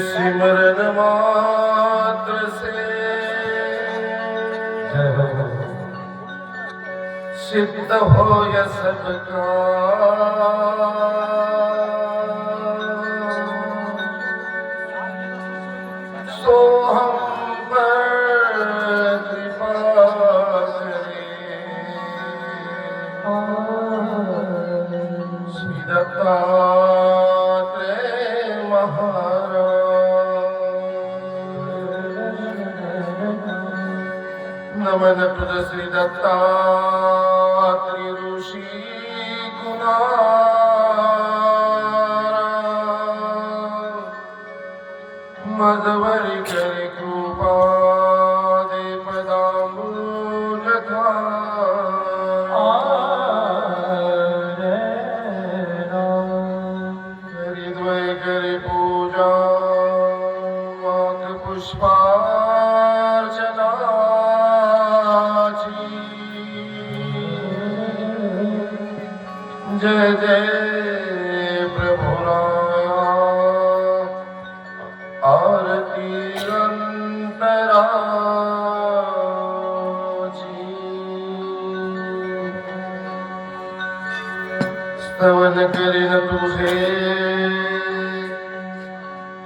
सिमरन मात्र से सिद्ध हो या सबका सो हम पर कृपा करे श्री दत्तात्रेय नमन तुझ श्री दत्तात्रेय ऋषी कुमारा मधवरी करे कृपा दे पदांबुज हरिद्वय करे पूजा मात पुष्पार्चना जय जय प्रभु राया आरती अंतराची स्तवन करीन तुझे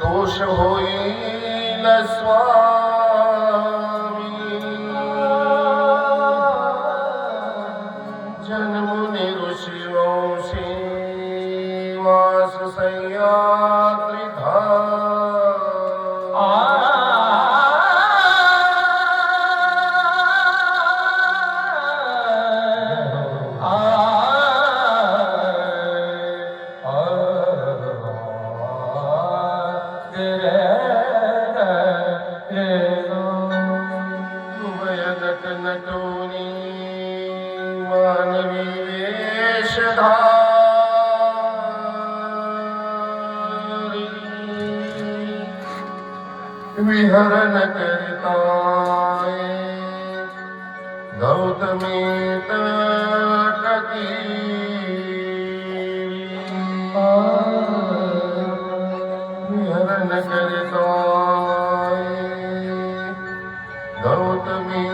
दोष होईल स्वामी जन्मुनी ऋषी वंशी वास सह्याद्री नटोनी मानवी वेशधारी विहरण करताय गौतमी तटती विहरण करताय गौतमी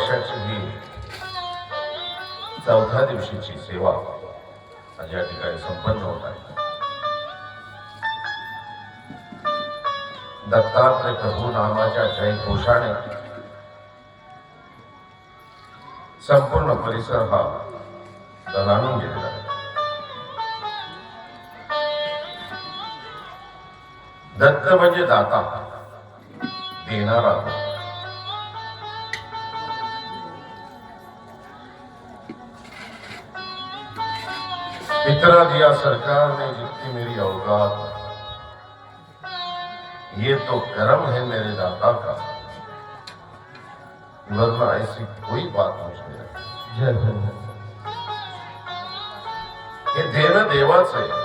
वर्षाची ही 4थ्या दिवशीची सेवा आज या ठिकाणी संपन्न होत आहे. दत्तात्रय प्रभू नामाच्या जयघोषाने संपूर्ण परिसर हा दणाणून गेलेला आहे. दत्त म्हणजे दाता, देणारा. इतना दिया सरकार ने जितनी मेरी औकात, ये तो कर्म है मेरे दाता का, वरना ऐसी कोई बात मुझमें नहीं. जय हो. हे देणं देवाच आहे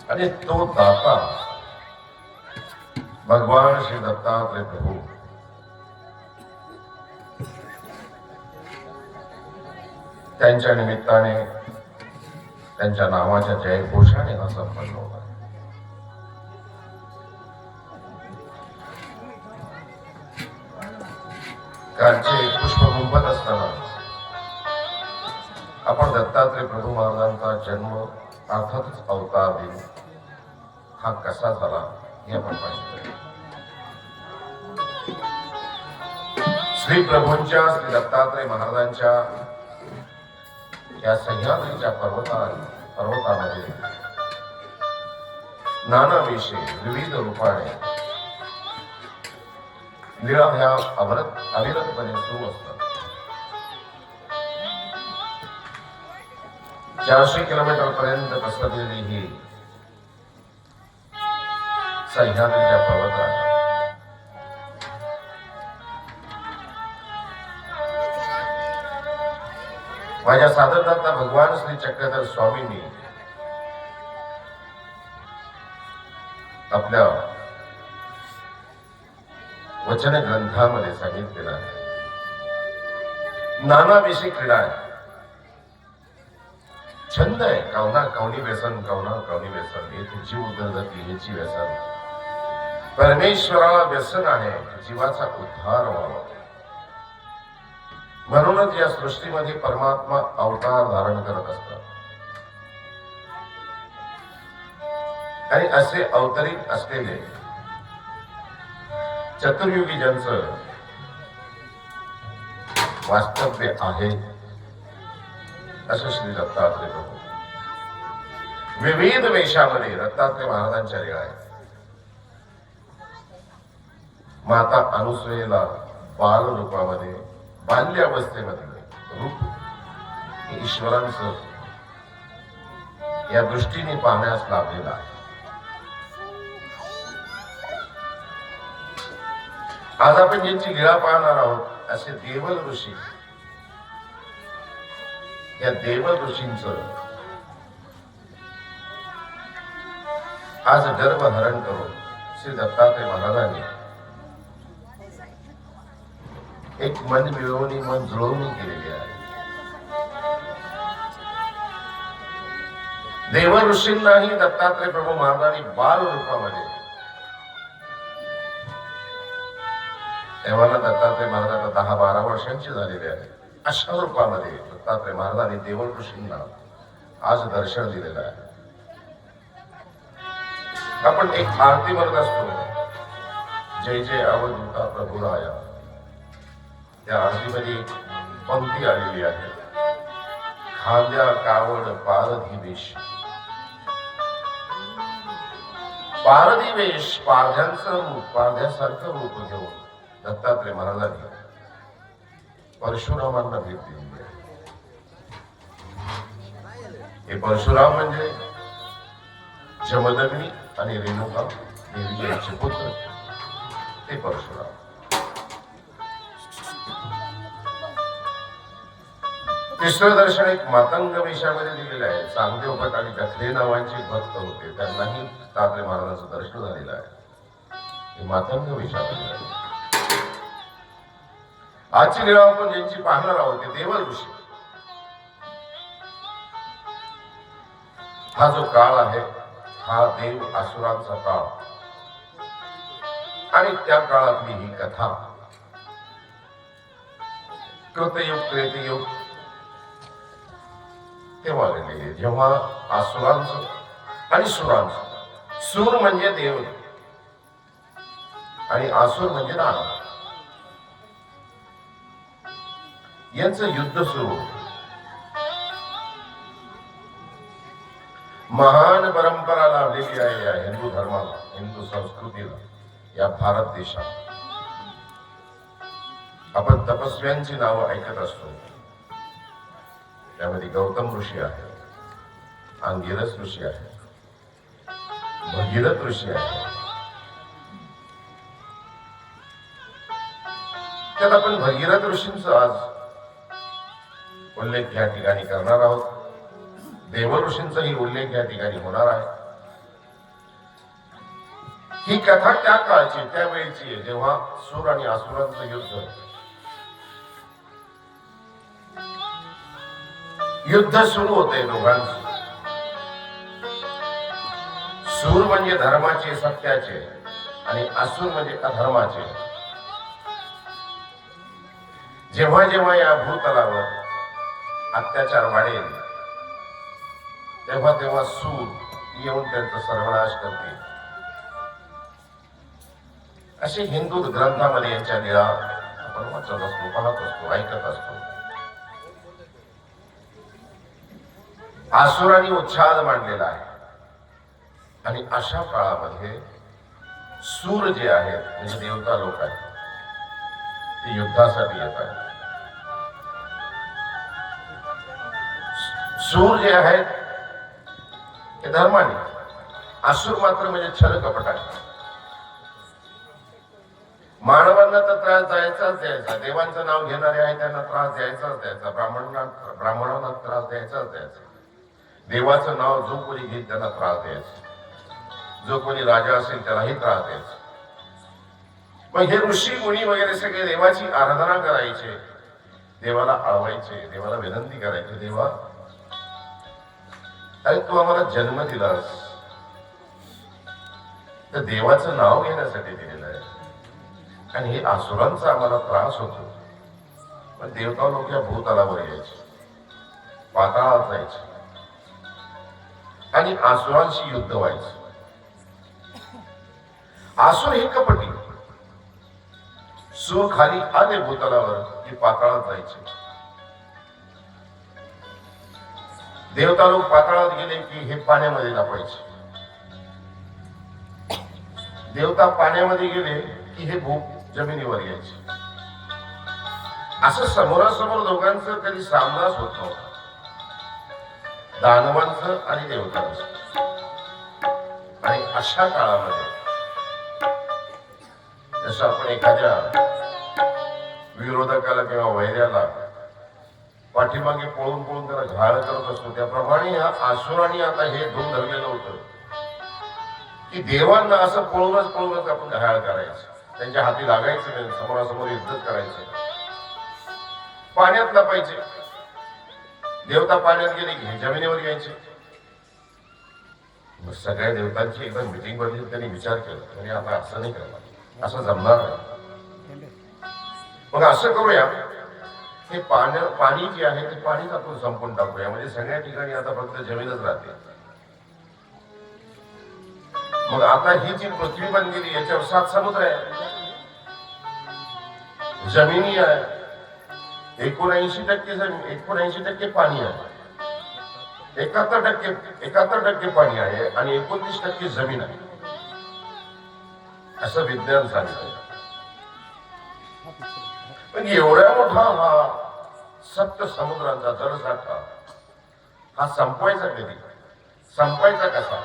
आणि तो दाता भगवान श्री दत्तात्रय प्रभू. त्यांच्या निमित्ताने त्यांच्या नावाच्या जयघोषाने हा संपन्न होता. कालचे पुष्प गुंफत असताना आपण दत्तात्रय प्रभू महाराजांचा जन्म अर्थातच अवतार दिन हा कसा झाला हे आपण पाहिजे. श्री प्रभूंच्या श्री दत्तात्रय महाराजांच्या या सह्याद्रीच्या पर्वतामध्ये नाना विषय विविध रूपाने लीळा ह्या अविरतपणे सुरू असतात. 400 किलोमीटर पर्यंत पसरलेली ही सह्याद्रीच्या पर्वतावर माझ्या साधनांना भगवान श्री चक्रधर स्वामींनी आपल्या वचन ग्रंथामध्ये सांगितलेलं आहे. नाना विषयी क्रीडा आहे, छंद आहे. कवना कवनी व्यसन, कवना कवनी व्यसन, हे तुझी उदरगती ह्याची व्यसन. परमेश्वराला व्यसन आहे जीवाचा उद्धार व्हावा. म्हणूनच या सृष्टीमध्ये परमात्मा अवतार धारण करत असतात आणि असे अवतरित असलेले चतुर्युगी ज्यांचं वास्तव्य आहे असं श्री दत्तात्रय प्रभू. विविध वेशामध्ये दत्तात्रय महाराजांच्या लीळा आहेत. माता अनुसूयेला बाल रूपामध्ये, बाल्यावस्थेमध्ये रूप हे ईश्वरांचं या दृष्टीने पाहण्यास लाभलेलं आहे. आज आपण ज्यांची लीळा पाहणार आहोत असे देवल ऋषी, या देवल ऋषींचं आज गर्भहरण करून श्री दत्तात्रय महाराजांनी एक मन मिळवणी, मन जुळवणी केलेली आहे. देव ऋषींनाही दत्तात्रय प्रभू महाराजांनी बाल रूपामध्ये, तेव्हा दत्तात्रय महाराजांना 10-12 वर्षांची झालेली आहे, अशा रूपामध्ये दत्तात्रय महाराजांनी देव ऋषींना आज दर्शन दिलेलं आहे. आपण एक आरती म्हणत असतो, जय जय अवधूता प्रभुराया. त्या आरतीमध्ये पंक्ती आलेली आहे, खांद्या कावड पारधी वेश. पारधी वेश, पारध्यांचं रूप, पारध्यासारखं रूप घेऊन दत्तात्रय महाराजांनी परशुरामांना भेट दिली आहे. हे परशुराम म्हणजे जमदग्नी आणि रेणुका देवी यांचे पुत्र ते परशुराम. तिसरं दर्शन एक मातंग वेशामध्ये दिलेलं आहे. चांगदेव भट आणि डखले नावांचे भक्त होते, त्यांनाही दत्तात्रय महाराजांचं दर्शन झालेलं आहे. हे मातंग वेशामध्ये आहे. आजची लीळा आपण ज्यांची पाहणार आहोत ते देव ऋषी. हा जो काळ आहे हा देव असुरांचा काळ आणि त्या काळातली ही कथा कृतयुग त्रेतयुग तेव्हा घडलेले, जेव्हा असुरांचं आणि सुरांचं, सूर म्हणजे देव आणि आसुर म्हणजे दानव, यांचं युद्ध सुरू होतं. महान परंपरा लाभलेली आहे या हिंदू धर्माला, हिंदू संस्कृतीला, या भारत देशात. आपण तपस्व्यांची नावं ऐकत असतो. त्यामध्ये गौतम ऋषी आहे, अंगिरस ऋषी आहे, भगीरथ ऋषी आहे. त्यात आपण भगीरथ ऋषींचा आज उल्लेख या ठिकाणी करणार आहोत. देव ऋषींचाही उल्लेख या ठिकाणी होणार आहे. ही कथा त्या काळची, त्या वेळची आहे, जेव्हा सूर आणि असुरांचं युद्ध सुरू होते दोघांचं. सूर म्हणजे धर्माचे, सत्याचे, आणि असुर म्हणजे अधर्माचे. जेव्हा जेव्हा या भूतलावर अत्याचार वाढेल तेव्हा तेव्हा सूर येऊन त्यांचा सर्वनाश करतील, असे हिंदू ग्रंथामध्ये यांच्या लीळा आपण वाचत असतो, पाहत असतो, ऐकत असतो. आसुरांनी उच्छाद मांडलेला आहे आणि अशा काळामध्ये सूर जे आहेत, म्हणजे देवता लोक आहेत, ते युद्धासाठी येत आहेत. सूर जे आहेत ते धर्माने, असुर मात्र म्हणजे छल कपटाने. मानवांना तर त्रास द्यायचाच द्यायचा, देवांचं नाव घेणारे आहे त्यांना त्रास द्यायचाच द्यायचा, ब्राह्मणांना त्रास द्यायचाच द्यायचा. देवाचं नाव जो कोणी घेईल त्यांना त्रास द्यायचा, जो कोणी राजा असेल त्यालाही त्रास द्यायचा. मग हे ऋषी मुनी वगैरे सगळे देवाची आराधना करायचे, देवाला आळवायचे, देवाला विनंती करायचे, देवा अरे तू आम्हाला जन्म दिलास तर देवाचं नाव घेण्यासाठी दिलेलं आहे, आणि हे आसुरांचा आम्हाला त्रास होतो. पण देवता लोक या भूतलावर यायचे, पाताळात जायचे आणि आसुरांशी युद्ध व्हायचं. आसुर हे कपटी. सूर खाली आले भूतलावर की पाताळात जायचे. देवता लोक पाताळात गेले की हे पाण्यामध्ये लपायचे. देवता पाण्यामध्ये गेले की हे भूप जमिनीवर यायचे. असं समोरासमोर दोघांचं कधी सामनाच होत नव्हता, दानवांचं आणि देवतांचं. आणि अशा काळामध्ये जसं आपण एखाद्या विरोधकाला किंवा वैर्याला पाठीमागे पळून पळून त्याला घाळ करत असतो, त्याप्रमाणे ह्या आसुरांनी आता हे धूम धरलेलं होतं की देवांना असं पळूनच आपण घाळ करायचं, त्यांच्या हाती लागायचं नाही, समोरासमोर युद्धच करायचं, पाण्यात लपायचे. देवता पाण्यात गेले की जमिनीवर यायचे. मग सगळ्या देवतांची एकदा मिटिंग बसली, त्यांनी विचार केला, त्यांनी आता असं नाही करणार, असं जमणार नाही. मग असं करूया, हे पाणी जे आहे ते पाणीच आपण संपून टाकूया, म्हणजे सगळ्या ठिकाणी आता फक्त जमीनच राहते. मग आता ही जी पृथ्वी बनलेली याच्यावर 7 समुद्र आहे, जमिनी आहे, 79% जमीन, 79% पाणी आहे, 71% पाणी आहे आणि 29% जमीन आहे, असं विज्ञान सांगतं. पण एवढा मोठा हा 7 समुद्रांचा जलसाठा हा संपवायचा कधी, संपायचा कसा?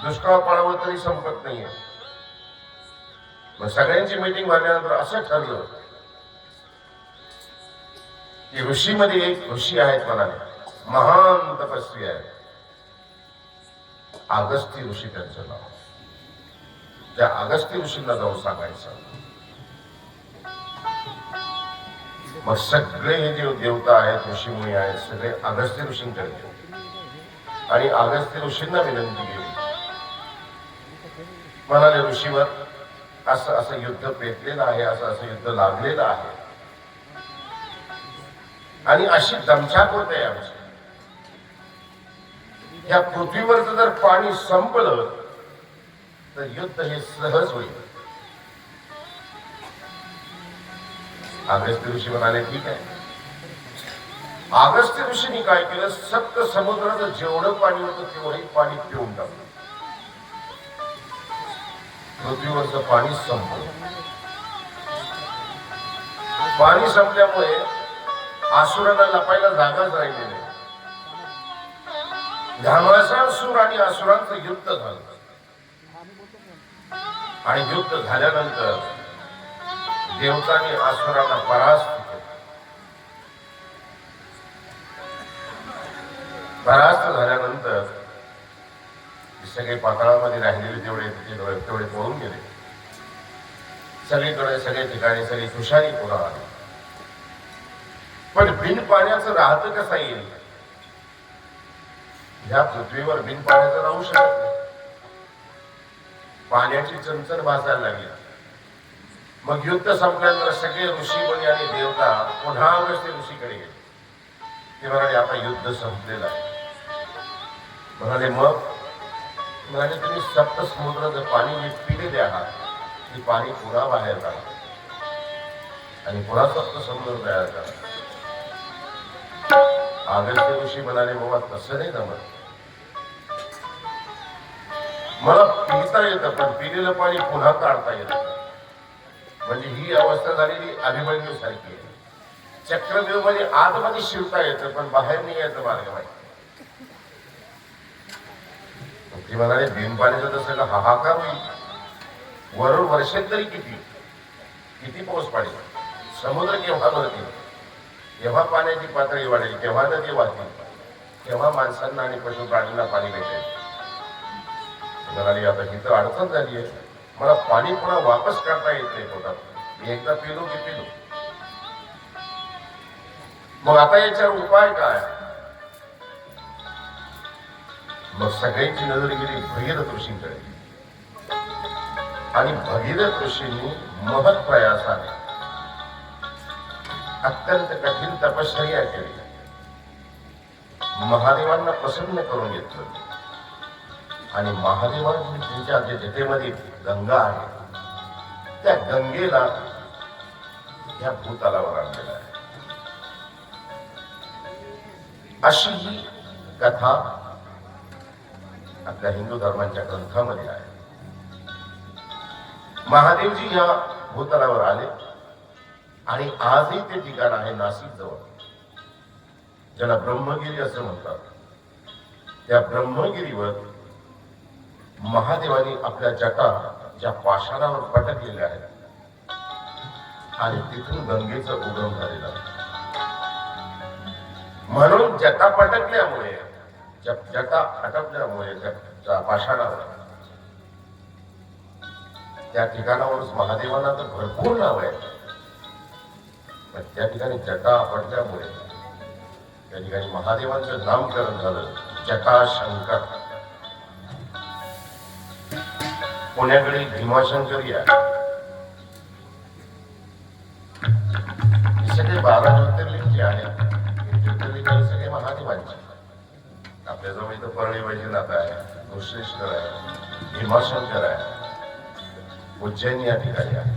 दुष्काळ पडावं तरी संपत नाहीये. मग सगळ्यांची मीटिंग भरल्यानंतर असं ठरलं की ऋषीमध्ये एक ऋषी आहेत, म्हणाले महान तपस्वी आहेत, अगस्त्य ऋषी त्यांचं नाव. त्या अगस्त्य ऋषींना जाऊन सांगायचं. मग सगळे हे जे देवता आहेत, ऋषीमुनी आहेत, सगळे अगस्त्य ऋषींकडे गेले आणि अगस्त्य ऋषींना विनंती केली. म्हणाले ऋषीवर असं असं युद्ध पेटलेलं आहे, असं असं युद्ध लागलेलं आहे, आणि अशी दमछाक होते आमची. या पृथ्वीवरचं जर पाणी संपलं तर युद्ध हे सहज होईल. अगस्त्य ऋषी म्हणाले ठीक आहे. अगस्त्य ऋषींनी काय केलं, सप्त समुद्राचं जेवढं पाणी होतं तेवढंही पाणी पिऊन टाकलं. पृथ्वीवरचं पाणी संपलं. पाणी संपल्यामुळे असुरांना लपायला जागाच राहिली नाही. घामासासूर आणि असुरांचं युद्ध झालं. आणि युद्ध झाल्यानंतर देवतांनी असुरांना परास्त केलं. परास्त झाल्यानंतर सगळे पाताळामध्ये राहिलेले तेवढे पळून गेले. सगळीकडे सगळ्या ठिकाणी सगळी खुशाली पुन्हा आली. पण बिन पाण्याचं राहतं कसा येईल? ह्या पृथ्वीवर बिन पाण्याचं राहू शकत नाही. पाण्याची चणचण भासायला लागली. मग युद्ध संपल्यानंतर सगळे ऋषीमुनी आणि देवता पुन्हा अगस्त्य ऋषीकडे गेले. ते म्हणाले आता युद्ध संपलेलं आहे. म्हणाले मग म्हणाले तुम्ही सप्त समुद्राचं पाणी जे पिलेले आहात ते पाणी पुन्हा बाहेर काढा आणि पुन्हा सप्त समुद्र तयार करा. अगस्त्य ऋषी म्हणाले बाबा तसं नाही जमत. मला पिता येतं पण पिलेलं पाणी पुन्हा काढता येतं. म्हणजे ही अवस्था झालेली अभिमन्यू सारखी आहे. चक्रव्यूह मध्ये आतमध्ये शिवता येतं पण बाहेर नाही यायचं मार्ग माहिती. ती म्हणाले बिन पाण्याचं तर सगळं हाहाकार होईल. वरून वर्षात तरी किती पाऊस पडेल. समुद्र केव्हा भरतील, केव्हा पाण्याची पातळी वाढेल, केव्हा नदी वाहतील, केव्हा माणसांना आणि पशु प्राण्यांना पाणी भेटेल. म्हणाली आता ही तर अडचण झाली आहे. मला पाणी पुन्हा वापस करता येत नाही पोटात. मी एकदा पिलो की पिलो. मग आता याच्यावर उपाय काय? मग सगळ्यांची नजर गेली भगीरथ ऋषींकडे. आणि भगीरथ ऋषींनी महत् प्रयासाने अत्यंत कठीण तपश्चर्या केली. महादेवांना प्रसन्न करून घेतलं. आणि महादेवांची त्यांच्या जे जटेमध्ये गंगा आहे त्या गंगेला या भूतलावर आणलेला आहे. अशी ही कथा आपल्या हिंदू धर्माच्या ग्रंथामध्ये आहे. महादेवजी या भूतलावर आले आणि आजही ते ठिकाण आहे नाशिक जवळ, ज्याला ब्रह्मगिरी असं म्हणतात. त्या ब्रह्मगिरीवर महादेवानी आपल्या जटा ज्या पाषाणावर पटकलेल्या आहेत आणि तिथून गंगेचं उगम झालेलं आहे. म्हणून जटा पटकल्यामुळे जटा अटकल्यामुळे त्या पाषाणावर त्या ठिकाणावरच महादेवांना तर भरपूर नाव आहे. पण त्या ठिकाणी जटा पडल्यामुळे त्या ठिकाणी महादेवांचं नामकरण झालं जटाशंकर. पुण्याकडे भीमाशंकरी आहे. हे सगळे 12 ज्योतिर्लिंग जे आहेत ज्योतिर्लिंग सगळे महादेवांचे. आपल्याजवळ इथं परळी वैजनाथ आहे, कुशेश्वर आहे, भीमाशंकर आहे, उज्जैन या ठिकाणी आहे.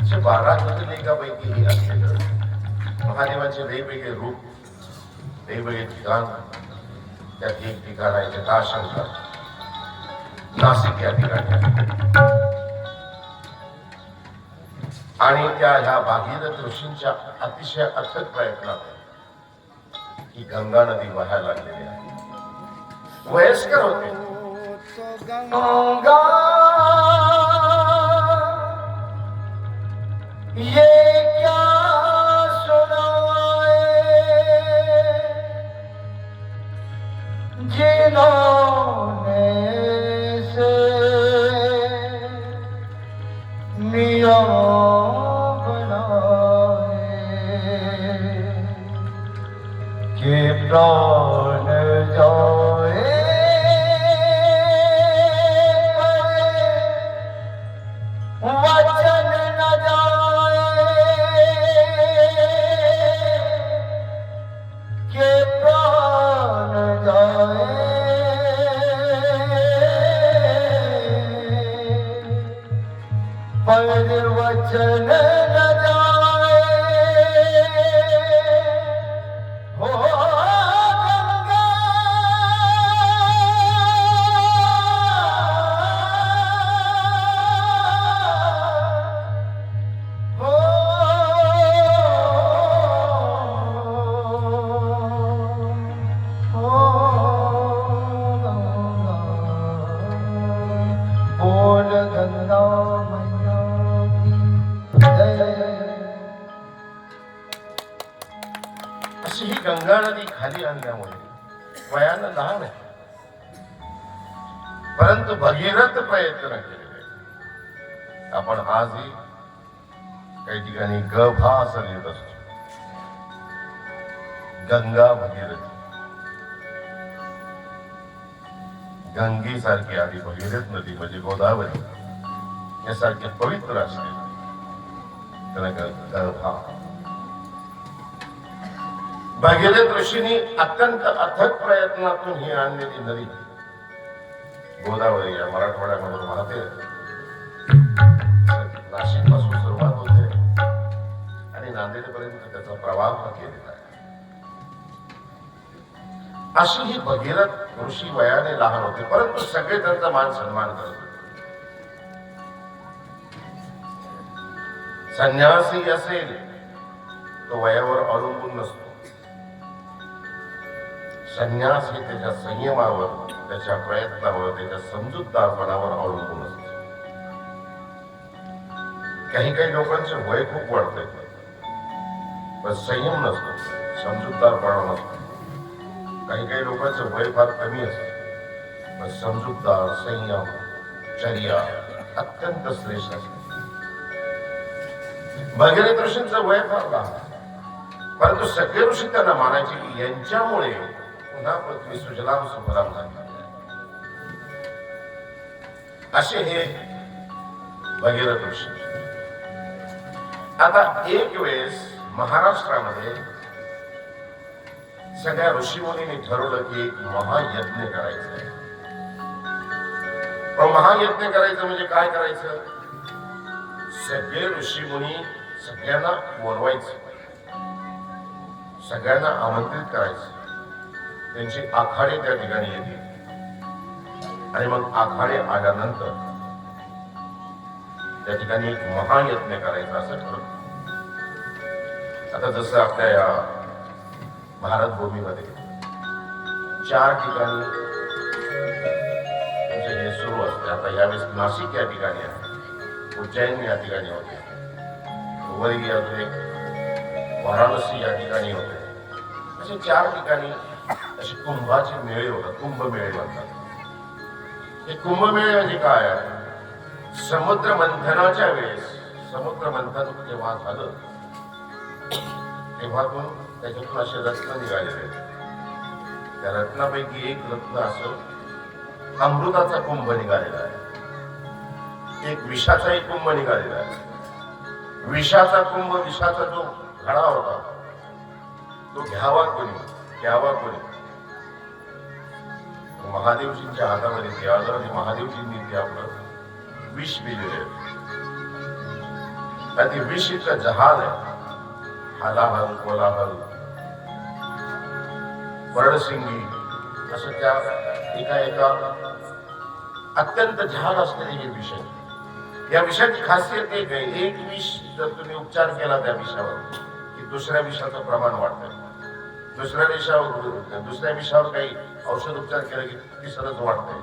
असे 12 ज्योतिर्लिंगापैकी हे असलेलं महादेवाचे वेगवेगळे रूप, वेगवेगळे ठिकाण. त्यात एक ठिकाण आहे जटाशंकर, नाशिक या ठिकाणी. आणि ह्या भागीरथ ऋषींच्या अतिशय अथक प्रयत्नात ही गंगा नदी वाहायला लागलेली आहे. वयस्कर होते. गंगा ये क्या सुनाए जिन्होंने से मिया बनाए के प्राण जाए वचन न जाए अशी ही गंगा नदी खाली आणल्यामुळे वयानं लहान आहे, परंतु भगीरथ प्रयत्न केलेले. आपण आजही काही ठिकाणी गभा असं लिहित असतो, गंगा भगीरथ. गंगेसारखी आधी भगीरथ नदी म्हणजे गोदावरी यासारखे पवित्र असते त्याला गभा. भगीरथ ऋषींनी अत्यंत अथक प्रयत्नातून ही आणलेली नदी गोदावरी या मराठवाड्यामधून वाहते. नाशिक पासून सुरुवात होते आणि नांदेड पर्यंत त्याचा प्रवाह केलेला आहे. अशी ही भगीरथ ऋषी वयाने लहान होते, परंतु सगळे त्यांचा मान सन्मान करत होते. संन्यासी असेल तो वयावर अवलंबून नसतो. संन्यास हे त्याच्या संयमावर, त्याच्या प्रयत्नावर, त्याच्या समजूतदारपणावर अवलंबून असते. काही काही लोकांचे वय खूप वाढतंय पण संयम नसतो, समजूतदारपणा नसतो. काही काही लोकांचं वय फार कमी असतं पण समजूतदार, संयम, चर्या अत्यंत श्रेष्ठ असते. भगीरथ ऋषींचं वय फार लहान, परंतु सगळे ऋषी त्यांना मानायचे की यांच्यामुळे पुन्हा पृथ्वी सुजलाम सुफलाम झाली. असे हे भगीरथ ऋषी. आता एक वेळेस महाराष्ट्रामध्ये सगळ्या ऋषीमुनींनी ठरवलं की एक महायज्ञ करायचं. पण महायज्ञ करायचं म्हणजे काय करायचं? सगळे ऋषीमुनी सगळ्यांना बोलवायचं, सगळ्यांना आमंत्रित करायचं. त्यांचे आखाडे त्या ठिकाणी येतील आणि मग आखाडे आल्यानंतर त्या ठिकाणी एक महायज्ञ करायचा असं ठरवलं. आता जसं आपल्या या भारत भूमीमध्ये 4 ठिकाणी हे सुरू असते. आता यावेळेस नाशिक या ठिकाणी आहे, उज्जैन या ठिकाणी होते, वरी अजून एक वाराणसी या ठिकाणी होते. असे 4 ठिकाणी असे कुंभाचे मेळे होतात, कुंभमेळे म्हणतात. हे कुंभमेळे म्हणजे काय आहे? समुद्र मंथनाच्या वेळेस समुद्र मंथन जेव्हा झालं तेव्हातून त्याच्यातून असे रत्न निघालेले. त्या रत्नापैकी एक रत्न असं अमृताचा कुंभ निघालेला आहे, एक विषाचाही कुंभ निघालेला आहे. विषाचा कुंभ, विषाचा जो घडा होता तो घ्यावा कोणी, घ्यावा कोणी? महादेवजींच्या हातामध्ये ते आलं आणि महादेवजींनी ते आपलं विष दिलेले आणि ते विष इतकं जहाल आहे. हलाहल, कोलाहल, वरडसिंगी असं त्या एका अत्यंत जहाल असलेले हे विष. या विषाची खासियत एक आहे, एक विष जर तुम्ही उपचार केला त्या विषावर की दुसऱ्या विषाचं प्रमाण वाढतं. दुसऱ्या विषावर काही औषध उपचार केला की तिसरंच वाढतंय.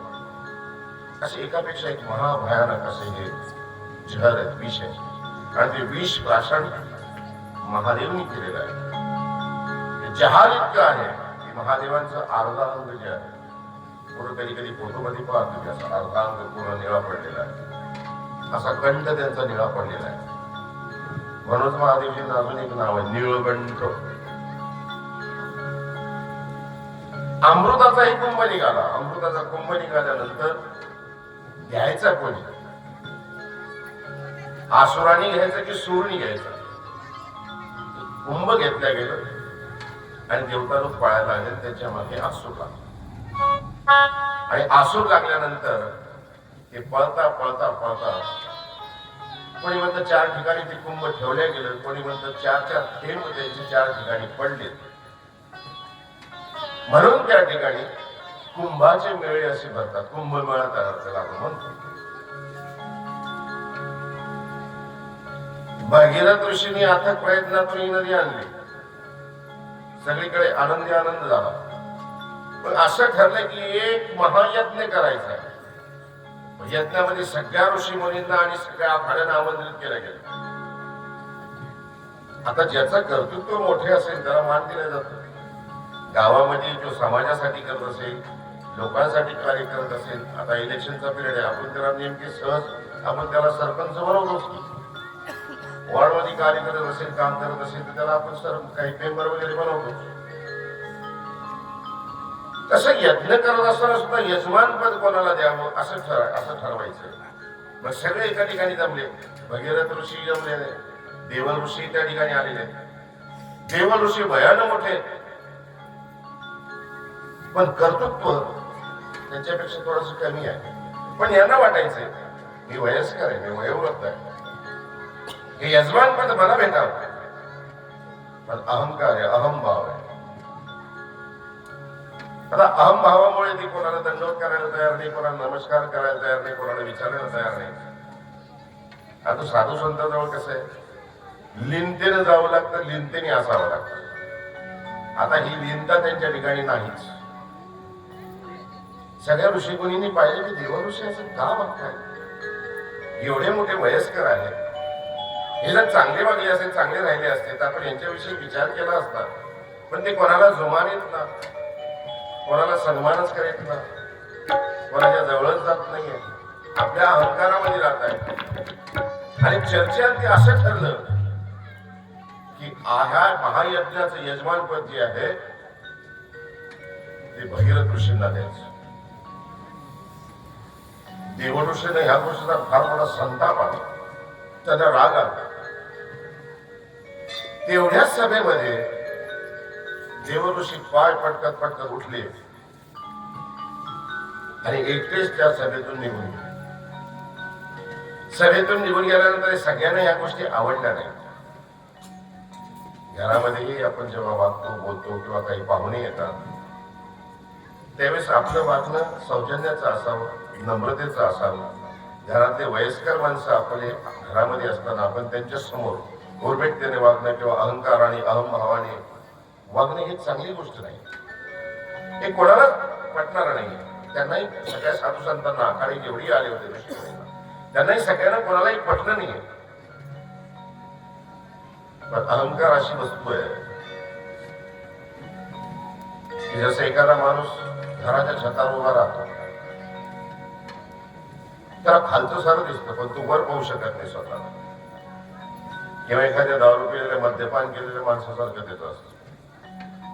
असे एकापेक्षा एक महाभयानक असे हे जहर आहेत, विष आहे. आणि ते विष प्राशन महादेवनी केलेलं आहे. जहाल इतकं आहे की महादेवांचं अर्धा अंग जे आहे, पूर्ण कधी फोटोमध्ये पाहतो की असं अर्धा अंग पूर्ण निळा पडलेला आहे, असा कंठ त्यांचा निळा पडलेला आहे. म्हणून महादेवजींना अजून एक नाव आहे, निळकंठ. अमृताचाही कुंभ निघाला. अमृताचा कुंभ निघाल्यानंतर घ्यायचा कोणी? आसुराने घ्यायचं की सूरनी घ्यायचं? कुंभ घेतल्या गेलं आणि देवता लोक पळायला लागले. त्याच्या मागे आसूर लागले आणि आसूर लागल्यानंतर ते पळता पळता पळता कोणी म्हणतं 4 ठिकाणी ते कुंभ ठेवल्या गेलं, कोणी म्हणतं 4 थेंब त्यांचे 4 ठिकाणी पडले. म्हणून त्या ठिकाणी कुंभाचे मेळे असे भरतात. कुंभमेळा त्याला आपण म्हणतो. भगीरथ ऋषींनी अथक प्रयत्नातून ही नदी आणली. सगळीकडे आनंदी आनंद झाला. पण असं ठरलं की एक महायज्ञ करायचा आहे. यज्ञामध्ये सगळ्या ऋषी मुनींना आणि सगळ्या आखाड्यांना आमंत्रित केलं गेलं. आता ज्याचं कर्तृत्व मोठे असेल त्याला मान दिला जातो. गावामध्ये जो समाजासाठी करत असेल, लोकांसाठी कार्य करत असेल, आता इलेक्शनचा पिरियड आहे, आपण त्याला नेमके सहज आपण त्याला सरपंच बनवतोच की. वॉर्डमध्ये कार्य करत असेल, काम करत असेल तर त्याला आपण काही मेंबर वगैरे बनवतो. तसं यज्ञ करत असताना सुद्धा यजमान पद कोणाला द्यावं असं ठरवायचं. मग सगळे एका ठिकाणी जमले. भगीरथ ऋषी जमले, देव ऋषी त्या ठिकाणी आलेले. देव ऋषी भयानक मोठे, पण कर्तृत्व त्यांच्यापेक्षा थोडस कमी आहे. पण यांना वाटायचंय मी वयस्कर आहे, मी वयोवृद्ध आहे, हे यजमान पद मला भेटावं. पण अहंकार आहे, अहमभाव आहे. आता अहमभावामुळे ती कोणाला दंडवत करायला तयार नाही, कोणाला नमस्कार करायला तयार नाही, कोणाला विचारायला तयार नाही. आता साधू संतांजवळ कसं आहे, लिनतेने जावं लागतं, लिनतेने असावं लागतं. आता ही लिनता त्यांच्या ठिकाणी नाहीच. सगळ्या ऋषीमुनींनी पाहिले की देव ऋषी असं का वागताय, एवढे मोठे वयस्कर आहेत, हे जर चांगले वागले असते, चांगले राहिले असते तर आपण यांच्याविषयी विचार केला असता. पण ते कोणाला जुमानीत ना, कोणाला सन्मानच करीत ना, कोणाच्या जवळच जात नाहीये, आपल्या अहंकारामध्ये राहत आहे. आणि चर्चेत ते असं ठरलं की ह्या महायज्ञाचं यजमान पद जे आहे ते भगीरथ ऋषींना द्यायचं. देवऋषीने ह्या गोष्टीचा फार मोठा संताप आला, त्यांना राग आला. तेवढ्याच सभेमध्ये देवऋषी पाय पटकत पटकत उठले आणि एकटेच त्या सभेतून निघून गेले. सभेतून निघून गेल्यानंतर सगळ्यांना या गोष्टी आवडल्या नाही. घरामध्येही आपण जेव्हा वागतो, बोलतो किंवा काही पाहुणे येतात त्यावेळेस आपलं वागणं सौजन्याचं असावं, नम्रतेचं असावं. घरातले वयस्कर माणसं आपले घरामध्ये असताना आपण त्यांच्या समोर उर्बेटतेने वागणं किंवा अहंकार आणि अहमभावाने वागणं ही चांगली गोष्ट नाही. हे कोणालाच पटणार नाही. त्यांनाही सगळ्या साधू संतांना आखाडे जेवढी आले होते ऋषीमुनींना, त्यांनाही सगळ्यांना कोणालाही पटलं नाही. पण अहंकार अशी वस्तू आहे की जसं एखादा माणूस घराच्या छतावर उभा राहतो, त्याला खालचं सारं दिसतं पण तू वर पाहू शकत नाही स्वतःला. किंवा एखाद्या दारू पिलेल्या मद्यपान केलेल्या माणसासारखं त्याचं असतं.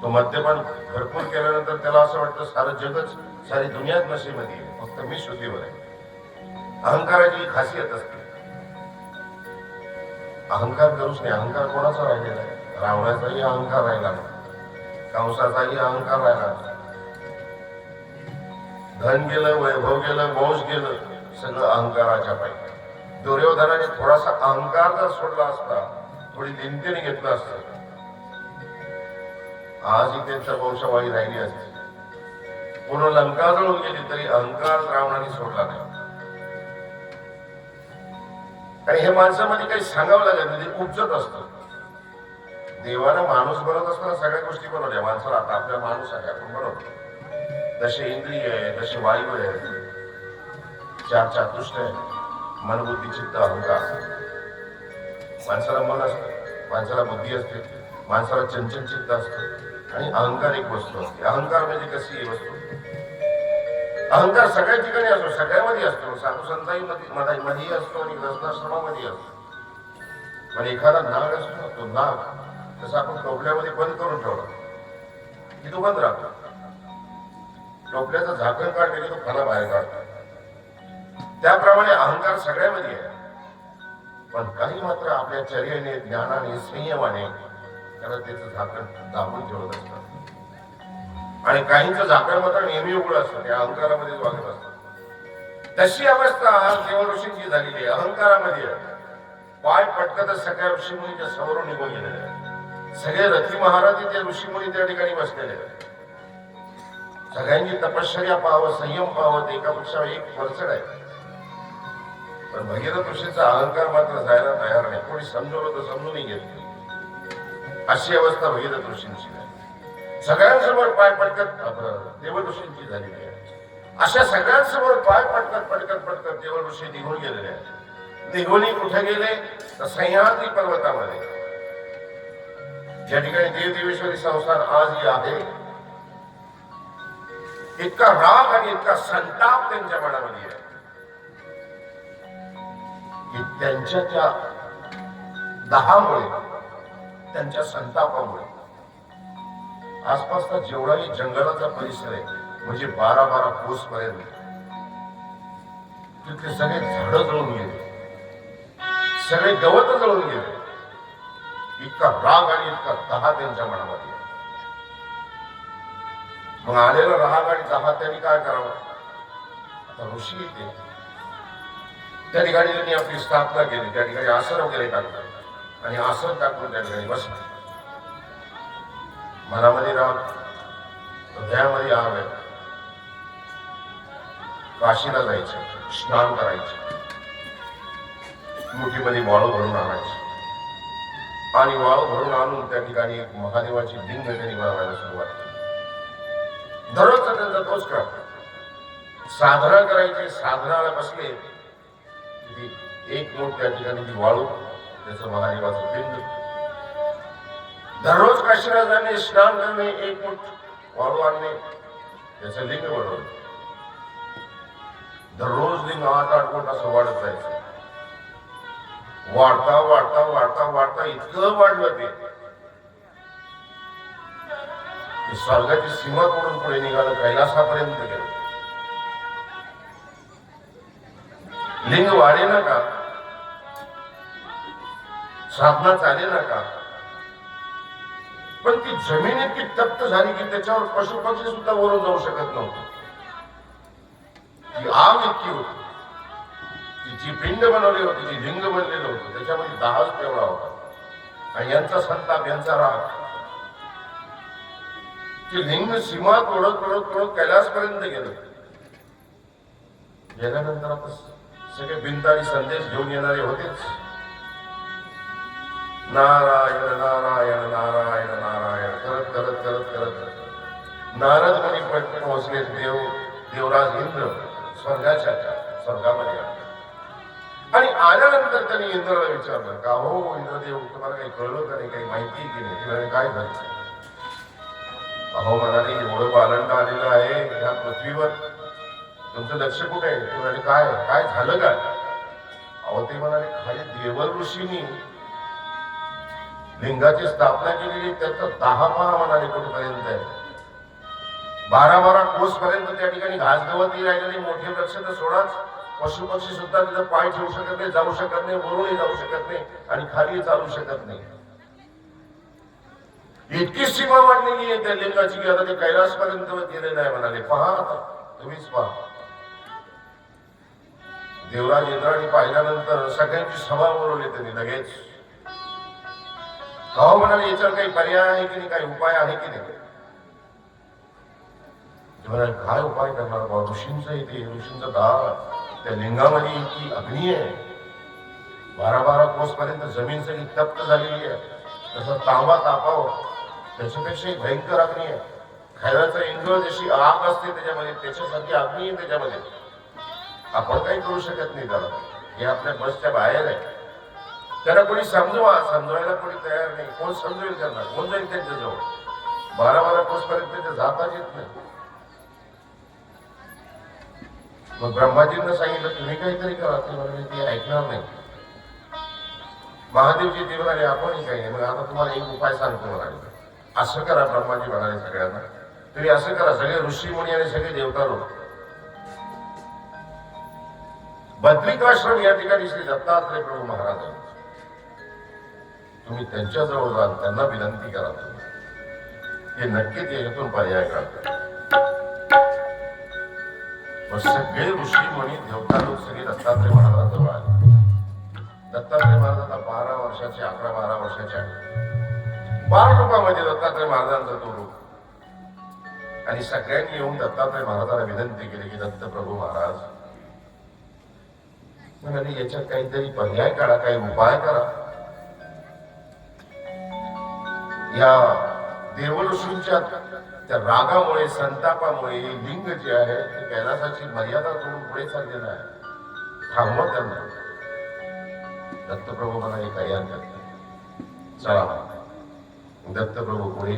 तो मद्यपान भरपूर केल्यानंतर त्याला असं वाटतं सारं जगच, सारी दुनियाच नशेमध्ये आहे, फक्त मी शुद्धीवर आहे. अहंकाराची खासियत असते. अहंकार करूच नाही. अहंकार कोणाचा राहिलेला आहे? रावणाचाही अहंकार राहिला नाही, कंसाचाही अहंकार राहिला नाही. धन गेलं, वैभव गेलं, वंश गेलं, सगळं अहंकाराच्या पायी. दुर्योधनाने थोडासा अहंकार जर सोडला असता, थोडी लिंतेने घेतलं असतं, आजही त्यांच्या वंशवाळी राहिली असते. पूर्ण लंका जळून गेली तरी अहंकार रावणाने सोडला नाही. आणि हे माणसामध्ये काही सांगावं लागत नाही, उपजत असतं. देवानं माणूस बनवत असताना सगळ्या गोष्टी बनवल्या. माणसाला आता आपल्या माणूस आहे, आपण बनवतो. जसे इंद्रिय आहे, जसे वायू आहे, चार चातुष्ट आहे, मन बुद्धी चित्त अहंकार. माणसाला मन असतं, माणसाला बुद्धी असते, माणसाला चंचल चित्त असतं आणि अहंकार एक वस्तू असते. अहंकार म्हणजे कशी ही वस्तू? अहंकार सगळ्या ठिकाणी असतो, सगळ्यामध्ये असतो. साधू संतांमध्ये मध्येही असतो आणि ग्रस्ताश्रमामध्ये असतो. पण एखादा नाग असतो, तो नाग जसं आपण टोपल्यामध्ये बंद करून ठेवला की तो बंद राहतो. टोपल्याचं झाकण काढलं की तो फणा बाहेर काढतो. त्याप्रमाणे अहंकार सगळ्यामध्ये आहे. पण काही मात्र आपल्या चर्येने, ज्ञानाने, संयमाने त्याला त्याचं झाकण दाबून ठेवत असतात. आणि काहींचं झाकण मात्र नेहमी उघडं असतं, त्या अहंकारामध्ये वागत असतात. तशी अवस्था आज देव ऋषींची झालेली आहे. अहंकारामध्ये पाय पटकतच सगळ्या ऋषीमुनीच्या समोरून निघून गेलेले आहेत. सगळे रथी महाराज ते ऋषीमुनी त्या ठिकाणी बसलेले आहेत. सगळ्यांची तपश्चर्या पाहावं, संयम पाहावं, एकापेक्षा एक वरचढ आहे. पण भगीरथ ऋषीचा अहंकार मात्र जायला तयार नाही. कोणी समजवलं तर समजूनही घेत नाही. अशी अवस्था भगीरथ ऋषींची आहे. सगळ्यांसमोर पाय पटकत देव ऋषींची झालेली आहे. अशा सगळ्यांसमोर पाय पटकत पटकत पटकत देव ऋषी निघून गेलेले आहेत. निघून कुठे गेले तर सह्याद्री पर्वतामध्ये. ज्या ठिकाणी देवदेवेश्वरी संस्थान आजही आहे, इतका राग आणि इतका संताप त्यांच्या मनामध्ये आहे की त्यांच्या त्या दाहामुळे, त्यांच्या संतापामुळे आसपासचा जेवढाही जंगलाचा परिसर आहे, म्हणजे 12-12 कोस पर्यंत, तिथे सगळे झाडं जळून गेले, सगळे गवत जळून गेले. इतका राग आणि इतका दहा त्यांच्या मनामध्ये. मग आलेला राग आणि दहा त्यांनी काय करावं? आता ऋषी येते, त्या ठिकाणी त्यांनी आपली स्थापना केली, त्या ठिकाणी आसन वगैरे टाकलं आणि आसन टाकून त्या ठिकाणी बसलं. मनामध्ये राग, हृदयामध्ये आग आहे. काशीला जायचं, स्नान करायचं, मुठीमध्ये वाळू भरून आणायचं आणि वाळू भरून आणून त्या ठिकाणी एक महादेवाची लिंग त्यांनी बनवायला सुरुवात केली. दररोजचा त्यांचा तोच क्रम. साधना करायची, साधनाला बसले की एक मूठ त्या ठिकाणी ती वाळू, त्याचं महादेवाचं लिंग. दररोज काशीला जाणे, स्नान करणे, एक मूठ वाळू आणणे, त्याचं लिंग बनवलं. दररोज लिंग 8-8 फूट असं वाढत जायचं. वाढता वाढता वाढता वाढता इतकं वाढलं ते स्वर्गाची सीमा तोडून पुढे निघालं, कैलासापर्यंत गेलं. लिंग वाढे ना का, साधना चाले ना का, पण ती जमीन इतकी तप्त झाली की त्याच्यावर पशुपक्षी सुद्धा वरून जाऊ शकत नव्हतं. ती आग इतकी होती, जी पिंड बनवली होती, जी लिंग बनलेलं होतं, त्याच्यामध्ये दाहच तेवढा होता. आणि यांचा संताप, यांचा राग, ते लिंग सीमा तोडत तोडत तोडत कैलासपर्यंत गेलं. गेल्यानंतर आता सगळे बिनतारी संदेश घेऊन येणारे होतेच. नारायण नारायण नारायण नारायण करत करत करत करत नारद मुनी पोहोचले. देवराज इंद्र स्वर्गामध्ये आले. आणि आल्यानंतर त्यांनी इंद्राला विचारलं का हो इंद्रदेव, तुम्हाला काही कळलं का नाही, काही माहिती की नाही? तिला काय झालं? अहो म्हणाले, एवढं बालंड आलेलं आहे ह्या पृथ्वीवर, तुमचं लक्ष कुठे आहे? ते म्हणाले, काय काय झालं काय? अहो ते म्हणाले, खाली देवल ऋषींनी लिंगाची स्थापना केलेली, त्याचं 10 पाहा म्हणाले कुठेपर्यंत आहे. 12-12 कोस पर्यंत त्या ठिकाणी घासगवतही राहिलेली, मोठे वृक्ष तर सोडाच, पशुपक्षी सुद्धा तिथं पाय ठेवू शकत नाही, जाऊ शकत नाही, वरूनही जाऊ शकत नाही आणि खाली चालू शकत नाही. इतकी सीमा वाढलेली आहे त्या लिंगाची की आता ते कैलासपर्यंत गेलेलं आहे. म्हणाले, पहा तुम्हीच पहा. देवराज इंद्राने पाहिल्यानंतर सगळ्यांची सभा बोलवली त्यांनी लगेच. हो म्हणाले, याच्यावर काही पर्याय आहे की नाही, काही उपाय आहे की नाही? काय उपाय करणार बाबा? ऋषींचं येते, ऋषींचं दार, त्या लिंगामध्ये इतकी अग्नी आहे, 12-12 कोस पर्यंत जमीन सगळी तप्त झालेली आहे. तसं तांबा तापावं, त्याच्यापेक्षा एक भयंकर अग्नी आहे. खैराचं इंद्र जशी आग असते त्याच्यामध्ये, त्याच्यासारखी अग्नी आहे त्याच्यामध्ये. आपण काही करू शकत नाही त्याला, हे आपल्या बसच्या बाहेर आहे. त्याला कोणी समजवायला कोणी तयार नाही. कोण समजवेल त्यांना? कोण जाईल त्यांच्याजवळ? 12-12 कोस पर्यंत ते जाताच येत नाही. मग ब्रह्माजींना सांगितलं, तुम्ही काहीतरी करा. ते म्हणाले, ते ऐकणार नाही. महादेवजी ते म्हणाले, आपणही काही नाही. मग आता तुम्हाला एक उपाय सांगतो म्हणाले. असं करा, ब्रह्माजी म्हणाले सगळ्यांना, तुम्ही असं करा, सगळे ऋषी मुनी आणि सगळे देवता लोक बद्रिकाश्रम या ठिकाणी श्री दत्तात्रय प्रभू महाराज, तुम्ही त्यांच्याजवळ जा, त्यांना विनंती करा, हे नक्कीच याच्यातून पर्याय काढतात. सगळे ऋषी मुनी देवता लोक सगळे दत्तात्रय महाराजांजवळ आले. दत्तात्रय महाराज आता 12 वर्षाचे, 11-12 वर्षाचे आहे. बाळ रूपामध्ये दत्तात्रय महाराजांचा तो रूप. आणि सगळ्यांनी येऊन दत्तात्रय महाराजांना विनंती केली की दत्त प्रभू महाराज म्हणाले, याच्यात काहीतरी पर्याय काढा, काही उपाय करा. या देवऋषींच्या त्या रागामुळे, संतापामुळे लिंग जे आहे ते कैलासाची मर्यादा सोडून पुढे चाललेलं आहे. थांबवत त्यांना. दत्तप्रभू म्हणाले, काही हरकत नाही, चला दत्तप्रभू पुढे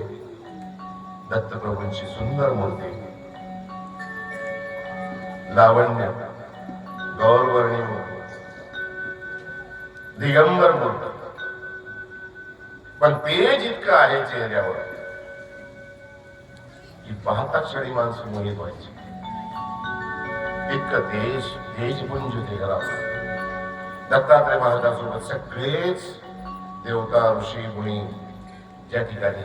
दत्तप्रभूंची सुंदर मूर्ती, लावण्य, गौरवर्णी मूर्ती, दिगंबर मूर्ती, पण तेज इतकं आहे चेहऱ्यावर की पाहता क्षणी माणसं मोहित व्हायची. इतकं तेजपुंज चेहरा. दत्तात्रय महाराजांसोबत सगळेच देवता, ऋषी, मुनी ज्या ठिकाणी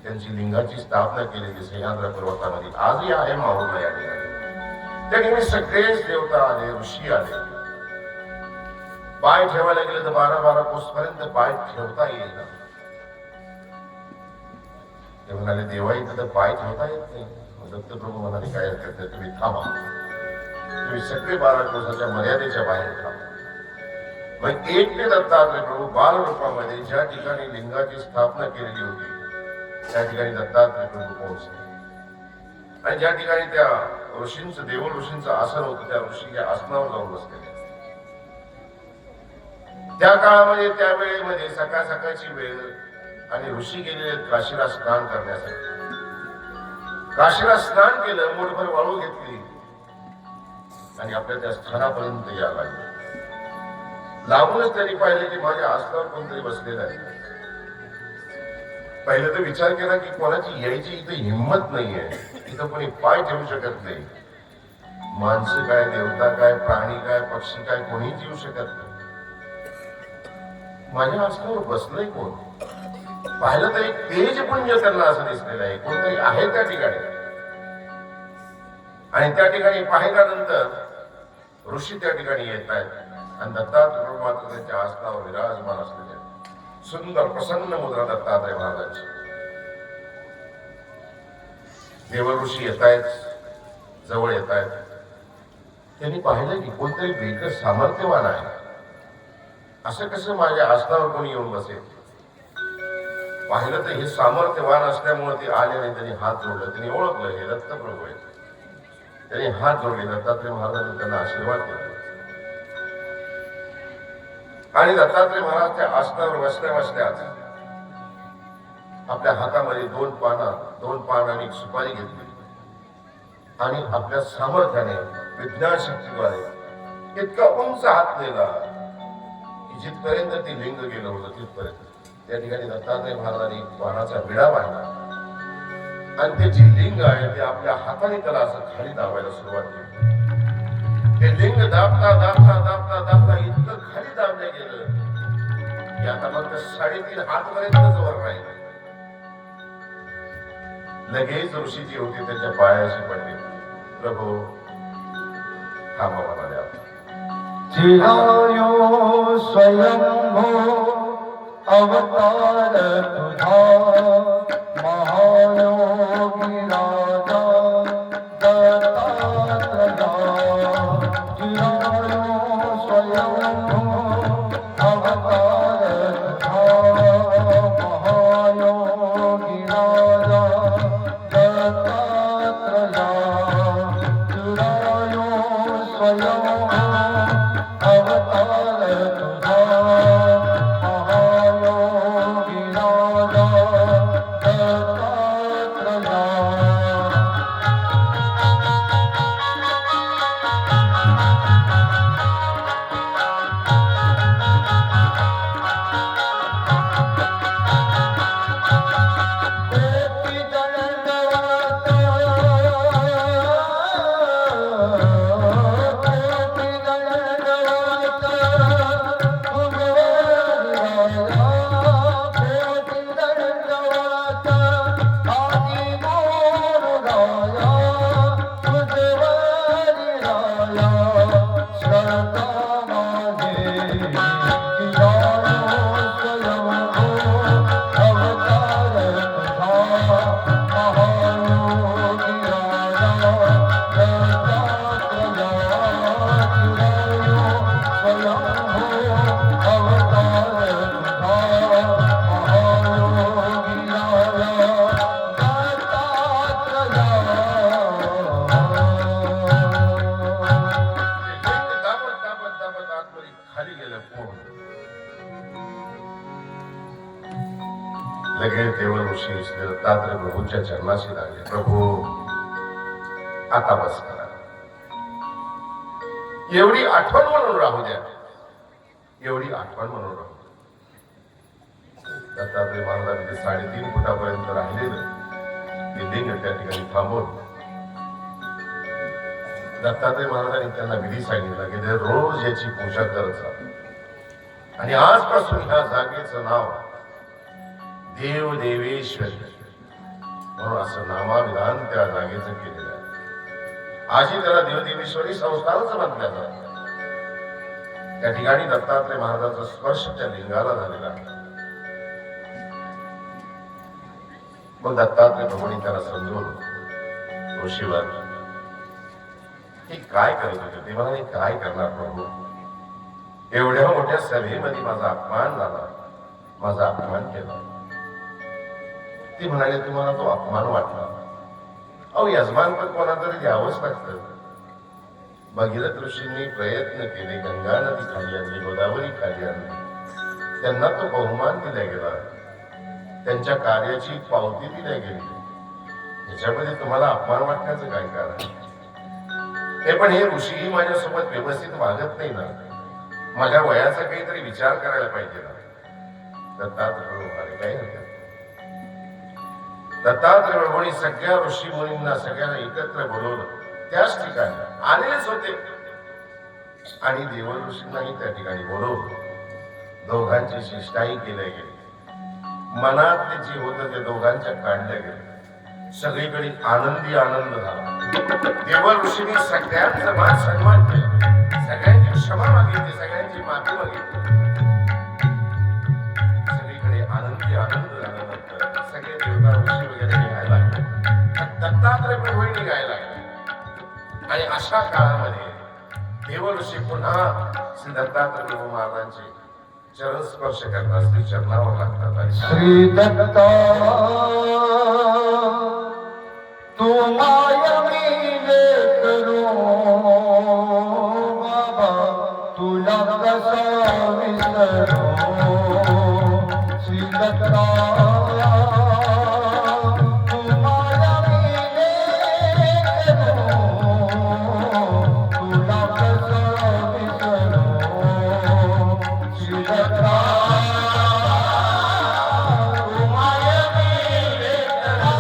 त्यांची लिंगाची स्थापना केलेली सह्याद्री पर्वतामध्ये आजही आहे माहूरला या ठिकाणी, त्या ठिकाणी सगळेच देवता आले, ऋषी आले. पाय ठेवायला गेले तर 12-12 कोस पर्यंत पाय ठेवता येईल ना. ते म्हणाले देवा इथं तर पाय ठेवता येत नाही. दत्तप्रभू म्हणाले काय हरकत नाही, तुम्ही थांबा, तुम्ही सगळे 12 कोसाच्या मर्यादेच्या बाहेर थांबा. मग एक ते दत्तात्रय प्रभू बाल रूपामध्ये ज्या ठिकाणी लिंगाची स्थापना केलेली होती त्या ठिकाणी दत्तात्रय प्रभू पोहोचले. आणि ज्या ठिकाणी त्या ऋषींचं, देव ऋषींचं आसन होतं त्या ऋषीच्या आसनावर जाऊन बसलेले. त्या काळामध्ये, त्या वेळेमध्ये सकाळ सकाळची वेळ आणि ऋषी गेलेले काशीला स्नान करण्यासाठी. काशीला स्नान केलं, मूठभर वाळू घेतली आणि आपल्या त्या स्थानापर्यंत यायला लागले. लांबूनच त्यांनी पाहिलं की माझ्या आसनावर कोणतरी बसलेलं आहे. पहिलं तर विचार केला की कोणाची यायची इथं हिंमत नाहीये, इथं कोणी पाय ठेवू शकत नाही. माणसं काय, देवता काय, प्राणी काय, पक्षी काय, कोणीच येऊ शकत नाही. माझ्या आसनावर बसलंय कोण? पाहिलं तर एक तेजपुंज त्यांना असं दिसलेलं आहे, कोणतरी आहे त्या ठिकाणी. आणि त्या ठिकाणी पाहिल्यानंतर ऋषी त्या ठिकाणी येत आहेत आणि दत्तात्रय प्रभू मात्र त्यांच्या आसनावर विराजमान असलेले. सुंदर प्रसन्न मुद्रा दत्तात्रय महाराजांची. देव ऋषी येत आहेत, जवळ येत आहेत. त्यांनी पाहिलं की कोणतरी वेगळं सामर्थ्यवान आहे. असं कसं माझ्या आसनावर कोणी येऊन बसेल? पाहिलं तर हे सामर्थ्यवान असल्यामुळे ते आले आणि त्यांनी हात जोडले. त्यांनी ओळखलं हे दत्तप्रभू आहेत. त्यांनी हात जोडले. दत्तात्रय महाराजांनी त्यांना आशीर्वाद दिला आणि दत्तात्रय महाराज त्या आसनावर बसल्या बसल्याच आपल्या हातामध्ये 2 पान आणि एक सुपारी घेतली आणि आपल्या सामर्थ्याने, विज्ञान शक्तीद्वारे इतका उंच हात नेला की जिथपर्यंत ते लिंग गेलं होतं तिथपर्यंत त्या ठिकाणी दत्तात्रय महाराजांनी पानाचा विडा बांधला आणि ते जे लिंग आहे ते आपल्या हाताने त्याला असं खाली दाबायला सुरुवात केली. ते लिंग दाबता दाबता दाबता दाबता इतकं खाली दाबलं गेलं की आता फक्त 3.5 हात पर्यंत वर राहिले. लगेच ऋषी जी होती त्याच्या पायाशी पडली. प्रभू थांबा म्हणाले. चिरायो स्वयंभो अवतार तुझा महायोगी राजा दत्तात्रया. चिरायो स्वयंभो अवतार तुझा महायोगी राजा दत्तात्रया. चिरायो स्वयंभो अवतार तुझा महायोगी राजा दिवशी श्री दत्तात्रय प्रभूंच्या चरणाशी लागले. प्रभू आता बस करा, एवढी आठवण म्हणून राहू द्या, एवढी आठवण म्हणून राहू द्या. दत्तात्रय महाराजांनी ते 3.5 फुटापर्यंत राहिलेलं ते लिंग त्या ठिकाणी थांबवून दत्तात्रय महाराजांनी त्यांना विधी सांगितला की ते रोज याची पूजा करत जा आणि आजपासून ह्या जागेचं नाव देव देवेश्वरी म्हणून असं नामाविधान त्या जागेचं केलेलं आहे. आजही त्याला देवदेवेश्वरी संस्थानच म्हटलं जातं. त्या ठिकाणी दत्तात्रय महाराजांचा स्पर्श त्या लिंगाला झालेला आहे. मग दत्तात्रय प्रभूंनी त्याला समजवलं, ऋषीवर हे काय करत होते. ते म्हणाले, काय करणार प्रभू, एवढ्या मोठ्या सभेमध्ये माझा अपमान झाला, माझा अपमान केला. ते म्हणाले, तुम्हाला तो अपमान वाटला. अहो यजमान पण कोणा तरी द्यावंच लागतं. भगीरथ ऋषींनी प्रयत्न केले, गंगा नदी खाली आणली, गोदावरी खाली आणली, त्यांना तो बहुमान दिला गेला, त्यांच्या कार्याची पावती दिल्या गेली. याच्यामध्ये तुम्हाला अपमान वाटण्याचं काय कारण. हे पण हे ऋषीही माझ्यासोबत व्यवस्थित वागत नाही ना, माझ्या वयाचा काहीतरी विचार करायला पाहिजे ना. दत्तात्रय प्रभू काय हरकत. दत्तात्रय प्रभूंनी सगळ्या ऋषी मुनींना सगळ्यांना एकत्र बोलवलं. त्याच ठिकाणी आलेलेच होते आणि देव ऋषींनाही त्या ठिकाणी बोलवलं. दोघांची शिष्टाई केल्या गेली. मनात जे होतं ते दोघांच्या काढल्या गेले. सगळीकडे आनंदी आनंद झाला. देव ऋषींनी सगळ्यांचा मान सन्मान केला, सगळ्यांची क्षमा मागितली, सगळ्यांची माफी मागितली. सगळीकडे आनंदी आनंद झाल्यानंतर सगळे देवता ऋषी वगैरे निघायला लागले, दत्तात्रय प्रभूही निघायला लागले. आणि अशा काळामध्ये देव ऋषी पुन्हा श्री दत्तात्रय प्रभू महाराजांचे चरण स्पर्श करतात, श्री चरणावर लागतात आणि श्री दत्ता तू माया मी करू बाबा, तुला कसा विसरू. श्री दत्ता तू माया मी करू, तुला कसा विसरू. श्री दत्ता तू माया मी करू,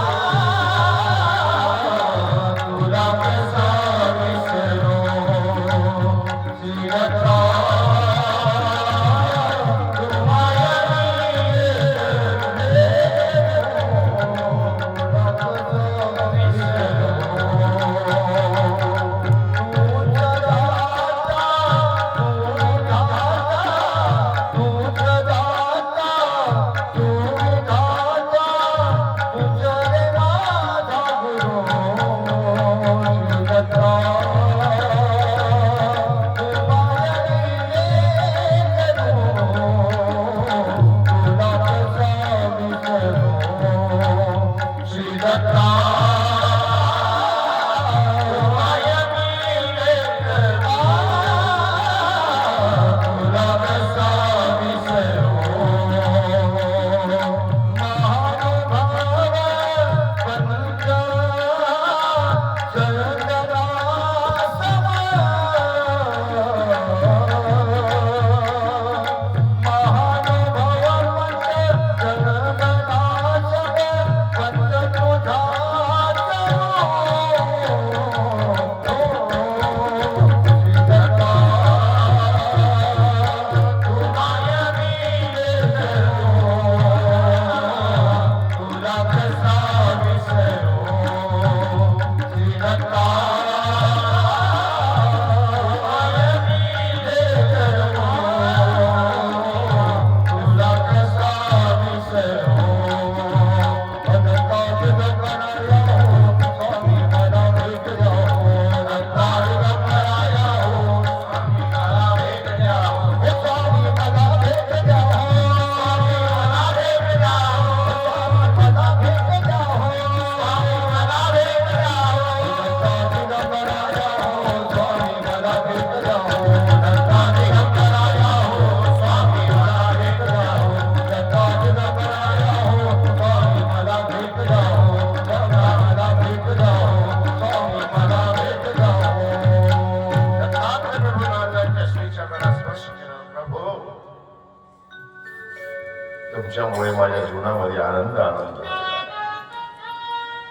माझ्या जीवनामध्ये आनंद आनंद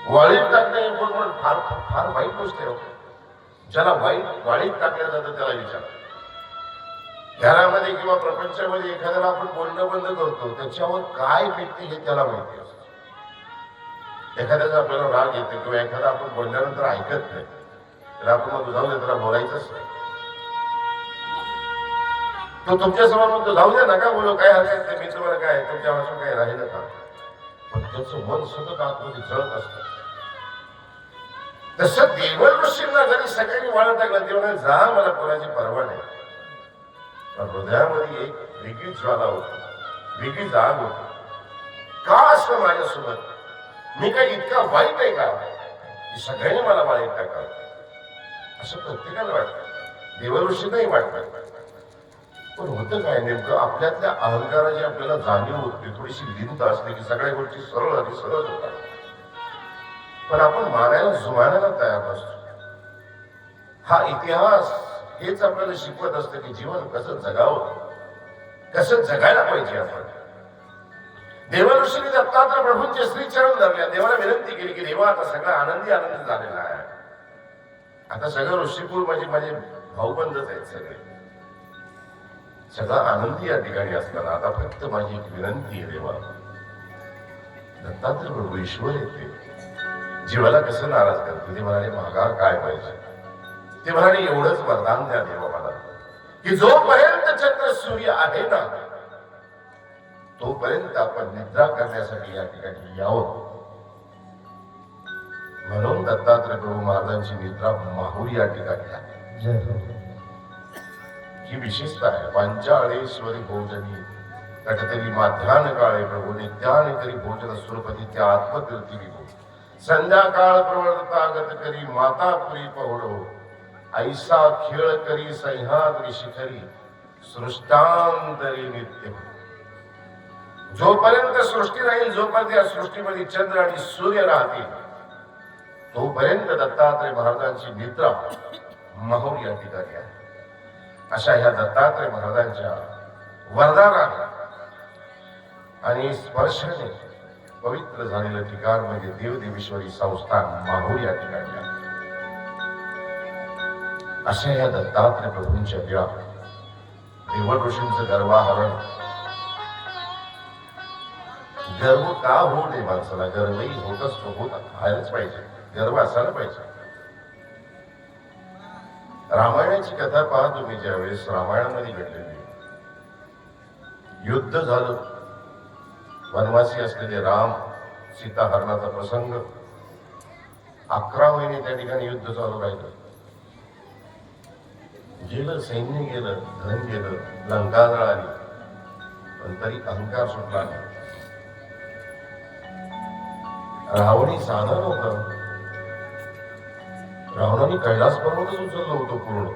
वाळीत टाकणे बरोबर फार फार वाईट गोष्ट आहे हो. ज्याला वाळीत टाकलं जातं त्याला विचार. घरामध्ये किंवा प्रपंचामध्ये एखाद्याला आपण बोलणं बंद करतो त्याच्यावर काय भेटते हे त्याला माहिती असतं. एखाद्याचा आपल्याला राग येतो किंवा एखादा आपण बोलल्यानंतर ऐकत नाही तर आपण मग जाऊ दे त्याला बोलायचंच नाही. तो तुमच्या समोर म्हणतो जाऊ दे नका बोलू काय हरकत नाही मी तुम्हाला काय तुमच्या वाचून काही राहिलं का पण त्याचं मन सतत आतमध्ये जळत असतं. तसं देवल ऋषींना जरी सगळ्यांनी वाळत टाकलं तेव्हा जा मला कोणाची परवा नाही पण हृदयामध्ये एक वेगळी ज्वाला होती वेगळी जाग होती. का असं माझ्यासोबत मी काही इतका वाईट आहे का की सगळ्यांनी मला वाईट टाकावं असं प्रत्येकाला वाटतं. देवल ऋषींनाही वाटतं. पण होतं काय नेमकं आपल्यातल्या अहंकाराची आपल्याला जाणीव होते थोडीशी भिंत असते की सगळ्या गोष्टी सरळ आणि सहज होतात पण आपण मानायला जुमानायला तयार नसतो. हा इतिहास हेच आपल्याला शिकवत असतं की जीवन कसं जगावं कसं जगायला पाहिजे. आपण देवऋषींनी दत्तात्रय प्रभूंचे श्रीचरण धरल्या देवाला विनंती केली की देवा आता सगळा आनंदी आनंद झालेला आहे. आता सगळं ऋषीपूर म्हणजे माझे भाऊबंदच आहेत सगळे सगळा आनंदी या ठिकाणी असताना आता फक्त माझी एक विनंती आहे देवा. दत्तात्रय प्रभू ईश्वर येते जीवाला कसं नाराज करतो. ते म्हणाले मागा काय पाहिजे ते म्हणाले एवढंच वरदान द्या देवा मला की जोपर्यंत चंद्र सूर्य आहे ना तोपर्यंत आपण निद्रा करण्यासाठी या ठिकाणी यावं. म्हणून दत्तात्रय प्रभू महाराजांची निद्रा माहूर या ठिकाणी आहे. ही विशेषता आहे. पांचाळेश्वरी भोजनी तटतरी माध्यान काळे प्रभू नित्याने करी भोजन सुरपती त्या आत्मतीर्थी विभू संध्याकाळ प्रवर्तागत करी मातापुरी पहोडो ऐसा खेळ करी सह्याद्री शिखरी सृष्टांतरी नित्य. जोपर्यंत सृष्टी राहील जोपर्यंत या सृष्टीमध्ये चंद्र आणि सूर्य राहतील तोपर्यंत दत्तात्रय महाराजांची निद्रा माहूर या ठिकाणी आहे. अशा ह्या दत्तात्रय महाराजांच्या वरदानाने आणि स्पर्शाने पवित्र झालेलं ठिकाण म्हणजे देवदेवेश्वरी संस्थान माहूर या ठिकाणी आहे. अशा या दत्तात्रय प्रभूंच्या विरा देवळ ऋषींचं गर्वाहरण. गर्व का होऊ नये माणसाला गर्वही होतच व्हायलाच पाहिजे गर्व असायला पाहिजे. रामायणाची कथा पहा तुम्ही ज्यावेळेस रामायणामध्ये घडलेली युद्ध झालं वनवासी असलेले राम सीता हरणाचा प्रसंग 11 महिने त्या ठिकाणी युद्ध चालू राहिलं. गेलं सैन्य गेलं धन गेलं लंका जळाली पण तरी अहंकार सुटला नाही. रावणी साधा नव्हता. रावणाने कैलास पर्वतच उचललं होतं पूर्ण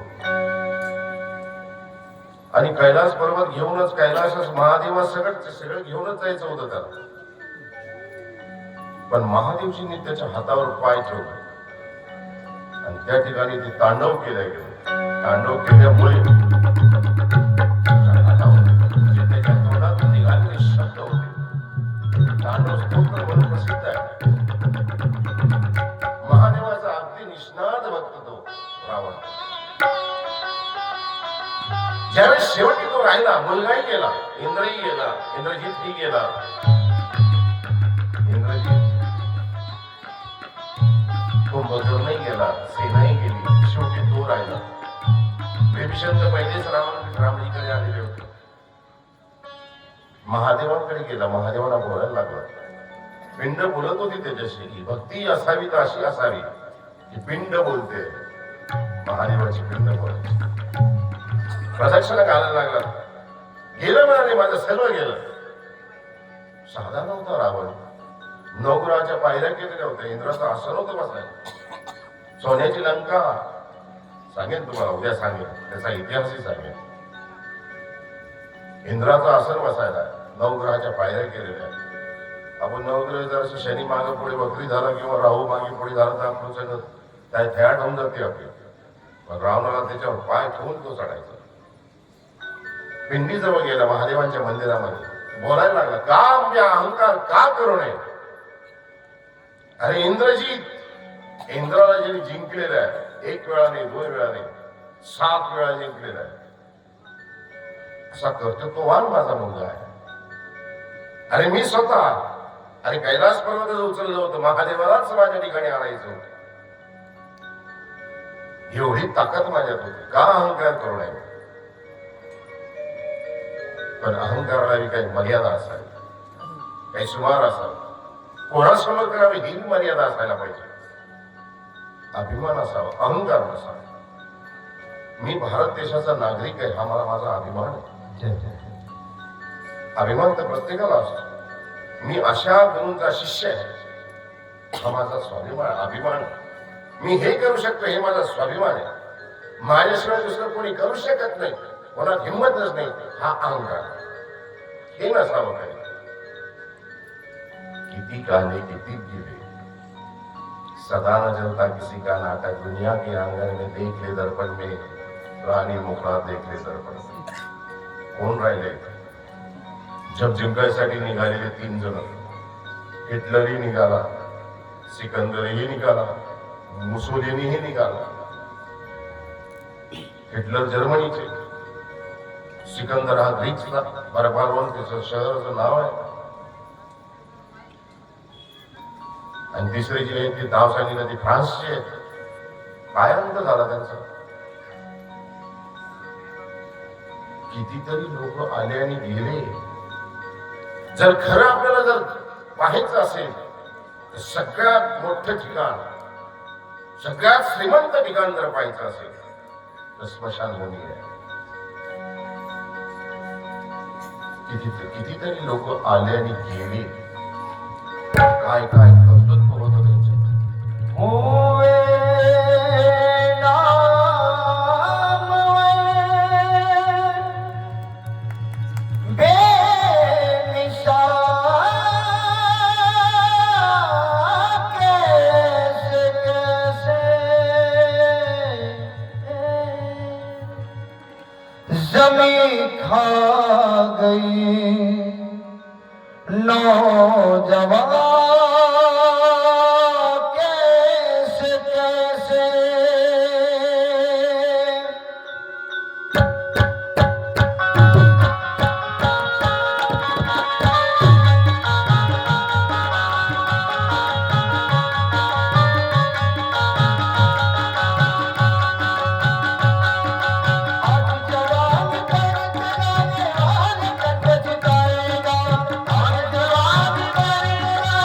आणि कैलास पर्वत घेऊनच कैलासास महादेवा सगळं घेऊनच जायचं होतं त्याला. पण महादेवजींनी त्याच्या हातावर पाय ठेवले आणि त्या ठिकाणी ते तांडव केलं गेलं. तांडव केल्यामुळे त्याच्या तोंडातून निघालेले शब्द होते तांडव स्तोत्र म्हणून प्रसिद्ध आहे. महादेवाचा अगदी निष्णात भक्त तो रावण. ज्यावेळेस शेवटी तो राहिला मुलगाही गेला इंद्रही गेला इंद्रजितही गेला. इंद्रजित कुंभकर्णही गेला सेनाही गेली शेवटी तो राहिला. विभीषण तर पहिलेच रामजीकडे आलेले होते. महादेवांकडे गेला महादेवाला बोलायला लागला. पिंड बोलत होती त्याच्याशी की भक्ती असावी तर अशी असावी की पिंड बोलते. महादेवाची पिंड बोलते. प्रदक्षिणा घालायला लागला. गेलं म्हणाले माझं सर्व गेलं. साधा नव्हता रावण. नवग्रहाच्या पायऱ्या केलेल्या होत्या. इंद्राचं आसन होतं बसायला. सोन्याची लंका सांगेन तुम्हाला उद्या सांगेन त्याचा इतिहासही सांगेन. इंद्राचं आसन बसायला नवग्रहाच्या पायऱ्या केलेल्या. आपण नवग्रह जर शनी मागे पुढे वक्री झाला किंवा राहू मागे पुढे झाला तर आपण सगळं काय थयाट होऊन जाते आपली. पण रावणाला त्याच्यावर पाय ठेवून तो चढायचा. पिंडी जवळ गेला महादेवांच्या मंदिरामध्ये बोलायला लागला का मी अहंकार का करू नये. अरे इंद्राला ज्यांनी जिंकलेलं आहे, एक वेळा नाही, 2 वेळा नाही, 7 वेळा जिंकलेला आहे, असा कर्तृत्ववान माझा मुलगा आहे. अरे मी स्वतः अरे कैलास पर्वत उचललं होतं, महादेवालाच माझ्या ठिकाणी आणायचं होतं. एवढी ताकद माझ्यात होती, का अहंकार करू नये. पण अहंकाराला काही मर्यादा असावी, काही सुमार असावी, कोणासमोर करावी ही मर्यादा असायला पाहिजे. अभिमान असावा, अहंकार नसावा. मी भारत देशाचा नागरिक आहे, हा मला माझा अभिमान आहे. अभिमान तर प्रत्येकाला असतो. मी अशा गुरूंचा शिष्य आहे, हा माझा स्वाभिमान अभिमान. मी हे करू शकतो, हे माझा स्वाभिमान आहे. माझ्याशिवाय दुसरं कोणी करू शकत नाही, कोणात हिंमतच नाही, हा अहंकार. हे नसावं काही. किती काले किती गिरे, सदा न जलता किसी का नाटक, दुनिया के आंगन में देख ले दर्पण में, रानी मुखड़ा देख ले दर्पण में. कोण राहिले? जग जिंकायसाठी निघालेले 3 जण. हिटलरही निघाला, सिकंदरही निघाला, मुसोलिनीही निघाला. हिटलर जर्मनीचे, सिकंदर हा ग्रीकचा, बर्बारोन त्याचं शहराचं नाव आहे. आणि तिसरे जे आहेत ते नाव सांगितलं ते फ्रान्सचे आहेत. काय अंत झाला त्यांचा. कितीतरी लोक आले आणि गेले. जर खरं आपल्याला जर पाहायचं असेल तर सगळ्यात मोठं ठिकाण, सगळ्यात श्रीमंत ठिकाण जर पाहायचं असेल तर स्मशानभूमी आहे. कितीतरी लोक आले आणि गेले. काय काय कर्तृत्व होतं त्यांचं. होवे नाम बेनिशा कैसे कैसे जमी खा गई नौजवान कैसे कैसे आज जवान कर तेरा हाल कट जिताएगा. आज जवान कर तेरा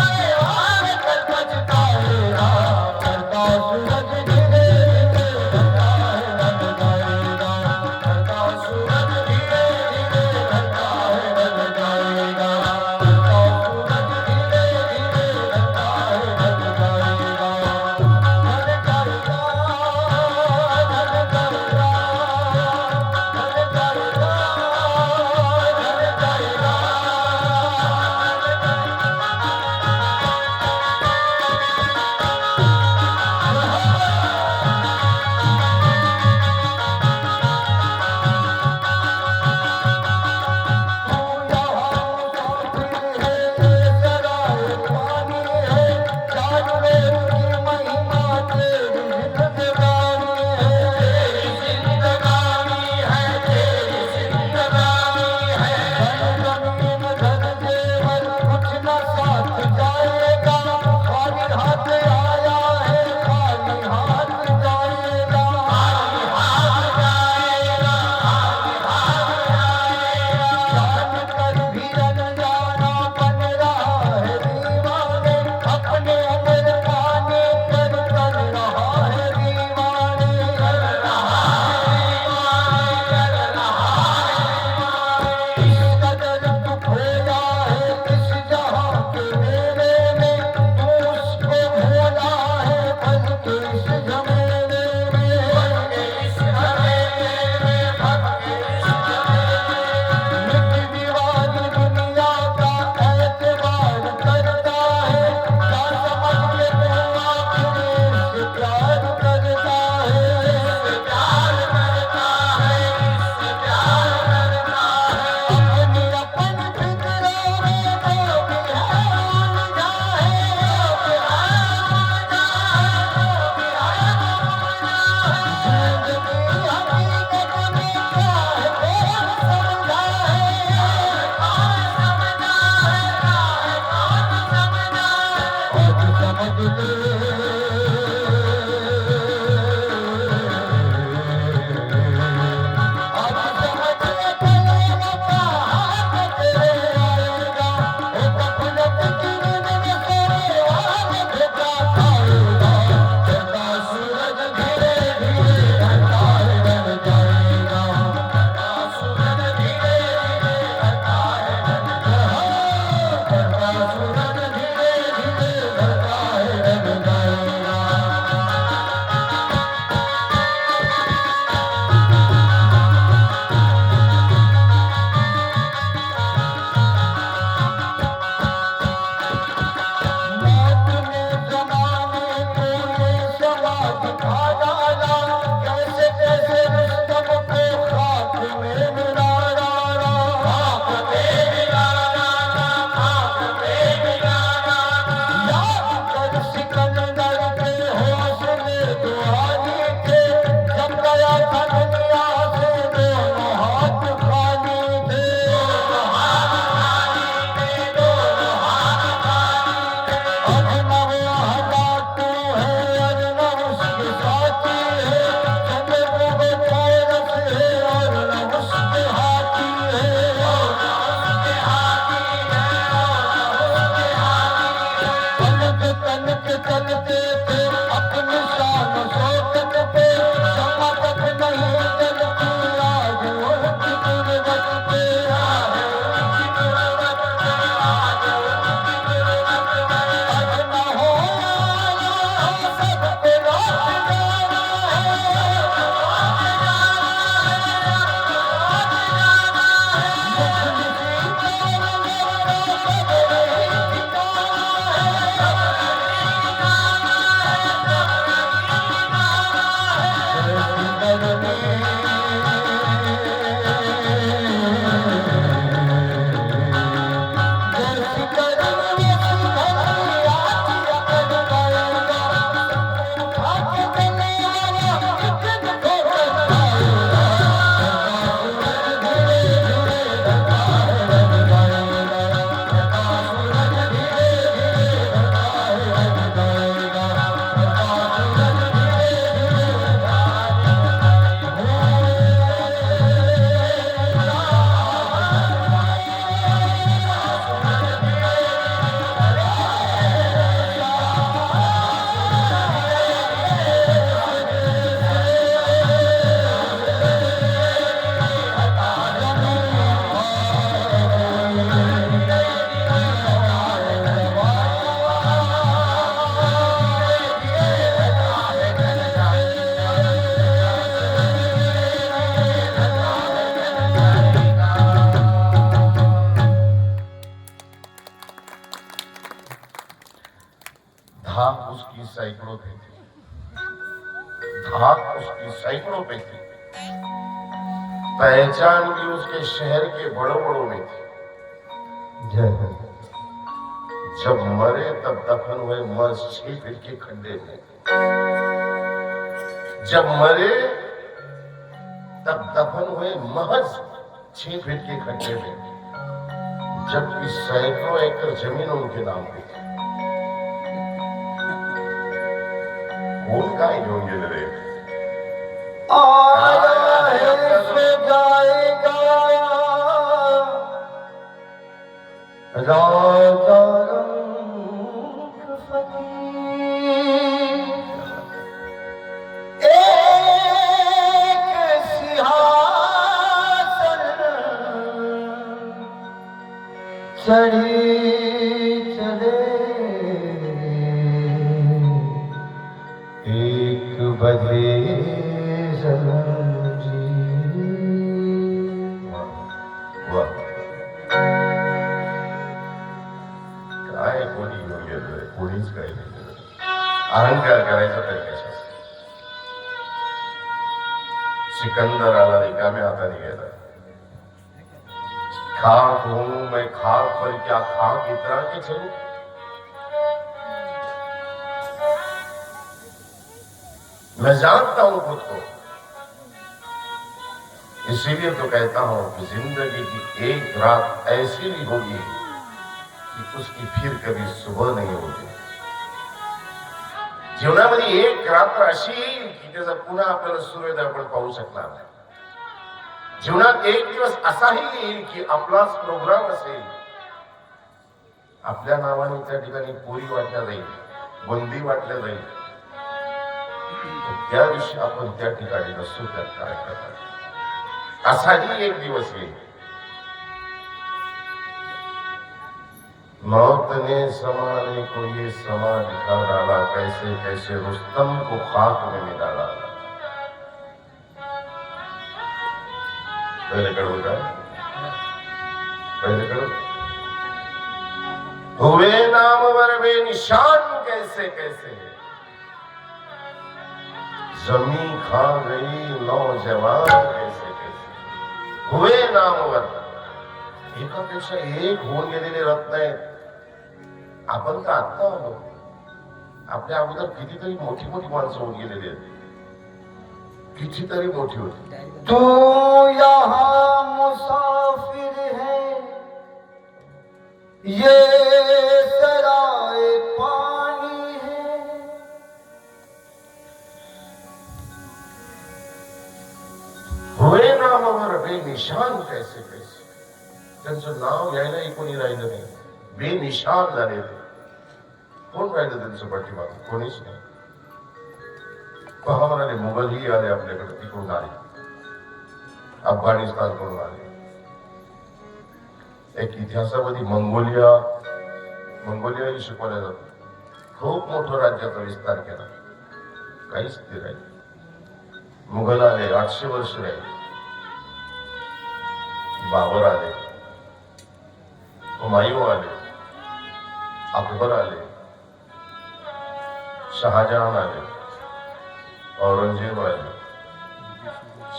धाक उसकी सैकड़ों पे थी, धाक उसकी सैकड़ों पे थी, पहचान भी उसके शहर के बड़ों बड़ों में थी। जब मरे तब दफन हुए महज 6 फीट के खड्डे में। जब मरे तब दफन हुए महज 6 फीट के खड्डे में, जबकि सैकड़ों एकड़ जमीन उनके नाम पे थी। कौन का ही होंगे रे? आया है सो जाएगा राजा रंग फकीर, एक सिंहासन चढ़ी चले, एक बजे काय कोणी घेऊन गेलोय? कोणीच काही नाही केलं. अहंकार करायचा तरी कशाचा? सिकंदराला रिकाम्या हाताने गेला. खाक हूं मैं खाक पर क्या खाक इतना के चलूं? मैं जानता हूं खुद को, इसीलिए तो कहता हूं कि जिंदगी की एक रात ऐसी भी होगी कि उसकी फिर कभी सुबह नहीं होगी। जीवनामध्ये एक रात्र अशी येईल की त्याचा पुन्हा आपल्याला सूर्योदय आपण पाहू शकणार नाही. जीवनात एक दिवस असाही येईल की आपलाच प्रोग्राम असेल, आपल्या नावाने त्या ठिकाणी पोरी वाटल्या जाईल, बंदी वाटल्या जाईल. त्या दिवशी आपण त्या ठिकाणी नसतो त्या कार्यक्रमात. असाही एक दिवस येईल. मौत ने समाने को ये समा दिखा डाला, कैसे कैसे रुस्तम को खाक में मिला डाला. पहले कड़ू का पहले कड़ू हुए नामवर बेनिशान कैसे कैसे, जमी खा गई नौजवान कैसे कैसे. हुए नामवर, एकापेक्षा एक होऊन गेलेले रत्न आहेत. आपण तर आत्ता आलो, आपल्या अगोदर कितीतरी मोठी मोठी माणसं होऊन गेलेली आहेत, कितीतरी मोठी होती. तू यहाँ मुसाफिर है, ये सराय पानी है. हुए नामवर बेनिशान कैसे कैसे. त्यांचं नाव घ्यायलाही कोणी राहिलं नाही, बेनिशान झाले ते. कोण राहिलं त्यांचं पाठीमागे? कोणीच नाही. पहा म्हणाले, मुघलही आले आपल्याकडे, तिकडून आले, अफगाणिस्तान कडून आले. एक इतिहासामध्ये मंगोलियाही शिकवल्या जातो. खूप मोठं राज्याचा विस्तार केला, काहीच ते राहिले. मुघल आले, 800 वर्ष राहिले. बाबर आले, हुमायूं आले, अकबर आले, शहाजहान आले, औरंगजेब आले.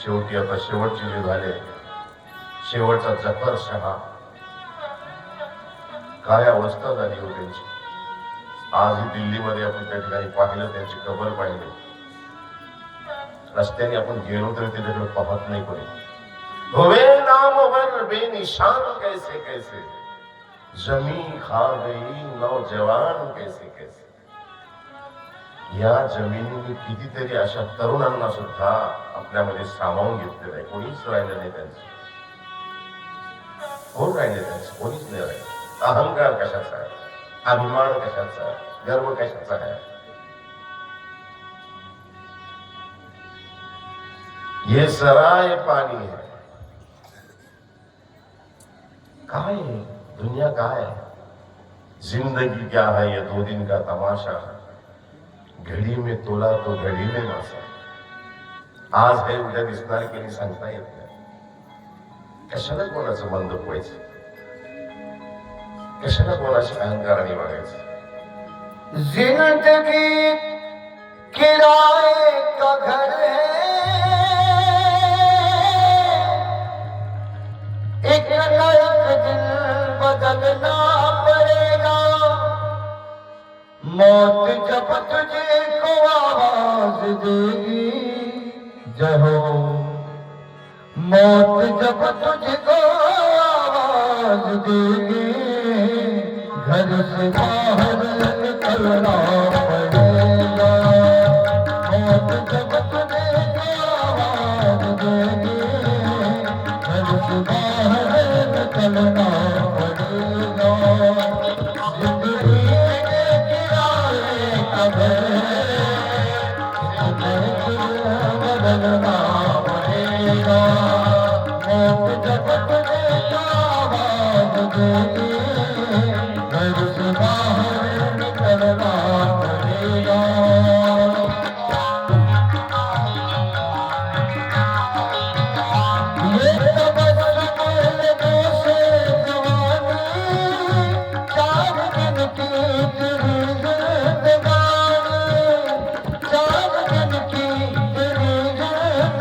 शेवटी आता शेवटचे जे झाले, शेवटचा जफर शहा. काय अवस्था झाली हो त्यांची. आजही दिल्लीमध्ये आपण त्या ठिकाणी पाहिलं, त्यांची कबर पाहिली. रस्त्याने आपण गेलो तरी त्याच्याकडे पाहत नाही कोणी. हुए नामवर बेनिशान कैसे कैसे, जमी खा गई नौजवान कैसे कैसे. या जमिनीने कितीतरी अशा तरुणांना सुद्धा आपल्यामध्ये सामावून घेतलेलं आहे. कोणीच राहिलं नाही त्यांचं. कोण राहिले त्यांचं? कोणीच नाही राहिलं. अहंकार कशाचा आहे, अभिमान कशाचा आहे, गर्व कशाचा आहे. ये सराय पानी है. काय है दुनिया, काय है जिंदगी, क्या है ये 2 दिन का तमाशा. घडी में तोला तो घडी में मासा. आज है उद्या दिसणार की नाही सांगता येत नाही. कशाला कोणाचं मन दुखवायचं, कशाला कोणाशी अहंकाराने वागायचं. जिंदगी किराए का घर है, एक न एक दिन बदलना पड़ेगा. मौत जब तुझे को आवाज देगी, जय हो. मौत जब तुझको आवाज देगी, घर से बाहर निकलना पड़ेगा. मौत जब तुझको आवाज देगी, घर से बाहर निकलना पड़ेगा. जिंदगी के किराए का घर बदलना पड़ेगा. मौत जब तुझको आवाज देगी, घर से बाहर निकलना पड़ेगा. ये तबस्सुम से जवानी, 4 दिन की तेरी जिंदगानी, 4 दिन की तेरी जिंदगानी.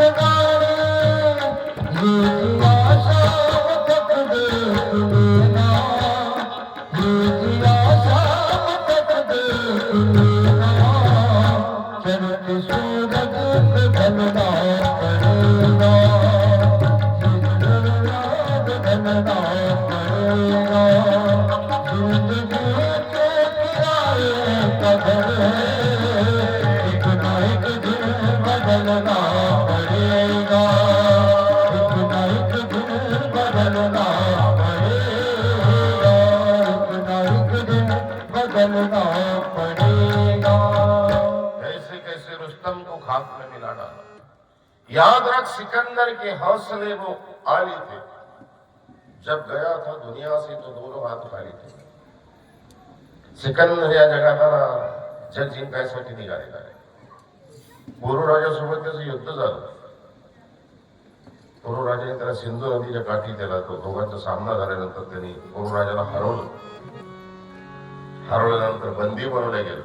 सितम को खाक में मिला डाला। याद रख सिकंदर के हौसले वो आली थे, जब गया था दुनिया से तो दोनों हाथ खाली थे। सिकंदर या जगाला जग जिंकायसाठी निघालेला आहे। पोरू राजासोबत त्याचं युद्ध झालं। पोरू राजाने त्याला सिंधू नदीच्या काठी त्याला तो दोघांचा सामना झाल्यानंतर त्यांनी पोरू राजाला हरवलं। हरवल्यानंतर बंदी बनवले गेले।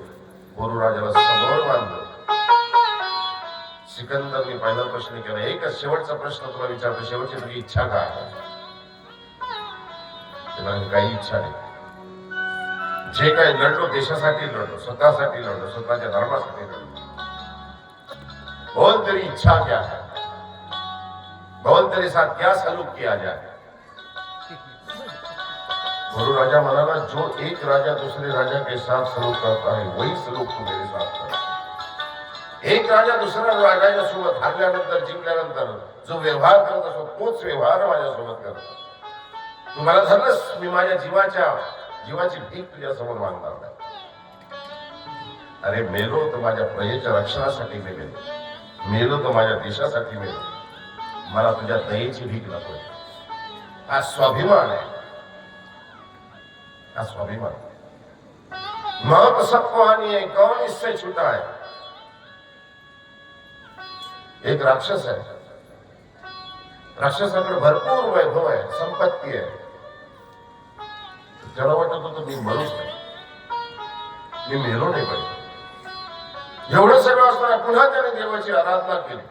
पोरू राजाला समोर बांधलं। सिकंदरने पहिला प्रश्न केला, एकच शेवटचा प्रश्न तुला विचारतो, शेवटची तुझी इच्छा काय आहे? त्याला काही इच्छा नाही। जे काही लढलो देशासाठी लढलो, स्वतःसाठी लढलो, स्वतःच्या धर्मासाठी लढलो। बोल तेरी इच्छा क्या है, बोल तेरे साथ क्या सलूक किया जाए। गुरु राजा म्हणाला, जो एक राजा दूसरे राजा के साथ सलूक करता है वही सलूक तू मेरे साथ कर। एक राजा दुसऱ्या राजासोबत हारल्यानंतर जिंकल्यानंतर जो व्यवहार करत असतो तोच व्यवहार माझ्यासोबत करतो। तू मला धरलंस, मी माझ्या जीवाची भीक तुझ्या समोर मागणार नाही। अरे मेलो तर माझ्या प्रजेच्या रक्षणासाठी मी मेलो तर माझ्या देशासाठी मेलो। मला तुझ्या दयेची भीक नको। हा स्वाभिमान आहे, हा स्वाभिमान। मौत सबको आनी है, कौन इससे छूटा है। एक राक्षस आहे, राक्षसाकडे भरपूर वैभव आहे, संपत्ती आहे। त्याला वाटत होतं मी मरूच नाही, मी मेलो नाही पाहिजे। एवढं सगळं असताना पुन्हा त्याने देवाची आराधना केली,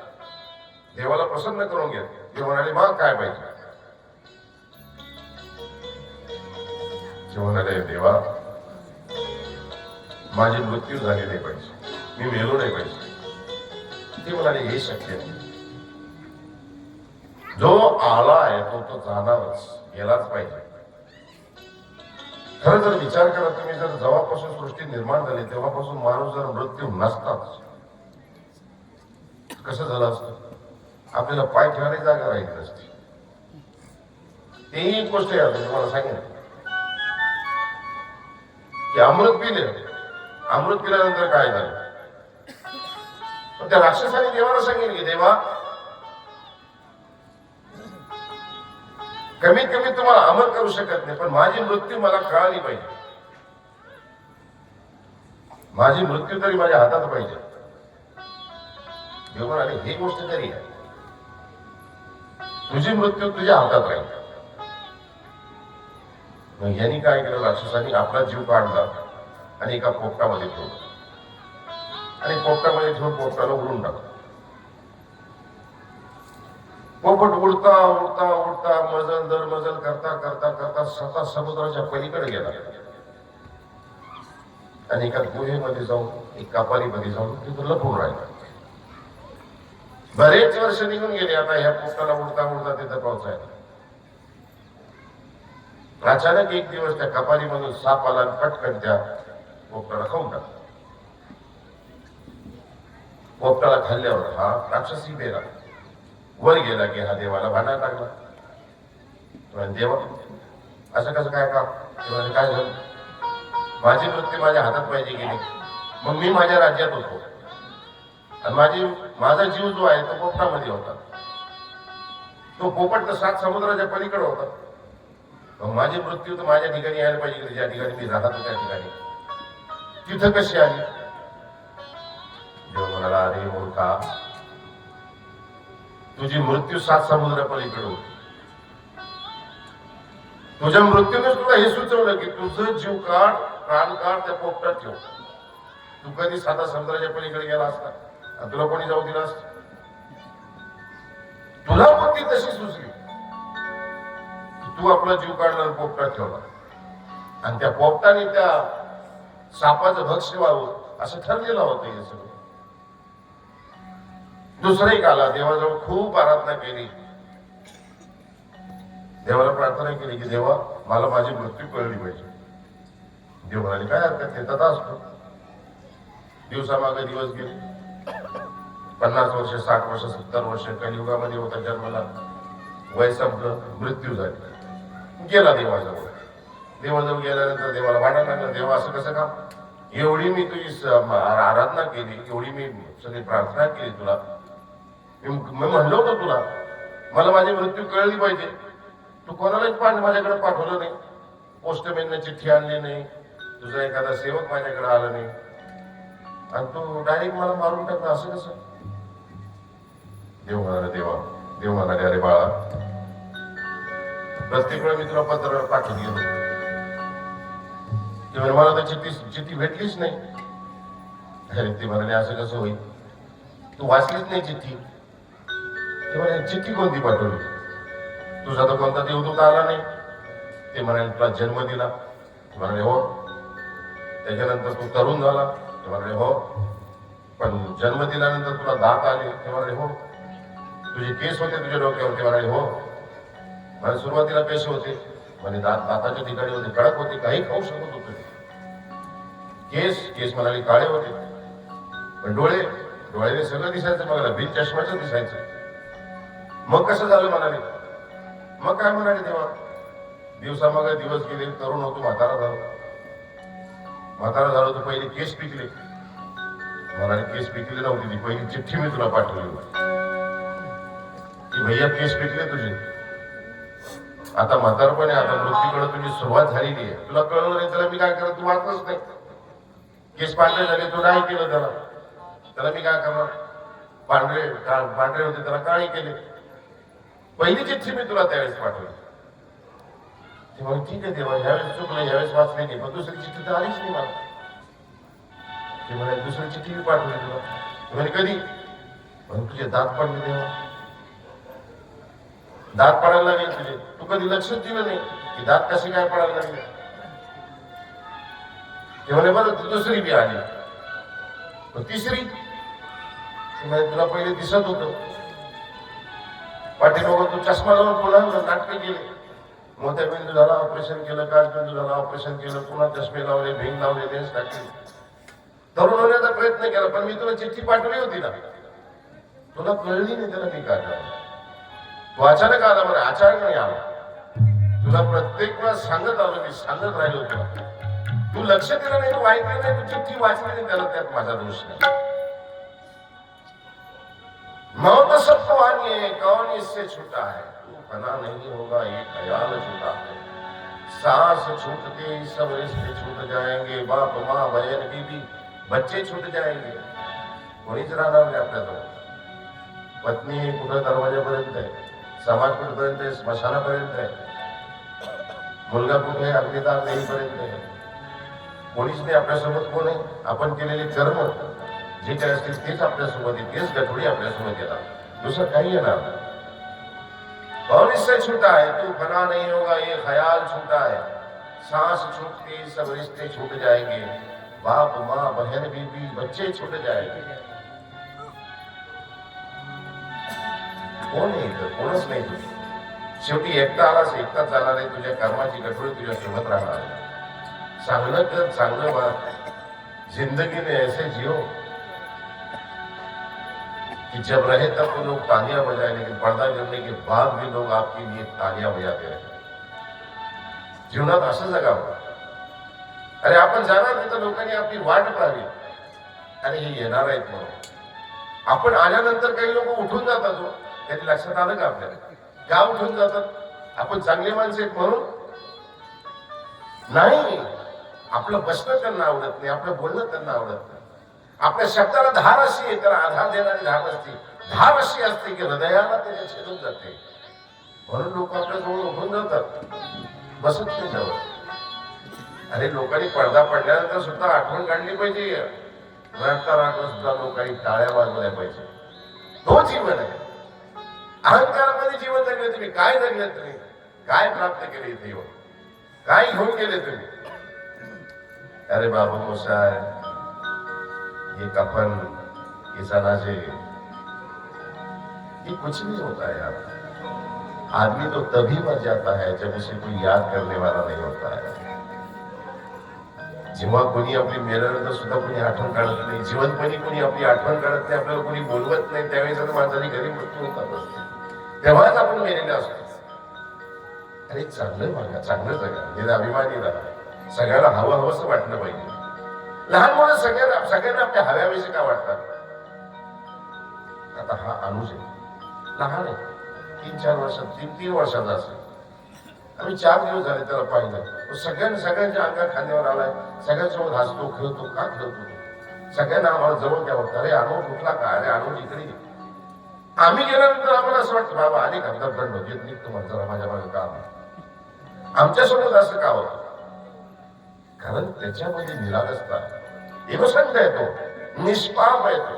देवाला प्रसन्न करून घेतले। ते म्हणाले, मग काय पाहिजे? ते म्हणाले, देवा माझी मृत्यू झाली नाही पाहिजे, मी मेलो नाही पाहिजे। ते म्हणाले, हे शक्य नाही। जो आला आहे तो जाणारच, गेलाच पाहिजे। खरं जर विचार करा तुम्ही, जर जेव्हापासून सृष्टी निर्माण झाली तेव्हापासून माणूस जर मृत्यू नसताच कसं झालं असतं? आपल्याला पाय ठेवायला जागा राहिली नसती। तेही गोष्ट आहे तुम्हाला सांगितलं की अमृत पिल्यानंतर काय झालं? पण त्या राक्षसाने देवाला सांगितलं की देवा कमीत कमी तुम्हाला अमर करू शकत नाही, पण माझी मृत्यू मला कळाली पाहिजे। माझी मृत्यू तरी माझ्या हातात पाहिजे। देव म्हणाले, ही गोष्ट तरी आहे, तुझी मृत्यू तुझ्या हातात राहील। मग यांनी काय केलं? राक्षसाने आपला जीव काढला आणि एका पोपटामध्ये ठेवला आणि पोपटामध्ये ठेवून पोपटाला उडून टाकलं। पोपट उडता उडता उडता मजल दर मजल करता करता करता स्वतः समुद्राच्या पलीकडे गेला आणि एका गुहेमध्ये जाऊन, एक कापारीमध्ये जाऊन तिथं लपून राहिला। बरेच वर्ष निघून गेले। आता ह्या पोपटाला उडता उडता तिथं पोहोचायला अचानक एक दिवस त्या कपारीमधून साप आला आणि पटकन त्या पोपटाला खाऊन टाकला। पोपटाला खाल्ल्यावर हा राक्षसी बेला वर गेला की हा देवाला भांडायला लागला। देवा असं कसं काय काम? काय झालं? माझी मृत्यू माझ्या हातात पाहिजे गेली, मग मी माझ्या राज्यात होतो आणि माझा जीव जो आहे तो पोपटामध्ये होता। तो पोपट तर 7 समुद्राच्या पलीकडे होता। मग माझी मृत्यू तर माझ्या ठिकाणी यायला पाहिजे की ज्या ठिकाणी मी राहतो त्या ठिकाणी। तिथं कशी आली? देव म्हणाला, अरे मूर्खा, तुझी मृत्यू 7 समुद्र पलीकडे होती। तुझ्या मृत्यूने तुला हे सुचवलं की तुझं जीव काढ, प्राण काढ, त्या पोपटात ठेव। तू कधी 7 समुद्राच्या पलीकडे गेला असता आणि तुला कोणी जाऊ दिला असत? तुला बुद्धी तशी सुचली, तू आपला जीव काढला पोपटात ठेवला आणि त्या पोपटाने त्या सापाचं भक्ष्य व्हावं असं ठरलेलं होतं। हे सगळं दुसरा एक आला, देवाजवळ खूप आराधना केली, देवाला प्रार्थना केली की देवा मला माझी मृत्यू कळली पाहिजे। देव म्हणाले, काय हरकत नाही, तथा असतो। दिवसामागे दिवस गेले, 50 वर्ष, 60 वर्ष, 70 वर्ष कलियुगामध्ये होता जन्माला, वय संपलं, मृत्यू झाली, गेला देवाजवळ। देवाजवळ गेल्यानंतर देवाला भांडायला लागलं, देवा असं कसं काम? एवढी मी तुझी आराधना केली, एवढी मी सगळी प्रार्थना केली तुला. मी म्हणलो होतो तुला, मला माझी मृत्यू कळली पाहिजे. तू कोणालाच माझ्याकडे पाठवलं नाही, पोस्टमॅनने चिठ्ठी आणली नाही, तुझा एखादा सेवक माझ्याकडे आला नाही, आणि तू डायरेक्ट मला मारून टाकलं. असं कसं? देव म्हणाले, देव म्हणाले, अरे बाळा, प्रत्येक वेळा मी तुला पत्र पाठवून गेलो, ते म्हणे मला तर चिठ्ठी भेटलीच नाही. अरे ते म्हणाले, असं कसं होईल, तू वाचलीच नाही चिठ्ठी. ते म्हणाले, चिठ्ठी कोणती पाठवली? तुझा तर कोणता देवदूत आला नाही. ते म्हणाले, तुला जन्म दिला? ते म्हणाले, हो. त्याच्यानंतर तू तरुण झाला? ते म्हणाले, हो. पण जन्म दिल्यानंतर तुला दात आले? ते म्हणाले, हो. तुझे केस होते तुझ्या डोक्यावर? ते म्हणाले, हो. म्हणे सुरुवातीला कसे होते? म्हणजे दाताच्या ठिकाणी होते, कडक होते, काही खाऊ शकत होते. केस म्हणाले काळे होते. पण डोळ्याने सगळं दिसायचं, बघायला बिन चष्म्याचं दिसायचं. मग कसं झालं म्हणाले? मग काय म्हणाले तेव्हा? दिवसामागे दिवस गेले, तरुण होतो, म्हातारा झालो तर पहिले केस पिकले. म्हणाले, केस पिकले नव्हती, ती पहिली चिठ्ठी मी तुला पाठवली होती की भैया केस पिकले तुझे. आता म्हातारपणे, आता मृत्यूकडे तुझी सुरुवात झालेली आहे. तुला कळलं नाही, त्याला मी काय करत? तू वाचलंच नाही. केस पांढरे झाले, तू नाही केलं त्याला मी काय करणार? पांढरे होते, त्याला काळे केले. पहिली चिठ्ठी मी तुला त्यावेळेस पाठवली. तेव्हा ठीक आहे तेव्हा, ह्यावेळेस चुकलं, ह्यावेळेस वाचले नाही, पण दुसरी चिठ्ठी तर आलीच नाही मला. ते म्हणे, दुसरी चिठ्ठी मी पाठवली तुला. ते म्हणे, कधी? म्हणून तुझे दात पडले तेव्हा. दात पडायला लागले तुझे, तू कधी लक्षच दिलं नाही की दात कसे काय पडायला लागले. ते म्हणे, बरं दुसरी बी आली, पण तिसरी? तुला पहिले दिसत होतं, पाठीमागं तू चष्मा लावून पुन्हा नाटकं केले. मोठ्या बिंदू झाला, ऑपरेशन केलं, काच बिंदू झाला, ऑपरेशन केलं, पुन्हा चष्मे लावले, भिंग लावले, लेन्स टाकले, तरुण होण्याचा प्रयत्न केला. पण मी तुला चिठ्ठी पाठवली होती ना, तुला कळली नाही. त्याला मी काय करावं? तू अचानक आला, मला अचानक नाही आला. तुला प्रत्येक वेळा सांगत आलो, मी सांगत राहिलो तुला. तू लक्ष दिलं नाही, तू ऐकलं नाही, तू चिठ्ठी वाचली नाही, त्याला त्यात माझा दोष नाही. मौत सबको आनी है, कौन इससे छूटा है? तू फना नहीं होगा, ये ख्याल छूटा है. सांस छूटते सब रिश्ते छूट जाएंगे, बाप माँ बहन बीबी बच्चे छूट जाएंगे, कोणीच राहणार नाही आपल्याजवळ. पत्नी कुठं दरवाजापर्यंत आहे, समाज कुठपर्यंत आहे, स्मशानापर्यंत आहे, मुलगा कुठे अग्निदान देईपर्यंत आहे. कोणीच नाही आपल्यासोबत. कोण आहे? आपण केलेले कर्म जे काय असतील तेच आपल्यासोबत, तेच गठोडी आपल्यासोबत येतात, दुसरं काही येणार नाही. कौन इससे छूटा है? तू फना नहीं होगा, ये ख्याल छूटा है. सांस छूटती सब रिश्ते छूट जाएंगे, बाप माँ बहन बीबी बच्चे छूट जाएंगे. कोण नाही तर कोणच नाही. तुझी शेवटी एकटा आलास, एकटाच जाणार आहे. तुझ्या कर्माची गठोडी तुझ्या सोबत राहणार आहे. चांगलं कर, चांगलं वाग, जिंदगी में ऐसे जियो कि जब रहे तब तो लोग तालियां बजाए, लेकिन पर्दा गिरने के बाद भी लोग आपके लिए तालियां बजाते रहे. जीवनात असं जगावं. अरे आपण जाणार नाही तर लोकांनी आपली वाट पाहावी, आणि हे येणार आहेत म्हणून. आपण आल्यानंतर काही लोक उठून जातात. त्यांनी लक्षात आलं का आपल्याला? का उठून जातात? आपण चांगले माणसं आहेत म्हणून नाही. आपलं बसणं त्यांना आवडत नाही, आपलं बोलणं त्यांना आवडत नाही. आपल्या शब्दाला धार अशी आहे, त्याला आधार देणारी धार असते. धार अशी असते की हृदयाला त्याच्या छेदून जाते, म्हणून लोक आपल्या जवळ उठून जातात, बसत नाही जवळ. अरे लोकांनी पडदा पडल्यानंतर सुद्धा आठवण काढली पाहिजे. रडता रडता सुद्धा लोकांनी टाळ्या वाजवल्या पाहिजे. तो जीवन आहे. अहंकारामध्ये जीवन जगले तुम्ही. काय जगले तुम्ही? काय प्राप्त केले इथे येऊन? काय घेऊन गेले तुम्ही? अरे बाबू मोसाय, ये कफन, ये जनाजे, ये कुछ नहीं होता है यार. आदमी तो तभी मर जाता है जब उसे कोई याद करने वाला नहीं होता है. जेव्हा कोणी आपली मेल्यानंतर सुद्धा कोणी आठवण काढत नाही, जिवंतपणी कोणी आपली आठवण काढत नाही, आपल्याला कोणी बोलवत नाही, त्यावेळेस माणसाने घरी मृत्यू होतात, तेव्हाच आपण मेलेले असतो. अरे चांगलं बघा, चांगलं जगा, हे अभिमानी राहा. सगळ्याला हवं हवंसं वाटलं पाहिजे. लहान मुलं सगळ्यांना आपल्या हव्याविषयी काय वाटतात. आता हा अनुज आहे, लहान आहे, 3-4 वर्षात 3 वर्षाचा असेल. आम्ही 4 दिवस झाले त्याला पाहिलं. सगळ्यांच्या अंगा खांद्यावर आलाय, सगळ्यांसोबत हसतो खेळतो. का खेळतो? सगळ्यांना आम्हाला जवळ घ्यावं. अरे अनुज उठला का? अरे अनुज इकडे. आम्ही गेल्यानंतर आम्हाला असं वाटतं बाबा आली का दंड होते निघतो म्हणतो माझ्या मागे काम. आमच्यासोबत असं का होतं? कारण त्याच्यामध्ये निरागसता, इनोसंट आहे तो, निष्पाप आहे तो.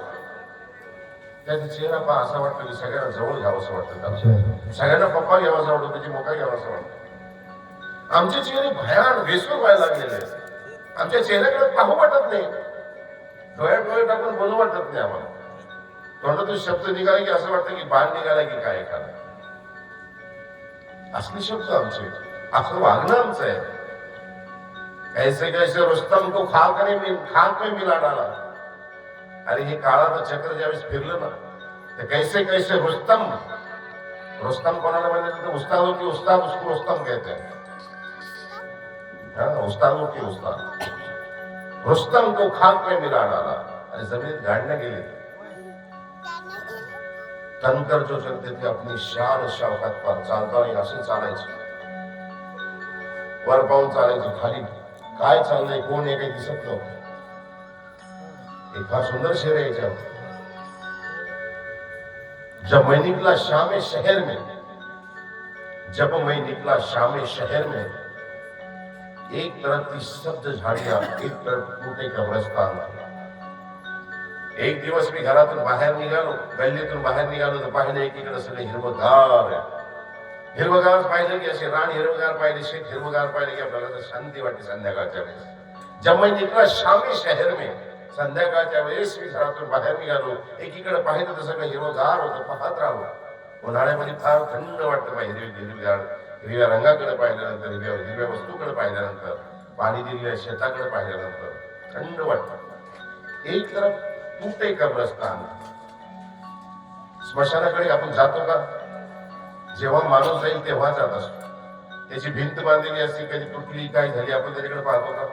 त्याचा चेहरा पहा असा वाटतं की सगळ्यांना जवळ घ्यावं असं वाटतं त्याला, सगळ्यांना पप्पा घ्यावा असं वाटतं, त्याची मोका घ्यावा असं वाटतं. आमचे चेहरे भयान वेसूर व्हायला लागलेले आहेत. आमच्या चेहऱ्याकडे पाहू वाटत नाही, डोळ्यात डोळे टाकून बोलू वाटत नाही आम्हाला. तोंडातून शब्द निघाले की असं वाटतं की बाण निघाला की काय एखादा. असले शब्द आमचे, असं वागणं आमचं आहे. कैसे कैसे रुस्तम को खाक में मिला डाला. अरे हे काळाचं चक्र ज्यावेळेस फिरलं ना, तर कैसे कैसे रुस्तम कोणाला म्हणलं तर उस्तादों की उस्ताद उसको रुस्तम कहते हैं. उस्तादों की उस्ताद. रुस्तम को खाक में मिला डाला. आणि जमिनीत गाडण्यात गेले. तनकर जो चलते थे अपनी शान शौकत पर, चालताना असे चालायचे, वर पाहून चालायचे, खाली काय चाललंय कोण आहे काही दिसत नव्हतं. एक फार सुंदर शेर है याच्यावर. जब मैं निकला शाम शहर में, जब मैं निकला शाम शहर में, एक तरफ थी सब्ज झाड़ियां, एक तरफ टूटे कब्रस्तान. एक दिवस मी घरातून बाहेर निघालो, गल्लीतून बाहेर निघालो तर पाहिलं एकीकडे सगळे हिरवगार आहे. हिरवगार पाहिलं की असे रान हिरवगार पाहिले, शेत हिरवगार पाहिले की आपल्याला शांती वाटते संध्याकाळच्या वेळेस. जब मैं निकला शाम शहर में, संध्याकाळच्या वेळेस मी घरातून बाहेर निघालो, एकीकडे पाहिलं तर सगळं हिरवगार होतं, पाहत राहिलो. उन्हाळ्यामध्ये फार थंड वाटतं पाहिजे. हिरव्या रंगाकडे पाहिल्यानंतर, हिरव्या वस्तूकडे पाहिल्यानंतर, पाणी दिलेल्या शेताकडे पाहिल्यानंतर थंड वाटतं. एक तरफ टूटे कब्रस्तान. स्मशानाकडे आपण जातो का? जेव्हा माणूस जाईल तेव्हा जात असतो. त्याची भिंत बांधलेली असते, कधी तुटली काय झाली आपण त्याच्याकडे पाहतो का?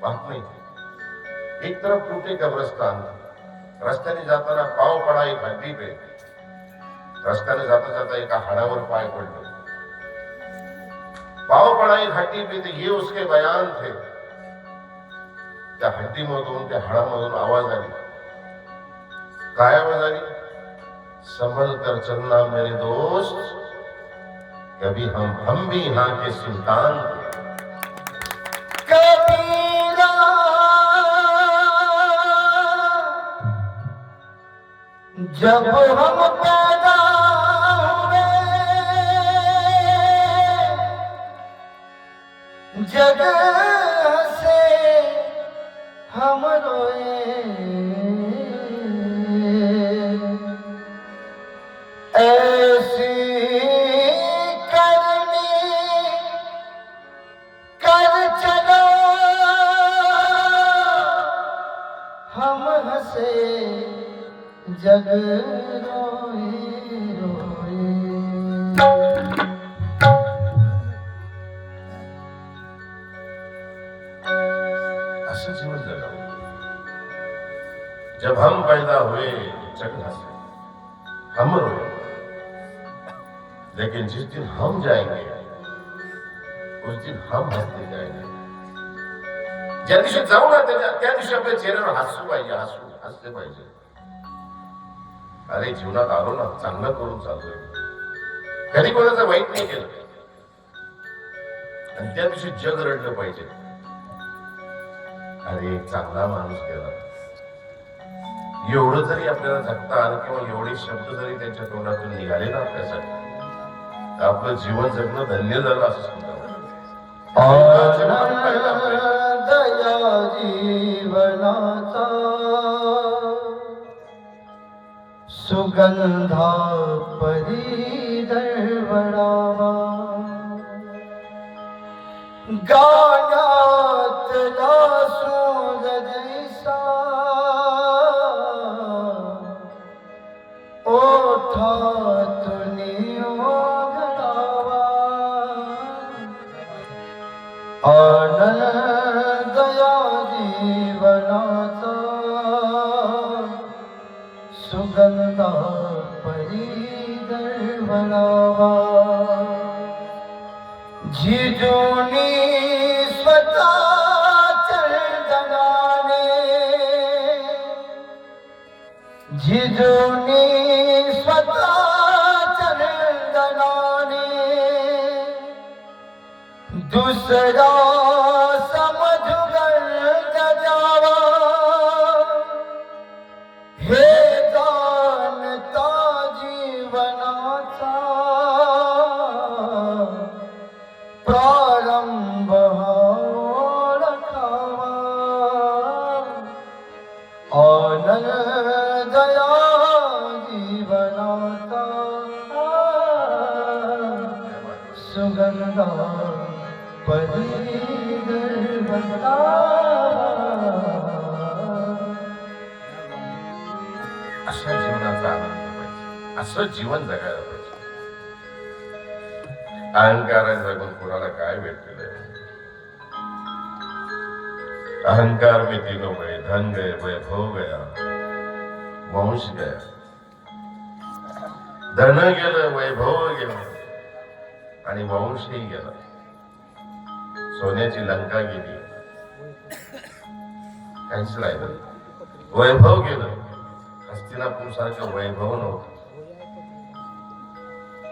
पाहत नाही. एक तरफ टूटे कब्रस्तान. रस्त्याने जाताना पाव पडा एक हड्डी पे. रस्त्याने जाता जाता एका हाडावर पाय पडलो. पाव पडा एक हड्डी पे, तो ये उसके बयान थे. त्या हड्डीमधून, त्या हाडामधून आवाज आली. काय आवाज आली? संभल कर चलना मेरे दोस्त, कभी हम भी यहाँ के सुल्तान थे. कबीरा जब हम पैदा हुए, जगह से हम रोए, ऐसी करनी कर चलो, हम हंसे जग रोए रोए. असं जीवन जगावं. जब हम पैदा हुए जग हंसे, हम रोए. लेकिन जिस दिन हम जाएंगे उस दिन हम हंसते जाएंगे. ज्या दिवशी जाऊ ना त्या दिवशी आपल्या चेहऱ्यावर हसू पाहिजे, हसले पाहिजे. अरे जीवनात आलो ना, चांगलं करून चाललोय, कधी कोणाचं वाईट नाही केलं. आणि त्या दिवशी जग रडलं पाहिजे, अरे एक चांगला माणूस गेला. एवढं जरी आपल्याला जगता आलं किंवा एवढे शब्द जरी त्यांच्या तोंडातून निघाले ना आपल्यासाठी, तर आपलं जीवन जगणं धन्य झालं असं समजा. दया जीवनाचा सुगंधा परी दळवळावा. गाण्यातला सूर जैसा ओठातून ओघळावा. आनंद या जीवनाचा सुगंधा परी दळवळावा जिजोनी स्वतः चंदनाने जिजोनी स्वतः चंदनाने दुसरा समझगर गजावा हे जानता जीवनाचा प्रारंभ ओळखावा आनंदया जीवनाचा सुगंधा परी अशा जीवनाचा आनंद पाहिजे, असं जीवन जगायला पाहिजे. अहंकाराने जगून कोणाला काय भेटलेलं आहे? अहंकार में तीनों गए, धन गए, वैभव गया, वंश गया. धन गेलं, वैभव गेलं आणि वंशही गेला. सोन्याची लंका गेली, काहीच राहिलं. वैभव गेलं, हस्तिनापूर सारखं वैभव नव्हतं.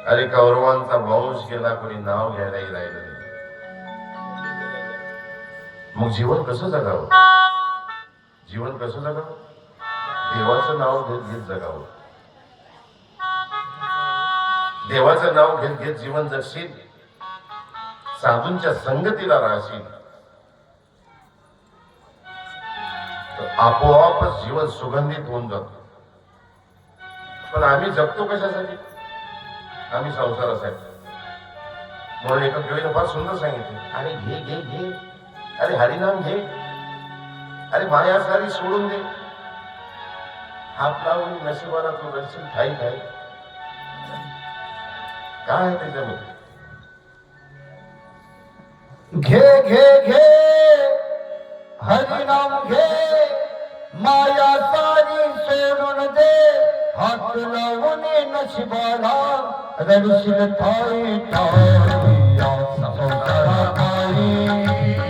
अरे कौरवांचा वंश गेला, कोणी नाव घ्यायलाही राहिलं नाही. मग जीवन कसं जगावं? जीवन कसं जगावं? देवाचं नाव घेत घेत जगावं. देवाचं नाव घेत घेत जीवन जगशील, साधूंच्या संगतीला राहशील, तर आपोआपच जीवन सुगंधित होऊन जातं. पण आम्ही जगतो कशासाठी? आम्ही संसारासाठी. म्हणून एका कवीनं फार सुंदर सांगितले, अरे घे घे घे, अरे हरिनाम घे, अरे माया सारी सोडून दे, हात लावून नशिबाला तू रडशील ठाई ठाई. काय आहे त्याच्यामध्ये? घे घे घे हरिनाम घे, माया सारी सोडून दे, हात लावून नशिबाला रडशील ठाई ठाई. या संसारापायी,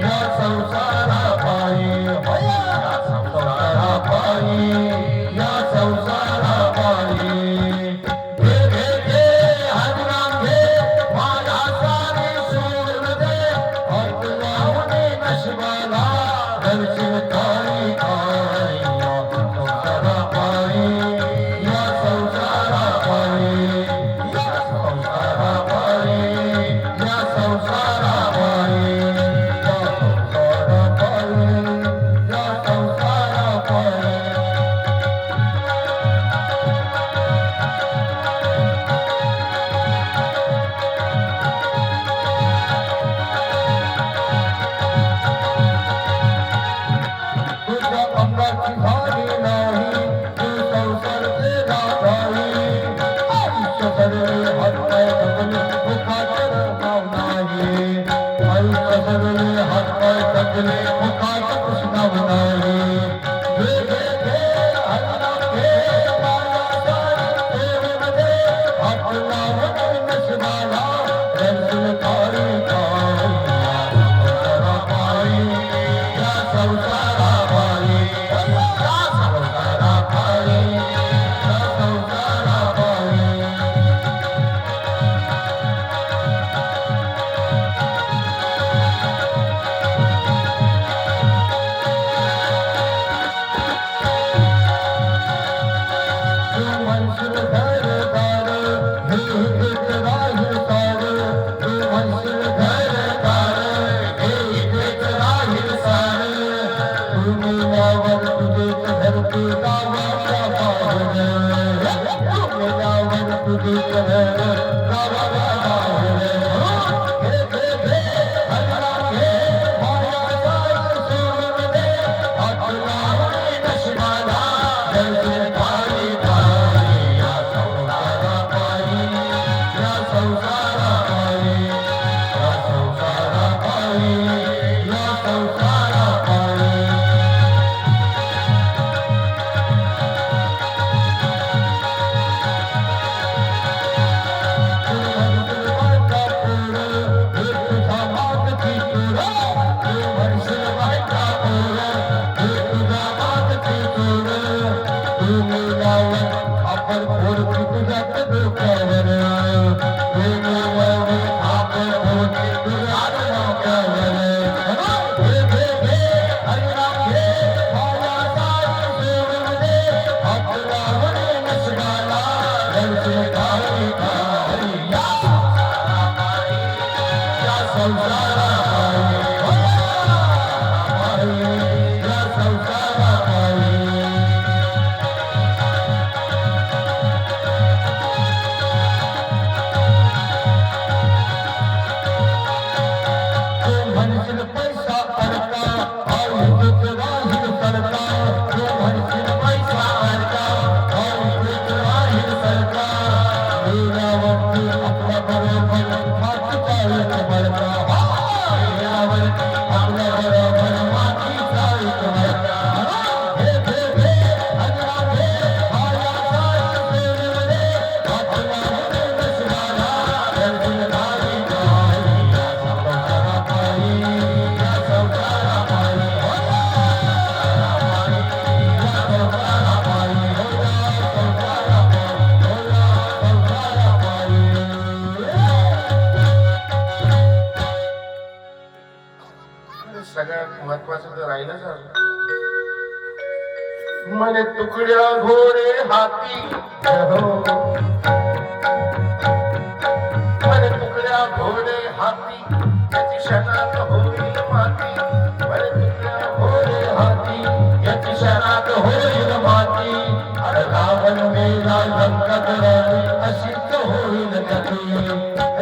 या संसारापायी, या संसारापायी, या संसारापायी. घे घे घे हरिनाम घे, माया सारी सोडून दे, हात लावून नशिबाला रडशील ठाई ठाई. या संसारापायी, या संसारापायी, या संसारापायी, या आपण फोडकी तुझ्यात डोक्यावर आपण फोडकी तुझ्यात डोक्यावर सगळ्यात महत्वाचं तर राहिलंच म्हणे तुकड्या घोडे हाती म्हणे तुकड्या घोडे हाती याची क्षणात होईल माती म्हणे तुकड्या घोडे हाती याची क्षणात होईल माती अरे रावण मेला लंकात राणी अशीच होईल गती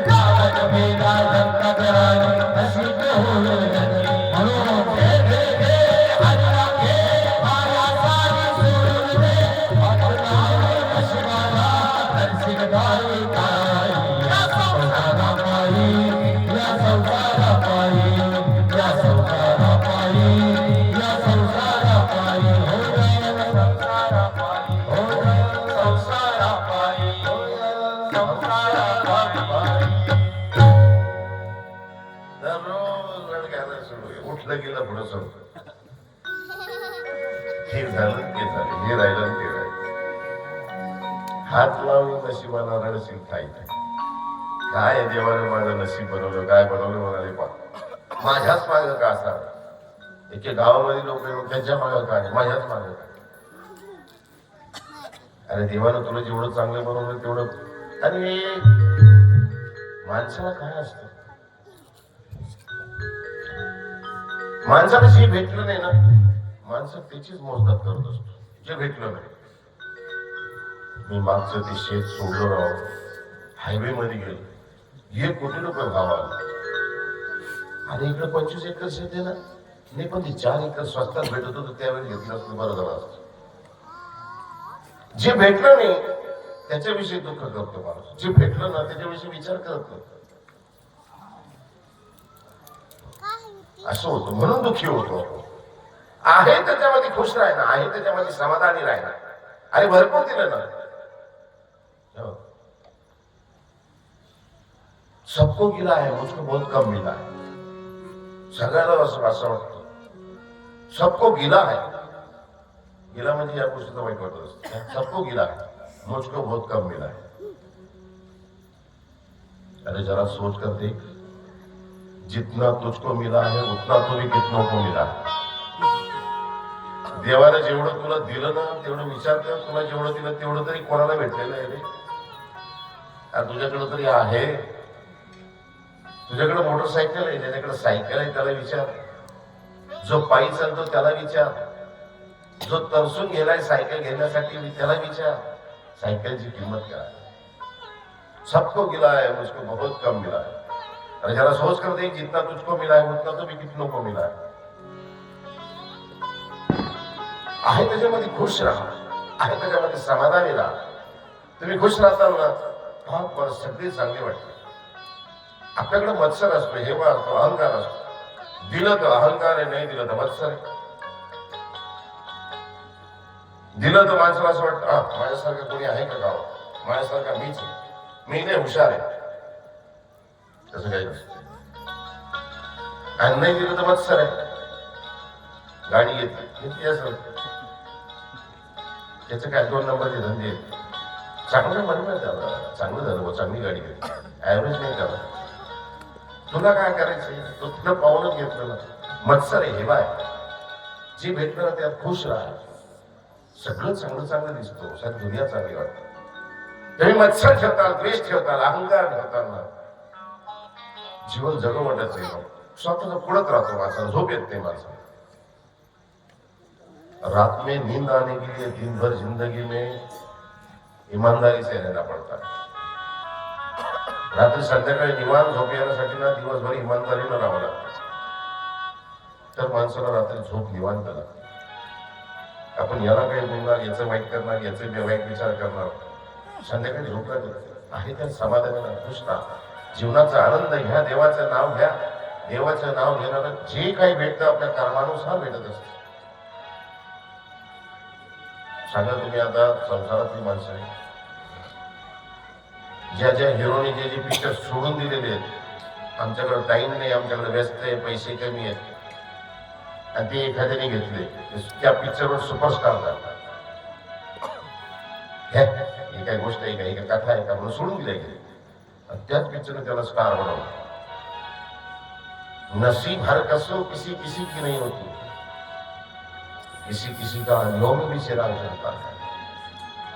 रावण मेला लंकात राणी अशीच होईल गती म्हणून दररोज रडगाणं सुरू आहे. उठलं गेलं पुढं सुरू हे झालं ते झालं हे राहिलं ते राहिलं हात लावून नशिबाला रडशील काही काय देवाने माझं नशीब बनवलं काय बनवलं म्हणाले पा माझ्याच मागं का असा एके गावामध्ये लोक येऊन त्यांच्या मागं काय माझ्याच मागं काय अरे देवानं तुला जेवढं चांगलं बनवलं तेवढं आणि माणसाला काय असतं माणसाला जे भेटलं नाही ना माणसं त्याचीच मोजदात करत असतो जे भेटलं नाही मी मागचं ते शेत सोडलं राव हायवे मध्ये गेलो 1 कोटी रुपये भाव आला आणि इकडे 25 एकर शेत आहे ना नाही पण ते 4 एकर स्वस्तात भेटत होतं त्यावेळी घेतलं असतं बरं झालं असतं जे भेटलं नाही त्याच्याविषयी दुःख करतो माणूस जे भेटलं ना त्याच्याविषयी विचार करत नाही असं होतं म्हणून दुःखी होतो आहे त्याच्यामध्ये खुश राहणं आहे त्याच्यामध्ये समाधानी राहणं अरे भरपूर दिलं ना सबको गिला है मुझको बहुत कम मिला है सगळ्याला असं वाटतं सबको गिला है गिला म्हणजे या गोष्टीचं वाईट वाटत असतं सबको गिला है मुझको बहुत कम मिला है अरे जरा सोच कर देख जितना तुझको मिला है उतना तो भी कितनों को मिला है देवाने जेवढं तुला दिलं ना तेवढं विचार कर तुला जेवढं दिलं तेवढं तरी कोणाला भेटलेलं आहे रे आणि तुझ्याकडे तरी आहे तुझ्याकडे मोटरसायकल आहे ज्याच्याकडे सायकल आहे त्याला विचार जो पायी चालतो त्याला विचार जो तरसून गेलाय सायकल घेण्यासाठी त्याला विचार सायकलची किंमत काय सबको गिला है मुझको बहुत कम मिला है अरे जरा सोच कर देख जितना तुझको मिला है उतना तो भी कितनों को मिला आहे त्याच्यामध्ये खुश राहा आहे त्याच्यामध्ये समाधानी राहा तुम्ही खुश राहताल ना हा पर सगळे चांगले वाटते आपल्याकडे मत्सर असतो हेवा असतो अहंकार असतो दिलं तर अहंकार आहे नाही दिलं तर मत्सर आहे दिलं तर माणसाला असं वाटतं हा माझ्यासारखं कोणी आहे का गावात माझ्यासारखा मीच मी नाही हुशार आहे तसं काही नसतं आणि नाही दिलं तर मत्सर आहे गाडी घेतली असेल त्याचं काय 2 नंबरचे धंदे आहेत. चांगलं म्हणलं त्याला, चांगलं झालं बुवा, चांगली गाडी घेतली, ॲव्हरेज नाही त्याला. तुला काय करायचंय, तो तुला पाहूनच घेतलं ना. मत्सर आहे हे बाय, जे भेटलं ना त्यात खुश राहा. सगळं चांगलं चांगलं दिसतो, सारी दुनिया चांगली वाटते. तुम्ही मत्सर ठेवताल, द्वेष ठेवताल, अहंकार ठेवताल ना, जीवन जगू वाटत नाही. स्वतःचा पुढत राहतो माणसाला, झोप येत नाही माणसाला. रात में नींद आने के लिए दिन भर जिंदगी में ईमानदारी से रहना पड़ता है. रात्री संध्याकाळी निवांत झोप येण्यासाठी ना दिवसभर इमानदारीनं राहावं लागतं. तर माणसाला रात्री झोप निवांत लागते. आपण याला काही बोलणार, याचं वाईट करणार, याचे वाईट विचार करणार, संध्याकाळी झोप लागत आहे त्या समाधानाला खुश राहा. जीवनाचा आनंद घ्या, देवाचं नाव घ्या. देवाचं नाव घेणारं जे काही भेटतं आपल्या कर्मानुसार भेटत असतं. सांगा तुम्ही आता संसारातली माणसं आहे, ज्या ज्या हिरोने जे जे पिक्चर सोडून दिलेले आहेत, आमच्याकडे टाइम नाही, आमच्याकडे व्यस्त आहे, पैसे कमी आहेत, आणि ते एखाद्याने घेतले त्या पिक्चरवर सुपरस्टार झाला. ही काही गोष्ट आहे का, ही काही कथा आहे का म्हणून सोडून दिल्या गेले, आणि त्याच पिक्चरने त्याला स्टार बनवलं. नसीब हर कसो किसी किसी की नहीं होती, किसी किसी का आंधियों में भी चिराग जलता है.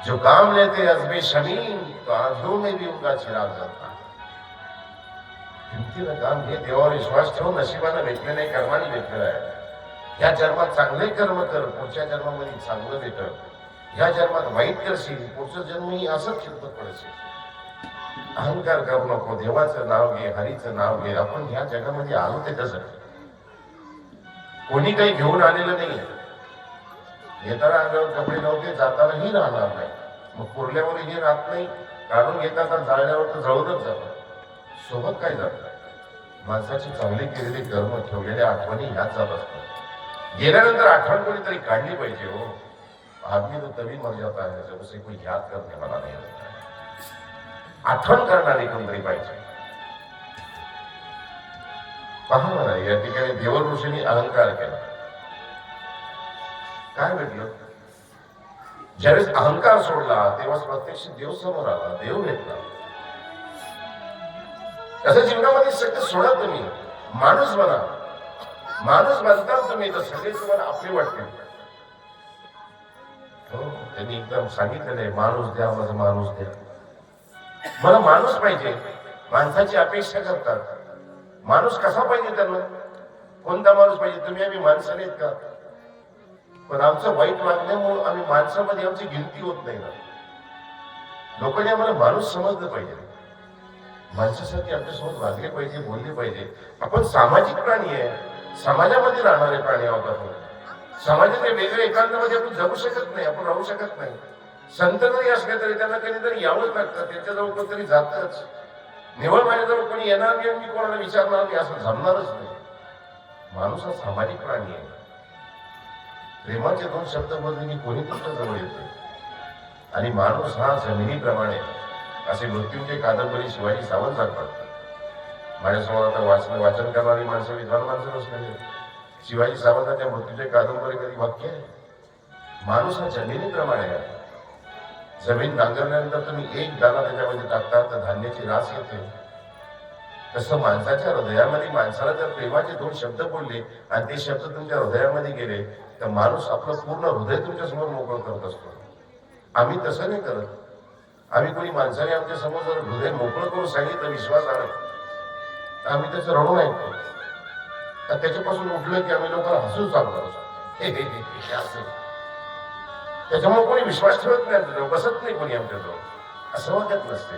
जो काम लेते अजबे शमीन, तो आंधियों में भी उनका चिराग जलता है. हिमतीनं काम घे, देवावर विश्वास ठेव. नशिबानं भेटले नाही, कर्माने भेटलेलं आहे. या जन्मात चांगले कर्म कर, पुढच्या जन्मामध्ये चांगलं भेटल. या जन्मात वाईट करशील, पुढचं जन्मही असंच खिळत पडशील. अहंकार करू नको, देवाचं नाव घे, हरीचं नाव घे. आपण ह्या जगामध्ये आलो त्याच्यासाठी, कोणी काही घेऊन आलेलं नाही. येताना अंगावर कपडे नव्हते, जातानाही राहणार नाही. मग पुरल्यावरही राहत नाही, काढून घेताना जाळल्यावर तर जळूनच जातं. सोबत काय जातं, माणसाची चांगली केलेली कर्म, ठेवलेल्या आठवणी ह्याच जात असतात. गेल्यानंतर आठवण कोणीतरी काढली पाहिजे. हो, आदमी तो तभी मर जाता है जब उसे कोई याद करने वाला नहीं होता. आठवण करणारी कोणतरी पाहिजे. पहा मला, या ठिकाणी देव ऋषींनी अहंकार केला. काय भेटलं, ज्यावेळेस अहंकार सोडला तेव्हा प्रत्यक्ष देव समोर आला, देव भेटला. असं जीवनामध्ये सगळं सोडा, तुम्ही माणूस बना. माणूस बनता तुम्ही तर सगळे तुम्हाला आपले वाटतील. हो, त्यांनी एकदम सांगितलेलं आहे, माणूस द्या, माझा माणूस द्या. मला माणूस पाहिजे. माणसाची अपेक्षा करतात. माणूस कसा पाहिजे त्यांना, कोणता माणूस पाहिजे. तुम्ही आम्ही माणसं नाहीत का, पण आमचं वाईट वागण्यामुळे आम्ही माणसामध्ये आमची गिनती होत नाही ना. लोकांनी आम्हाला माणूस समजलं पाहिजे. माणसासाठी आमच्यासोबत वागले पाहिजे, बोलले पाहिजे. आपण सामाजिक प्राणी आहे, समाजामध्ये राहणारे प्राणी आहोत. आपण समाजाच्या वेगळ्या एकांतामध्ये आपण जगू शकत नाही, आपण राहू शकत नाही. संत जरी असले तरी त्यांना कधीतरी यावंच लागतं, त्यांच्याजवळ कोणतरी जातच. निवड माझ्याजवळ कोणी येणार नाही, मी कोणाला विचारणार नाही, असं जमणारच नाही. माणूस हा सामाजिक प्राणी आहे. प्रेमाचे 2 शब्द बोलले की कोणी तुमच्या जवळ येते. आणि माणूस हा जमिनीप्रमाणे, असे मृत्यूंचे कादंबरी शिवाजी सावंत सांगतात. माझ्यासमोर आता वाचन करणारी माणसं, विद्वान माणसं नसलेले. शिवाजी सावंतांच्या मृत्यूचे कादंबरी कधी वाक्य आहे, माणूस हा जमिनीप्रमाणे आहे. जमीन नांगरल्यानंतर तुम्ही एक दाणा त्याच्यामध्ये टाकता तर धान्याची रास येते. तसं माणसाच्या हृदयामध्ये, माणसाला जर प्रेमाचे 2 शब्द बोलले आणि ते शब्द तुमच्या हृदयामध्ये गेले तर माणूस आपलं पूर्ण हृदय तुमच्या समोर मोकळं करत असतो. आम्ही तसं नाही करत. आम्ही कोणी माणसाने आमच्या समोर जर हृदय मोकळं करून सांगितलं विश्वासानं, आम्ही त्याचं रडून ऐकतो. तर त्याच्यापासून उठलं की आम्ही लोकांना हसून सांगतो, हे असं. त्याच्यामुळे कोणी विश्वास ठेवत नाही आमच्याजवळ, बसत नाही कोणी आमच्याजवळ, असं वाटत नसते.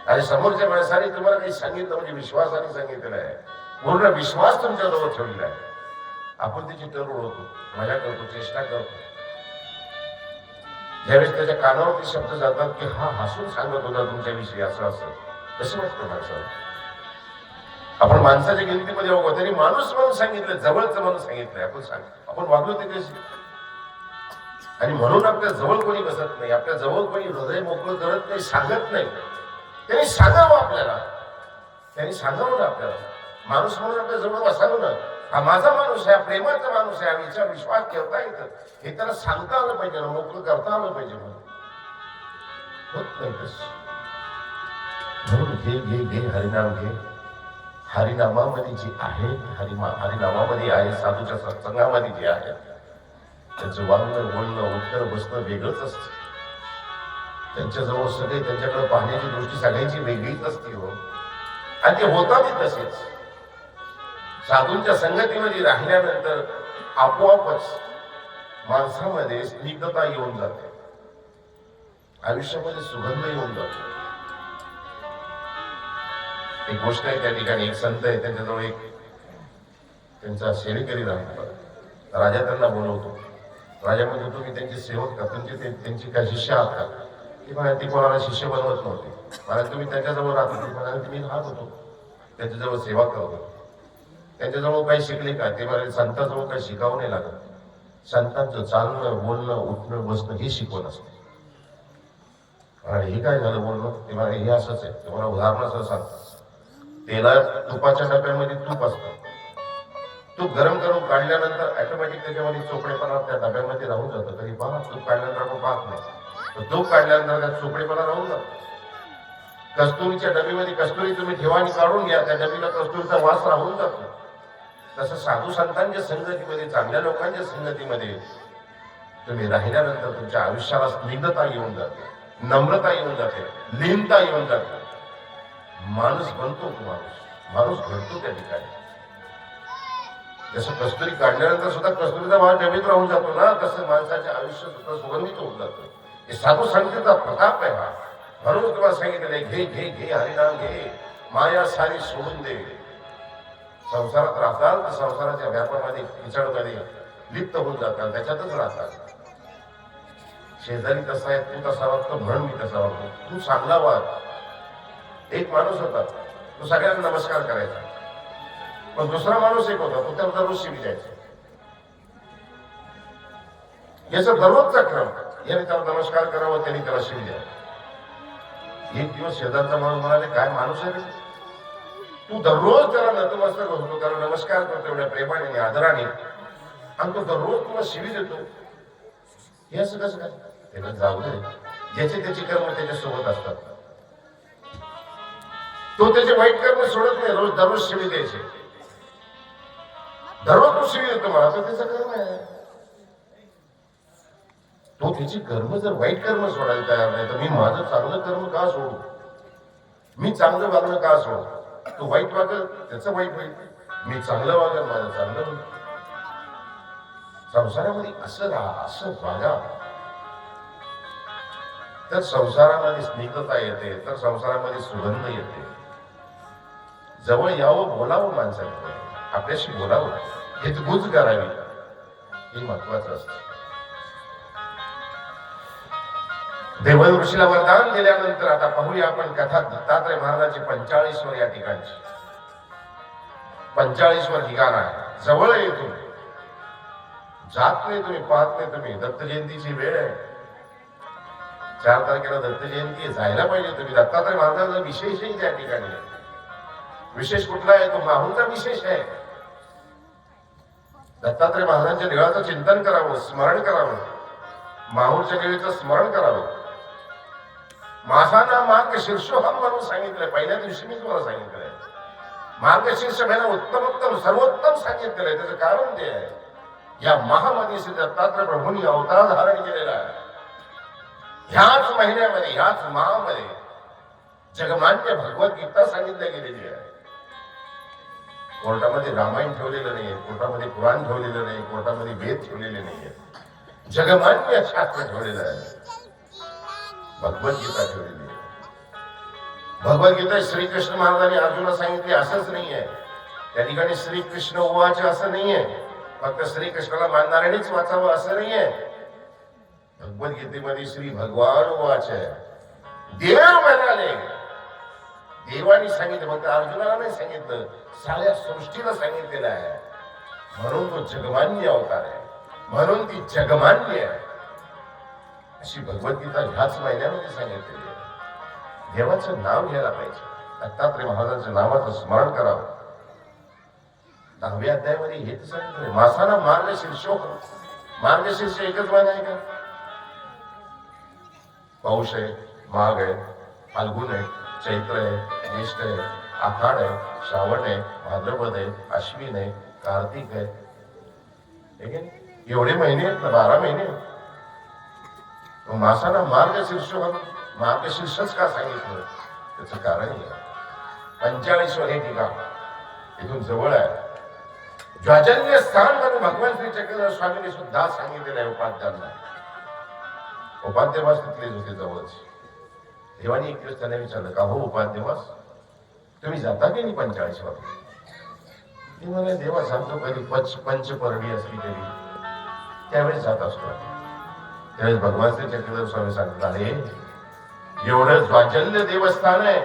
आणि समोरच्या माणसाने तुम्हाला काही सांगितलं म्हणजे विश्वासाने सांगितलेलं आहे, पूर्ण विश्वास तुमच्याजवळ ठेवलेला आहे. आपण त्याची तर उडवतो, मजा करतो, चेष्टा करतो. ज्यावेळेस त्याच्या कानावरती शब्द जातात की हा हसून सांगत होता तुमच्याविषयी असं असं, कसं वाटतं माणसाला. आपण माणसाच्या गिनतीमध्ये होतो, तरी माणूस म्हणून सांगितलं, जवळचं म्हणून सांगितलंय. आपण वागलो ते कशी. आणि म्हणून आपल्या जवळ कोणी बसत नाही, आपल्या जवळ कोणी हृदय मोकळं करत नाही, सांगत नाही. त्यांनी सांगावं आपल्याला, त्यांनी सांगावं ना आपल्याला. माणूस म्हणून आपल्या जवळ बसावं ना. हा माझा माणूस आहे, हा प्रेमाचा माणूस आहे, आणि याच्यावर विश्वास ठेवता येतं हे त्याला सांगता आलं पाहिजे ना, मोकळं करता आलं पाहिजे म्हणून होत नाही तसं. म्हणून घे घे घे हरिनाम घे. हरिनामामध्ये जे आहे, हरिनामामध्ये आहे, साधूच्या सत्संगामध्ये जे आहे त्यांचं वागणं बोलणं उठणं बसणं वेगळंच असतं. त्यांच्याजवळ सगळे त्यांच्याकडे पाहण्याची दृष्टी सगळ्यांची वेगळीच असते हो, आणि ते होतातही तसेच. साधूंच्या संगतीमध्ये राहिल्यानंतर आपोआपच माणसामध्ये स्निग्धता येऊन जाते, आयुष्यामध्ये सुगंध येऊन जातो. एक गोष्ट आहे, त्या ठिकाणी एक संत आहे, त्यांच्याजवळ एक त्यांचा सेवेकरी राहतो. राजा त्यांना बोलवतो. राजा म्हणतो तुम्ही त्यांची सेवक का, त्यांची काय शिष्य आहात का? ती म्हणा ती कोणाला शिष्य बनवत नव्हते. मला तुम्ही त्यांच्याजवळ राहत होते. म्हणाले मी राहत होतो, त्यांच्याजवळ सेवा करतो. त्यांच्याजवळ काही शिकले का? ते म्हणाले संतांजवळ काही शिकावं नाही लागत. संतांचं चालणं बोलणं उठणं बसणं हे शिकवण असतं. हे काय झालं बोलणं? ते म्हणाले हे असंच आहे. तुम्हाला उदाहरणासह सांगतो. तेलात तुपाच्या डब्यामध्ये तूप असतं. तूप गरम करून काढल्यानंतर ऑटोमॅटिक त्याच्यामध्ये चोपडेपणा त्या डब्यामध्ये राहून जातं. कधी पहा तूप काढल्यानंतर आपण पाहत नाही, तूप काढल्यानंतर त्यात चोपडेपणा राहून जातो. कस्तुरीच्या डबीमध्ये कस्तुरी तुम्ही ठेवा आणि काढून घ्या, त्या डबीला कस्तुरीचा वास राहून जातो. तसं साधू संतांच्या संगतीमध्ये, चांगल्या लोकांच्या संगतीमध्ये तुम्ही राहिल्यानंतर तुमच्या आयुष्याला स्निग्धता येऊन जाते, नम्रता येऊन जाते, लीनता येऊन जाते. माणूस बनतो तो माणूस घडतो त्या ठिकाणी. जसं कस्तुरी काढल्यानंतर सुद्धा कस्तुरीचा वास डबीत राहून जातो ना, तसं माणसाचे आयुष्य सुद्धा सुगंधित होऊन जातं. हे साधू संगतीचा प्रताप आहे हा. म्हणून तुम्हाला सांगितलेलं आहे घे घे घे हरिनाम घे, माया सारी सोडून दे. संसारात राहताल तर संसाराच्या व्यापारामध्ये किचडमध्ये लिप्त होऊन जातात, त्याच्यातच राहतात. शेजारी कसा आहे तू तसा वागतो म्हणून मी तसा वागतो. तू चांगला वाग. एक माणूस होता, तो सगळ्यांना नमस्कार करायचा, पण दुसरा माणूस एक होता, तो त्याला दररोज शिवी द्यायचा. याचा दररोजचा क्रम, याने त्याला नमस्कार करावा, त्याने त्याला शिवी द्यावं. एक दिवस शेजारचा माणूस म्हणाले काय माणूस आहे तू दररोज त्याला नतमस्तक होतो, त्याला नमस्कार करतो एवढ्या प्रेमाने आणि आदराने, आणि तो दररोज तुला शिवी देतो, हे असं कसं काय? त्याला जाऊ दे, ज्याचे त्याचे कर्म त्याच्या सोबत असतात. तो त्याचे वाईट कर्म सोडत नाही, रोज दररोज शिवी द्यायचे. दररोज तो शिवी देतो मला, तर त्याचं कर्म आहे. तो त्याची कर्म जर वाईट कर्म सोडायला तयार नाही, तर मी माझं चांगलं कर्म का सोडू? मी चांगलं वागणं का सोडू? तो वाईट वागेल त्याचं वाईट होईल, मी चांगलं वागेल माझं चांगलं होईल. संसारामध्ये असं राहा, असं वागा, तर संसारामध्ये स्निग्धता येते, तर संसारामध्ये सुगंध येते. जवळ यावं, बोलावं, माणसाने आपल्याशी बोलावं, हितगुज करावी, हे महत्वाचं असतं. देवल ऋषीला वरदान दिल्यानंतर आता पाहूया आपण कथा दत्तात्रय महाराजांची 45वर या ठिकाणची. 45वर ठिकाण आहे, जवळ येतो, जात नाही तुम्ही, पाहत नाही तुम्ही. दत्त जयंतीची वेळ आहे, 4 तारखेला दत्त जयंती आहे, जायला पाहिजे तुम्ही. दत्तात्रय महाराजांचा विशेषही त्या ठिकाणी आहे. विशेष कुठला आहे? तो माहूरचा विशेष आहे. दत्तात्रय महाराजांच्या देवाचं चिंतन करावं, स्मरण करावं, माहूरच्या देवीचं स्मरण करावं. माझा मार्ग शीर्षोहम म्हणून सांगितलंय, पहिल्या दिवशी मी तुम्हाला सांगितलंय. मार्गशीर्ष महिना उत्तमोत्तम सर्वोत्तम सांगितलेलं आहे. त्याचं कारण ते आहे, या महामध्ये श्री दत्तात्रय प्रभूंनी अवतार धारण केलेला आहे. ह्याच महिन्यामध्ये, ह्याच महामध्ये जगमान्य भगवद्गीता सांगितल्या गेलेली आहे. कोर्टामध्ये रामायण ठेवलेलं नाहीये, कोर्टामध्ये पुराण ठेवलेलं नाही, कोर्टामध्ये वेद ठेवलेले नाहीये. जगमान्य शास्त्र ठेवलेलं आहे, भगवद्गीता ठेवलेली आहे. भगवद्गीता श्रीकृष्ण महाराजांनी अर्जुनाला सांगितले असंच नाहीये. त्या ठिकाणी श्रीकृष्ण उवाच असं नाहीये, फक्त श्रीकृष्णाला मानणाऱ्यांनीच वाचावं असं नाहीये. भगवद्गीतेमध्ये श्री भगवान उवाच आहे, देव म्हणाले, देवानी सांगितलं, फक्त अर्जुनाला नाही सांगितलं, साऱ्या सृष्टीला सांगितलेलं आहे. म्हणून तो जगमान्य अवतार आहे, म्हणून ती जगमान्य आहे. अशी भगवद्गीता ह्याच महिन्यामध्ये सांगितलेली आहे. देवाचं नाव घ्यायला पाहिजे, दत्तात्रय महाराजांच्या नावाचं स्मरण करावं. 10व्या अध्यायामध्ये हेच सांगितलं, मासाला मार्गशीर्षो. मार्गशीर्ष एकच महिना आहे का? पौष आहे, माघ आहे, फाल्गुन आहे, चैत्र आहे, ज्येष्ठ आहे, आषाढ आहे, श्रावण आहे, भाद्रपद आहे, अश्विन आहे, कार्तिक आहे. ठीक आहे? एवढे महिने आहेत ना, 12 महिने आहेत. मग मासाला मार्गशीर्ष, मार्गशीर्षच का सांगितलं? त्याचं कारण आहे 45 हे ठिकाण इथून जवळ आहे. ज्वाजन्य स्थान म्हणून भगवान श्री चक्रधर स्वामींनी सुद्धा सांगितलेलं आहे उपाध्यांना. उपाध्यवास तिथलेच होते जवळच. देवानी एक दिवस त्यांना विचारलं, का हो उपाध्यवास, तुम्ही जाता की नाही 45 वर? ते म्हणे, देवा सांगतो कधी पंचपर्णी असली तरी त्यावेळेस जात असतो. त्यावेळेस भगवान श्री चक्रधर स्वामी सांगतात, अरे एवढं ज्वाजल्य देवस्थान आहे,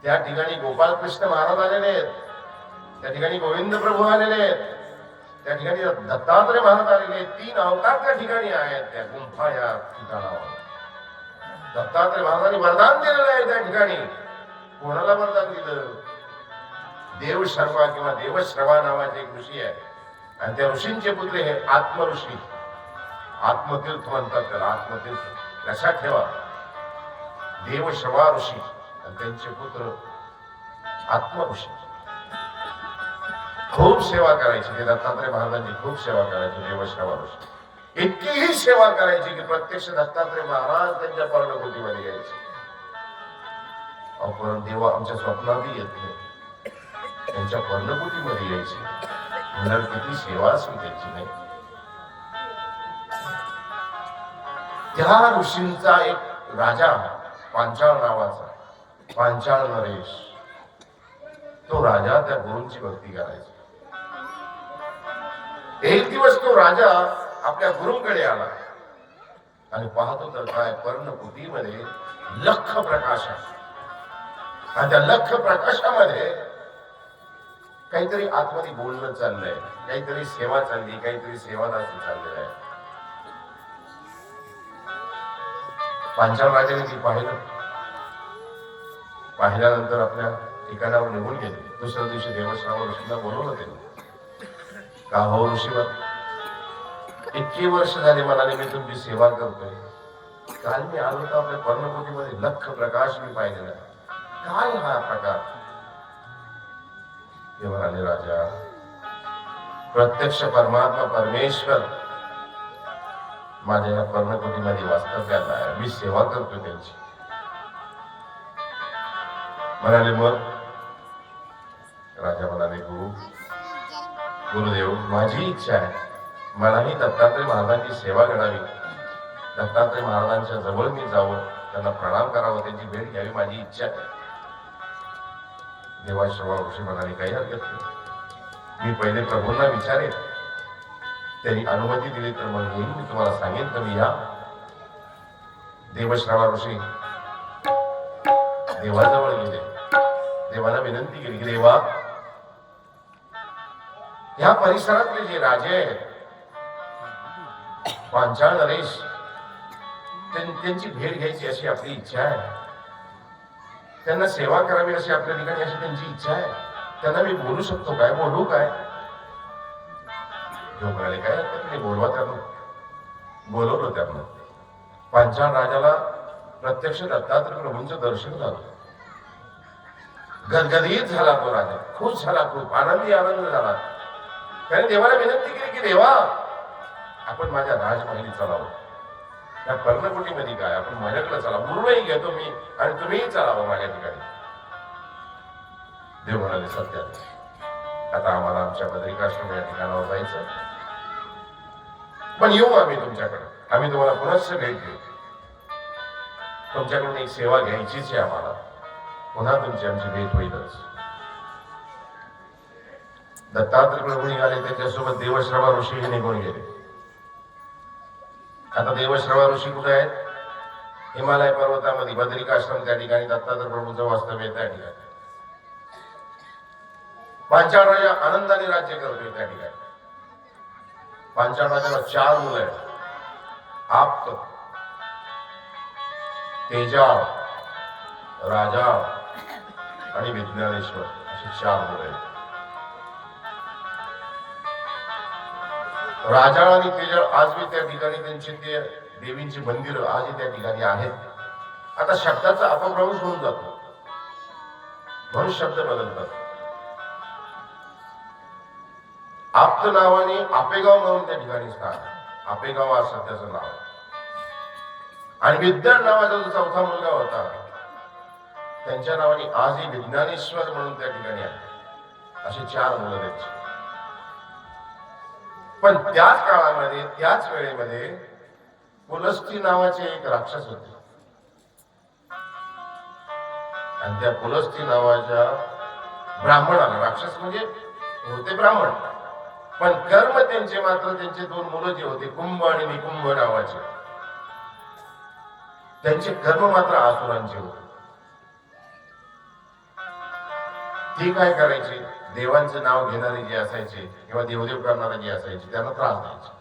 त्या ठिकाणी गोपालकृष्ण महाराज आलेले आहेत, त्या ठिकाणी गोविंद प्रभू आलेले आहेत, त्या ठिकाणी दत्तात्रय महाराज आलेले आहेत. 3 अवतार त्या ठिकाणी आहेत. त्या गुंफा या ठिकाणावर दत्तात्रय महाराजांनी वरदान दिलेलं आहे. त्या ठिकाणी कोणाला वरदान दिलं? देव शर्मा किंवा देवश्रवा नावाचे एक ऋषी आहे, आणि त्या ऋषींचे पुत्र हे आत्मऋषी, आत्मतीर्थ म्हणतात त्याला. आत्मतीर्थ लक्षात ठेवा, देवश्रवा ऋषी आणि त्यांचे पुत्र आत्मऋषी. खूप सेवा करायची ते दत्तात्रय महाराजांची, खूप सेवा करायची देवश्रवा ऋषी. इतकीही सेवा करायची की प्रत्यक्ष दत्तात्रय महाराज त्यांच्या पर्णकुटीमध्ये यायचे. आपण देवा आमच्या स्वप्नातही येत नाही, त्यांच्या पर्णकुटीमध्ये यायचे. म्हणजे किती सेवा असली त्याची नाही. त्या ऋषींचा एक राजा पांचाळ नावाचा, पांचाळ नरेश, तो राजा त्या गुरूंची भक्ती करायचा. एक दिवस तो राजा आपल्या गुरूंकडे आला आणि पाहतो तर काय, पर्णकुटीमध्ये लख प्रकाश आहे, आणि त्या लख प्रकाशामध्ये काहीतरी आतमध्ये बोलणं चाललंय, काहीतरी सेवा चालली, काहीतरी सेवादासी चाललेलं आहे. पांचाळ राजाने ती पाहिल्यानंतर आपल्या ठिकाणावर निघून गेले. दुसऱ्या दिवशी देवश्राव ऋषीला बोलवलं त्यांनी. का हो ऋषीवर, इतकी वर्ष झाली म्हणाले मी तुमची सेवा करतोय. काल मी आलो तर आपल्या पर्णकुटीमध्ये लख प्रकाश मी पाहिलेला, काय हा प्रकार? ते म्हणाले, राजा, प्रत्यक्ष परमात्मा परमेश्वर माझ्या या पर्णकुटीमध्ये वास्तव्यात आहे, मी सेवा करतो त्यांची. म्हणाले, मग? राजा म्हणाले, गुरुदेव, माझी इच्छा आहे, मलाही दत्तात्रय महाराजांची सेवा करावी, दत्तात्रय महाराजांच्या जवळ मी जावं, त्यांना प्रणाम करावं, त्यांची भेट घ्यावी, माझी इच्छा आहे. देवाश्रवा ऋषी म्हणाले, काही हरकत नाही, मी पहिले प्रभूंना विचारेन, त्यांनी अनुमती दिली तर मग येईल, मी तुम्हाला सांगेन, तुम्ही या. देवश्रवा ऋषी देवाजवळ गेले, देवाला विनंती केली की देवा, या परिसरातले जे राजे आहेत, पांचाळ नरेश, त्यांची भेट घ्यायची अशी आपली इच्छा आहे, त्यांना सेवा करावी अशी आपल्या ठिकाणी अशी त्यांची इच्छा आहे. त्यांना मी बोलू शकतो काय? बोलू काय? जो म्हणाले, काय हरकत नाही, बोलवा त्यांना. बोलवलं त्यांना. पांचाळ राजाला प्रत्यक्ष दत्तात्रय प्रभूंचं दर्शन झालं. गदगदीत झाला तो राजा, खुश झाला, खूप आनंद झाला. त्याने देवाला विनंती केली की देवा, आपण माझ्या राजमहाली चालावं, त्या पर्णकुटीमध्ये काय, आपण माझ्याकडे चला, गुरुही घेतो मी आणि तुम्हीही चालावं माझ्या ठिकाणी. देव म्हणाले, सत्य, आता आम्हाला आमच्या बद्रिकाश्रम या ठिकाणावर जायचं, पण येऊ आम्ही तुमच्याकडे, आम्ही तुम्हाला पुनश्च भेट देऊ, तुमच्याकडून एक सेवा घ्यायचीच आहे आम्हाला, पुन्हा तुमची आमची भेट होईलच. दत्तात्रय प्रभू निघाले, त्याच्यासोबत देवश्रवा ऋषीही निघून गेले. आता देवश्रवा ऋषी कुठे आहेत? हिमालय पर्वतामध्ये बद्रिकाश्रम, त्या ठिकाणी दत्तात्रय प्रभूंचं वास्तव्य आहे. त्या ठिकाणी पांचाळ राजा आनंदाने राज्य करतोय त्या ठिकाणी. पांचाळ राजाला 4 मुलं आहेत, आप्त, तेजाळ, राजा आणि विज्ञानेश्वर, अशी 4 मुलं आहेत. राजाळ आणि तेजाळ आजही त्या ठिकाणी त्यांची ते देवींची मंदिरं आजही त्या ठिकाणी आहेत. आता शब्दाचा अपभ्रंश होऊन जातो म्हणून शब्द बदलतात. आप्त नावाने आपेगाव म्हणून त्या ठिकाणी स्थान, आपेगाव आज सध्याचं नाव. आणि विद्यान नावाचा जो चौथा मुलगा होता त्यांच्या नावाने आजही विज्ञानेश्वर म्हणून त्या ठिकाणी आहे. असे 4 मुलं त्यांची. पण त्याच काळामध्ये त्याच वेळेमध्ये पुलस्ती नावाचे एक राक्षस होते आणि त्या पुलस्ती नावाच्या ब्राह्मणाला, राक्षस म्हणजे होते ब्राह्मण, पण कर्म त्यांचे मात्र त्यांचे 2 मुलं जे होते कुंभ आणि निकुंभ नावाचे, त्यांचे कर्म मात्र आसुरांचे होते. ते काय करायचे, देवांचं नाव घेणारे जे असायचे किंवा देवदेव करणारे जे असायचे त्यांना त्रास द्यायचे.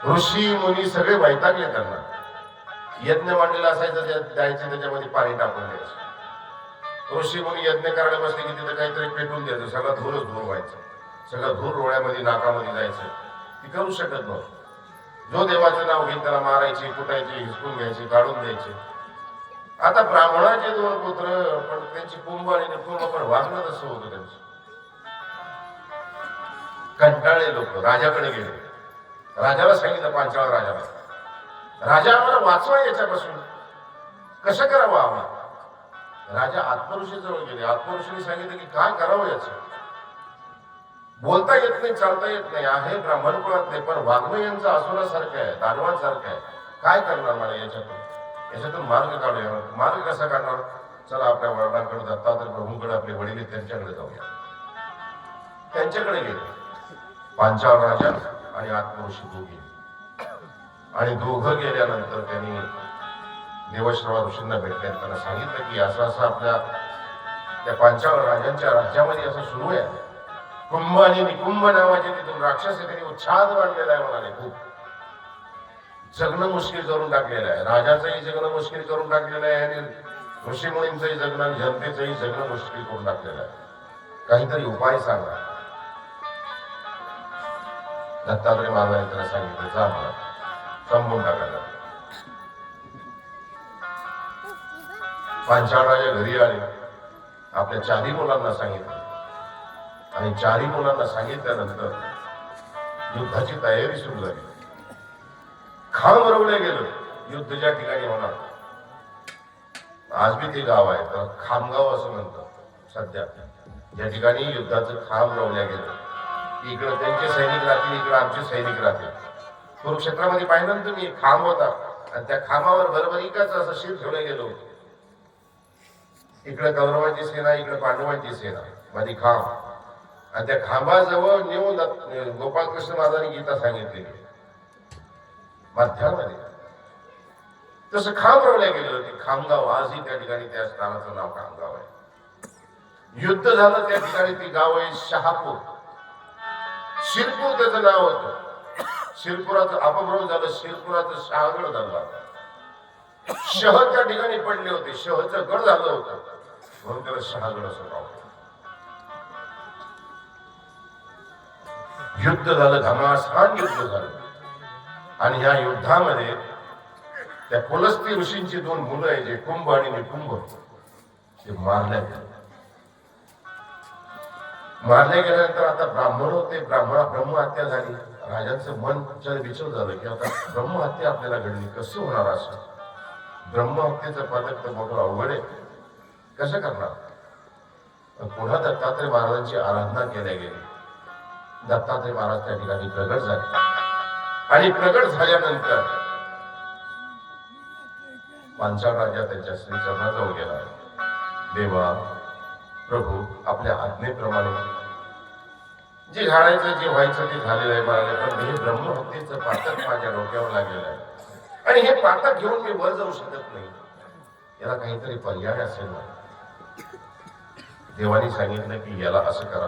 ऋषी मुनी सगळे वैतागले त्यांना. यज्ञ मांडलेला असायचं द्यायचे, त्याच्यामध्ये पाणी टाकून द्यायचं. ऋषी मुनी यज्ञ करायला बसले की तिथे काहीतरी पेटून द्यायचं, सगळा धूरच धूर व्हायचं, सगळं धूर डोळ्यामध्ये नाकामध्ये जायचं. ती करू शकत नव्हतं. जो देवाचं नाव घेत त्याला मारायचे, कुटायचे, हिसकून घ्यायचे, काढून द्यायचे. आता ब्राह्मणाचे 2 पुत्र, पण त्यांची कुंभ आणि निकुंभ, पण वागणं तसं होतं त्यांचं. कंटाळले लोक राजाकडे गेले. राजाला सांगितलं, पांचाळ राजाला, राजा आम्हाला वाचवा याच्यापासून, कसं करावं आम्हाला. राजा आत्मऋषीजवळ गेले. आत्मऋषीने सांगितलं की काय करावं याचं. बोलता येत नाही, चालता येत नाही, आहे ब्राह्मण कुळात नाही, पण वागणं यांचं असुरासारखं आहे, दानवांसारखं आहे. काय करणार मला याच्यातून मार्ग काढूया. मार्ग कसा काढणार, चला आपल्या वडिलांकडे, दत्तात्रय प्रभूंकडे, आपले वडील आहेत त्यांच्याकडे जाऊया. त्यांच्याकडे गेले पांचाळ राजा आणि आत्मऋषी दोघे. आणि दोघं गेल्यानंतर त्यांनी देवश्रवा ऋषींना भेटले. त्यांना सांगितलं की असं असं आपल्या त्या पांचाळ राजांच्या राज्यामध्ये असं सुरू आहे. कुंभ आणि निकुंभ नावाचे तिथून राक्षस आहे, त्यांनी उच्छाद मांडलेला आहे. म्हणाले खूप जगणं मुश्किल करून टाकलेलं आहे. राजाचंही जगणं मुश्किल करून टाकलेलं आहे आणि ऋषीमुनींचंही जगणं, जनतेचंही जगणं मुश्किल करून टाकलेलं आहे. काहीतरी उपाय सांगा. दत्तात्रय महाराजांनी त्याला सांगितलं, जा मला संपवून टाकायला. पांचाळ राजा घरी आले, आपल्या 4ही मुलांना सांगितलं आणि 4ही मुलांना सांगितल्यानंतर युद्धाची तयारी सुरू झाली. खांब रवलं गेलं. युद्ध ज्या ठिकाणी होणार, आज बी ते गाव आहे तर खामगाव असं म्हणतात सध्या, ज्या ठिकाणी युद्धाचं खांब रवल्या गेलं. इकडे त्यांचे सैनिक राहतील, इकडे आमचे सैनिक राहतील. कुरुक्षेत्रामध्ये पाहिलं ना तुम्ही, खांब होता आणि त्या खांबावर बरोबरीकाच असं शिर ठेवलं गेलो. इकडे कौरवांची सेना, इकडे पांडवांची सेना, मध्ये खांब. आणि त्या खांबाजवळ नेऊन गोपालकृष्ण महाराजांनी गीता सांगितलेली मध्यामध्ये. तसं खांब रवल्या गेले होते. खामगाव आजही त्या ठिकाणी त्या स्थानाचं नाव खामगाव आहे. युद्ध झालं त्या ठिकाणी ते गाव आहे शहापूर. शिरपूर त्याचं नाव होतं. शिरपुराचं अपभ्रंश झालं, शिरपुराचं शहागड झालं. शहर त्या ठिकाणी पडले होते, शहरचं गड झालं होतं म्हणून त्याला शहागड असं नाव. युद्ध झालं, घमासान युद्ध झालं. आणि ह्या युद्धामध्ये त्या पुलस्ती ऋषींची 2 मुलं आहे, जे कुंभ आणि निकुंभ, ते मारले गेल्यानंतर आता ब्राह्मण होते. ब्रह्महत्या झाली. राजांचं मन विचल झालं की आता ब्रह्महत्या आपल्याला घडली, कसं होणार असं. ब्रह्महत्येचं पदक तर मोठं अवघड आहे, कसं करणार. पुन्हा दत्तात्रय महाराजांची आराधना केल्या गेली. दत्तात्रय महाराज त्या ठिकाणी प्रगट झाले आणि प्रगट झाल्यानंतर पांचाळ राजा त्यांच्या श्रीचरणाजवळ गेला. देवा प्रभू, आपल्या आज्ञेप्रमाणे जे घडायचं, जे व्हायचं ते झालेलं आहे मला, पण हे ब्रह्महत्येचं पातक माझ्या डोक्यावर लागलेलं आहे आणि हे पातक घेऊन मी वर जाऊ शकत नाही. याला काहीतरी पर्याय असेल ना. देवानी सांगितलं की याला असं करा,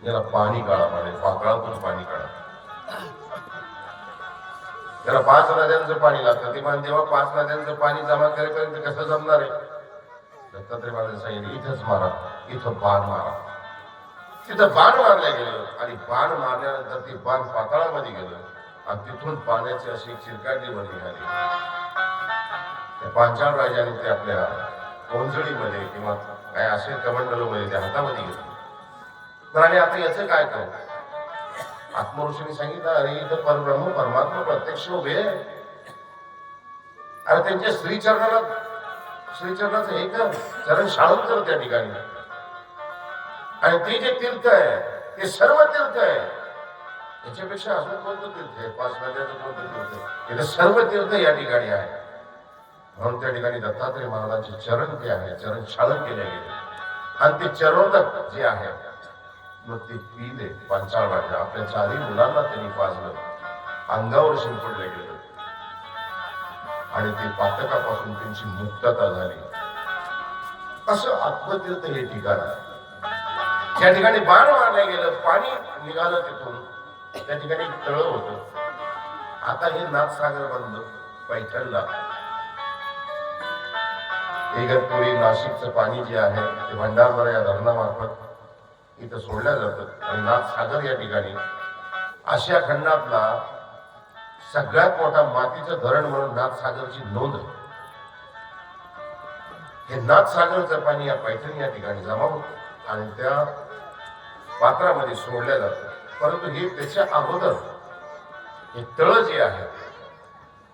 याला पाणी काढा, पाकळातून पाणी काढा. त्याला 5 नद्यांचं पाणी लागतं. ते म्हणजे देवा 5 नद्यांचं पाणी जमा करेपर्यंत कसं जमणार आहे. दत्तात्रय महाराज सांगितलं, इथंच मारा, इथं बाण मारा. तिथं बाण मारलं गेलं आणि बाण मारल्यानंतर ते बाण पाताळामध्ये गेलं आणि तिथून पाण्याची अशी एक चिरकांडी वर निघाली. त्या पांचाळ राजाने ते आपल्या कोंजळीमध्ये किंवा काय असे कमंडलोमध्ये ते हातामध्ये घेतलं. आणि आता याचं काय करू? आत्मऋषींनी सांगितलं, अरे इथं परब्रह्म परमात्मा प्रत्यक्ष उभे आहे. अरे त्यांच्या श्रीचरणाचं हे कर, चरण शाळून कर त्या ठिकाणी. आणि ते जे तीर्थ आहे ते सर्व तीर्थ आहे. याच्यापेक्षा अजून कोणतं तीर्थ आहे? 5 नद्याचं कोणतं तीर्थ आहे? इथं सर्व तीर्थ या ठिकाणी आहे. म्हणून त्या ठिकाणी दत्तात्रय महाराजांचे चरण जे आहे चरण शाळन केले गेले. आणि ते चरणोदक जे आहे मग ते पिले पांचाळ राजा. आपल्या 4ही मुलांना त्यांनी पाजलं, अंगावर शिंपडले गेलं आणि ते पातकापासून त्यांची मुक्तता झाली. असं आत्मतीर्थ हे ठिकाण आहे. ज्या ठिकाणी बाण मारलं गेलं, पाणी निघालं तिथून, त्या ठिकाणी तळ होत. आता हे नाथसागर बंद पैठणला इगतपुरी नाशिकचं पाणी जे आहे ते भंडारदरा या धरणामार्फत इथं सोडल्या जातं. आणि नाथसागर या ठिकाणी आशिया खंडातला सगळ्यात मोठा मातीचं धरण म्हणून नाथसागरची नोंद आहे. हे नाथसागरचं पाणी या पैठण या ठिकाणी जमा होतं आणि त्या पात्रामध्ये सोडल्या जातं. परंतु हे त्याच्या अगोदर हे तळ जे आहे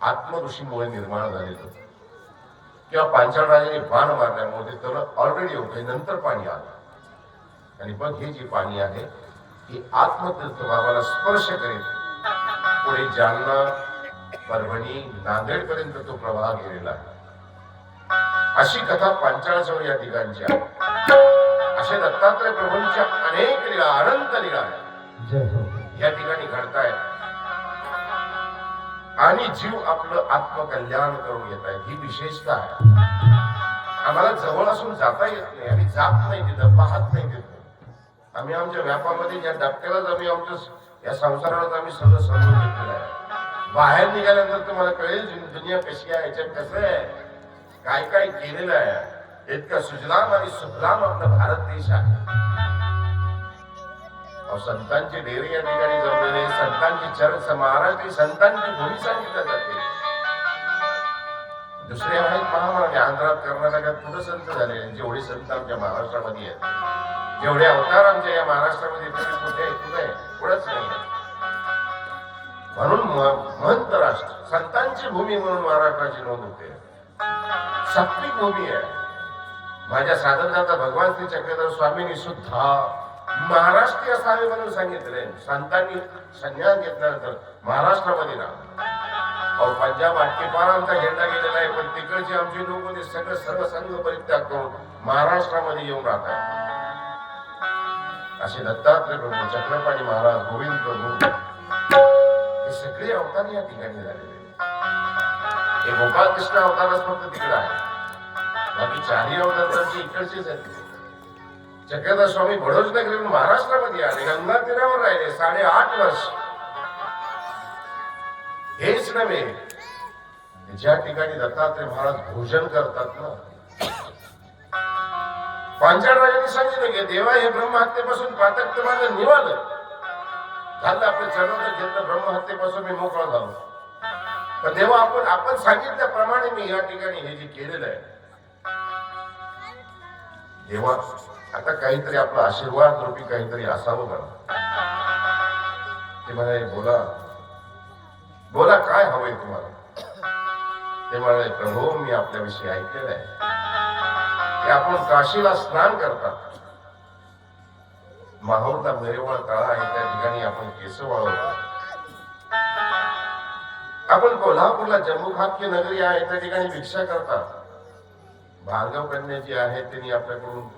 आत्मऋषीमुळे निर्माण झालेलं किंवा पांचाळ राजाने बाण मारल्यामुळे ते तळ ऑलरेडी होते, नंतर पाणी आलं. आणि पण हे जे पाणी आहे हे आत्मतीर्थ बाबाला स्पर्श करीत पुढे जालना, परभणी, नांदेड पर्यंत तो प्रवाह गेलेला आहे. अशी कथा पांचाळजवळ या ठिकाणची आहे. अशा दत्तात्रय प्रभूंच्या अनेक लीला, अनंत लीला या ठिकाणी घडतायत आणि जीव आपलं आत्मकल्याण करून घेत आहे. ही विशेषता आहे. आम्हाला जवळ असून जाता येत नाही, आम्ही जात नाही तिथं, पाहत नाही तिथं. आम्ही आमच्या व्यापामध्ये ज्या डबक्यालाच आम्ही आमच्या या संसाराला आम्ही सगळं समजून घेतलेलं आहे. बाहेर निघाल्यानंतर तुम्हाला कळेल दुनिया कशी आहे, याच्यात कसं आहे, काय काय केलेलं आहे. इतकं सुजलाम आणि सुफलाम आपला भारत देश आहे. संतांचे डेरे या ठिकाणी जमलेले, संतांची चर्च, महाराष्ट्र संतांची भूमी सांगितलं जाते. दुसरे आहेत महामार्ग आंध्रात, कर्नाटकात कुठं संत झाले. जेवढे संत आमच्या महाराष्ट्रामध्ये आहेत, जेवढे अवतार आमच्या या महाराष्ट्रामध्ये कुठे कुठंच नाही. म्हणून महंत राष्ट्र संतांची भूमी म्हणून महाराष्ट्राची नोंद होते. सात्विक भूमी आहे. माझ्या साधनदाता भगवान श्री चक्रधर स्वामींनी सुद्धा महाराष्ट्रीय असावे म्हणून सांगितले. संतांनी संन्यास घेतल्यानंतर महाराष्ट्रामध्ये ना पंजाब आटकेपारांचा झेंडा गेलेला आहे, पण तिकडचे आमचे लोक ते सगळं सर्व संघ परित्याग करून महाराष्ट्रामध्ये येऊन राहतात. असे दत्तात्रय प्रभू, चक्रपाणी महाराज, गोविंद प्रभू हे सगळे अवतार या ठिकाणी झालेले. हे गोपाळकृष्ण अवतारच फक्त तिकडे आहे, बाकी 4ही अवतार त्यांचे इकडचेच आहेत. चक्रधर स्वामी बडोज नगरीहून महाराष्ट्रामध्ये आले, गंगा तीरावर राहिले 8.5 वर्ष. हेच नव्हे, ज्या ठिकाणी दत्तात्रय महाराज भोजन करतात ना, पांचाळ राजांनी सांगितलं की देवा हे ब्रह्महत्येपासून पातक माझं निवालं झालं. आपलं चरण घेतलं, ब्रह्महत्येपासून मी मोकळा झालो. पण देवा आपण सांगितल्याप्रमाणे मी या ठिकाणी हे जे केलेलं आहे, देवा आता काहीतरी आपला आशीर्वाद रूपी काहीतरी असावं मला. ते म्हणाले बोला काय हवंय तुम्हाला. ते म्हणाले प्रभू मी आपल्याविषयी ऐकलेलं आहे की आपण काशीला स्नान करतात, माहूरला मेरेवळ तळा आहे त्या ठिकाणी आपण केस वाळवतो. आपण कोल्हापूरला जम्मूखाक्य नगरी आहे त्या ठिकाणी भिक्षा करतात. भार्गव कन्या जी आहे त्यांनी आपल्याकडून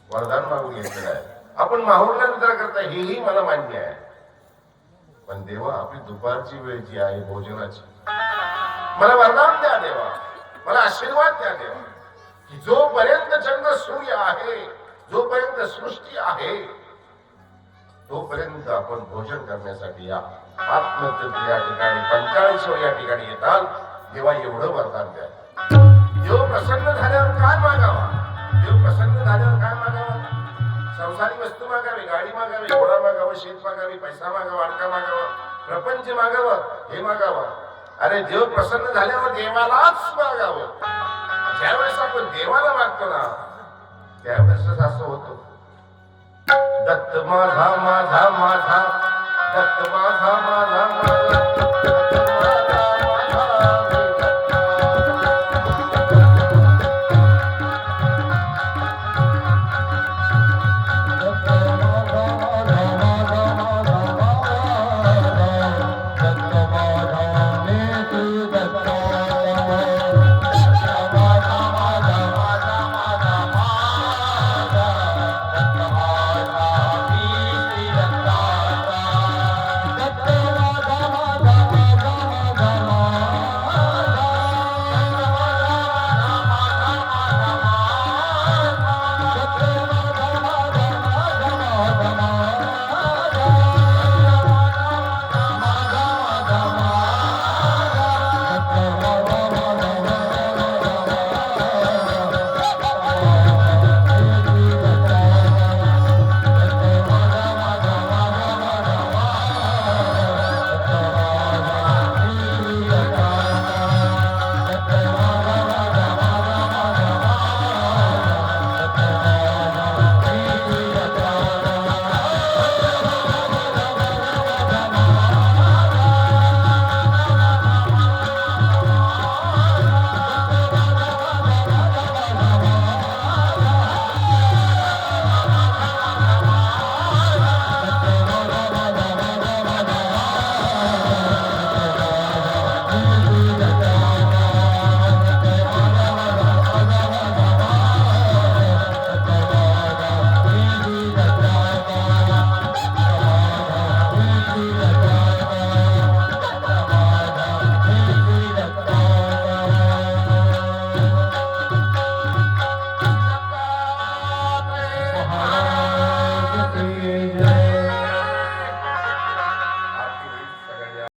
वरदान मागून घेतलेलं आहे. आपण माहूरला निद्रा करता हेही मला मान्य आहे. पण देवा आपली दुपारची वेळ जी आहे भोजनाची, मला वरदान द्या देवा, मला आशीर्वाद द्या देवा की जोपर्यंत चंद्र सूर्य आहे, जोपर्यंत सृष्टी आहे, तोपर्यंत आपण भोजन करण्यासाठी या आत्मतीर्थ या ठिकाणी 45 या ठिकाणी येतात. देवा एवढं वरदान द्या. देव प्रसन्न झाल्यावर काय मागावा, देव प्रसन्न झाल्यावर काय मागावा. संसारी वस्तू मागावी, गाडी मागावी, घोडा मागावं, शेत मागावी, पैसा मागावा, अडका मागावा, प्रपंच मागावं, हे मागावं. अरे देव प्रसन्न झाल्यावर देवालाच मागावं. ज्यावेळेस आपण देवाला मागतो ना त्यावेळेस असं होतं, दत्त माझा माझा माझा, दत्त माझा माझा माझा.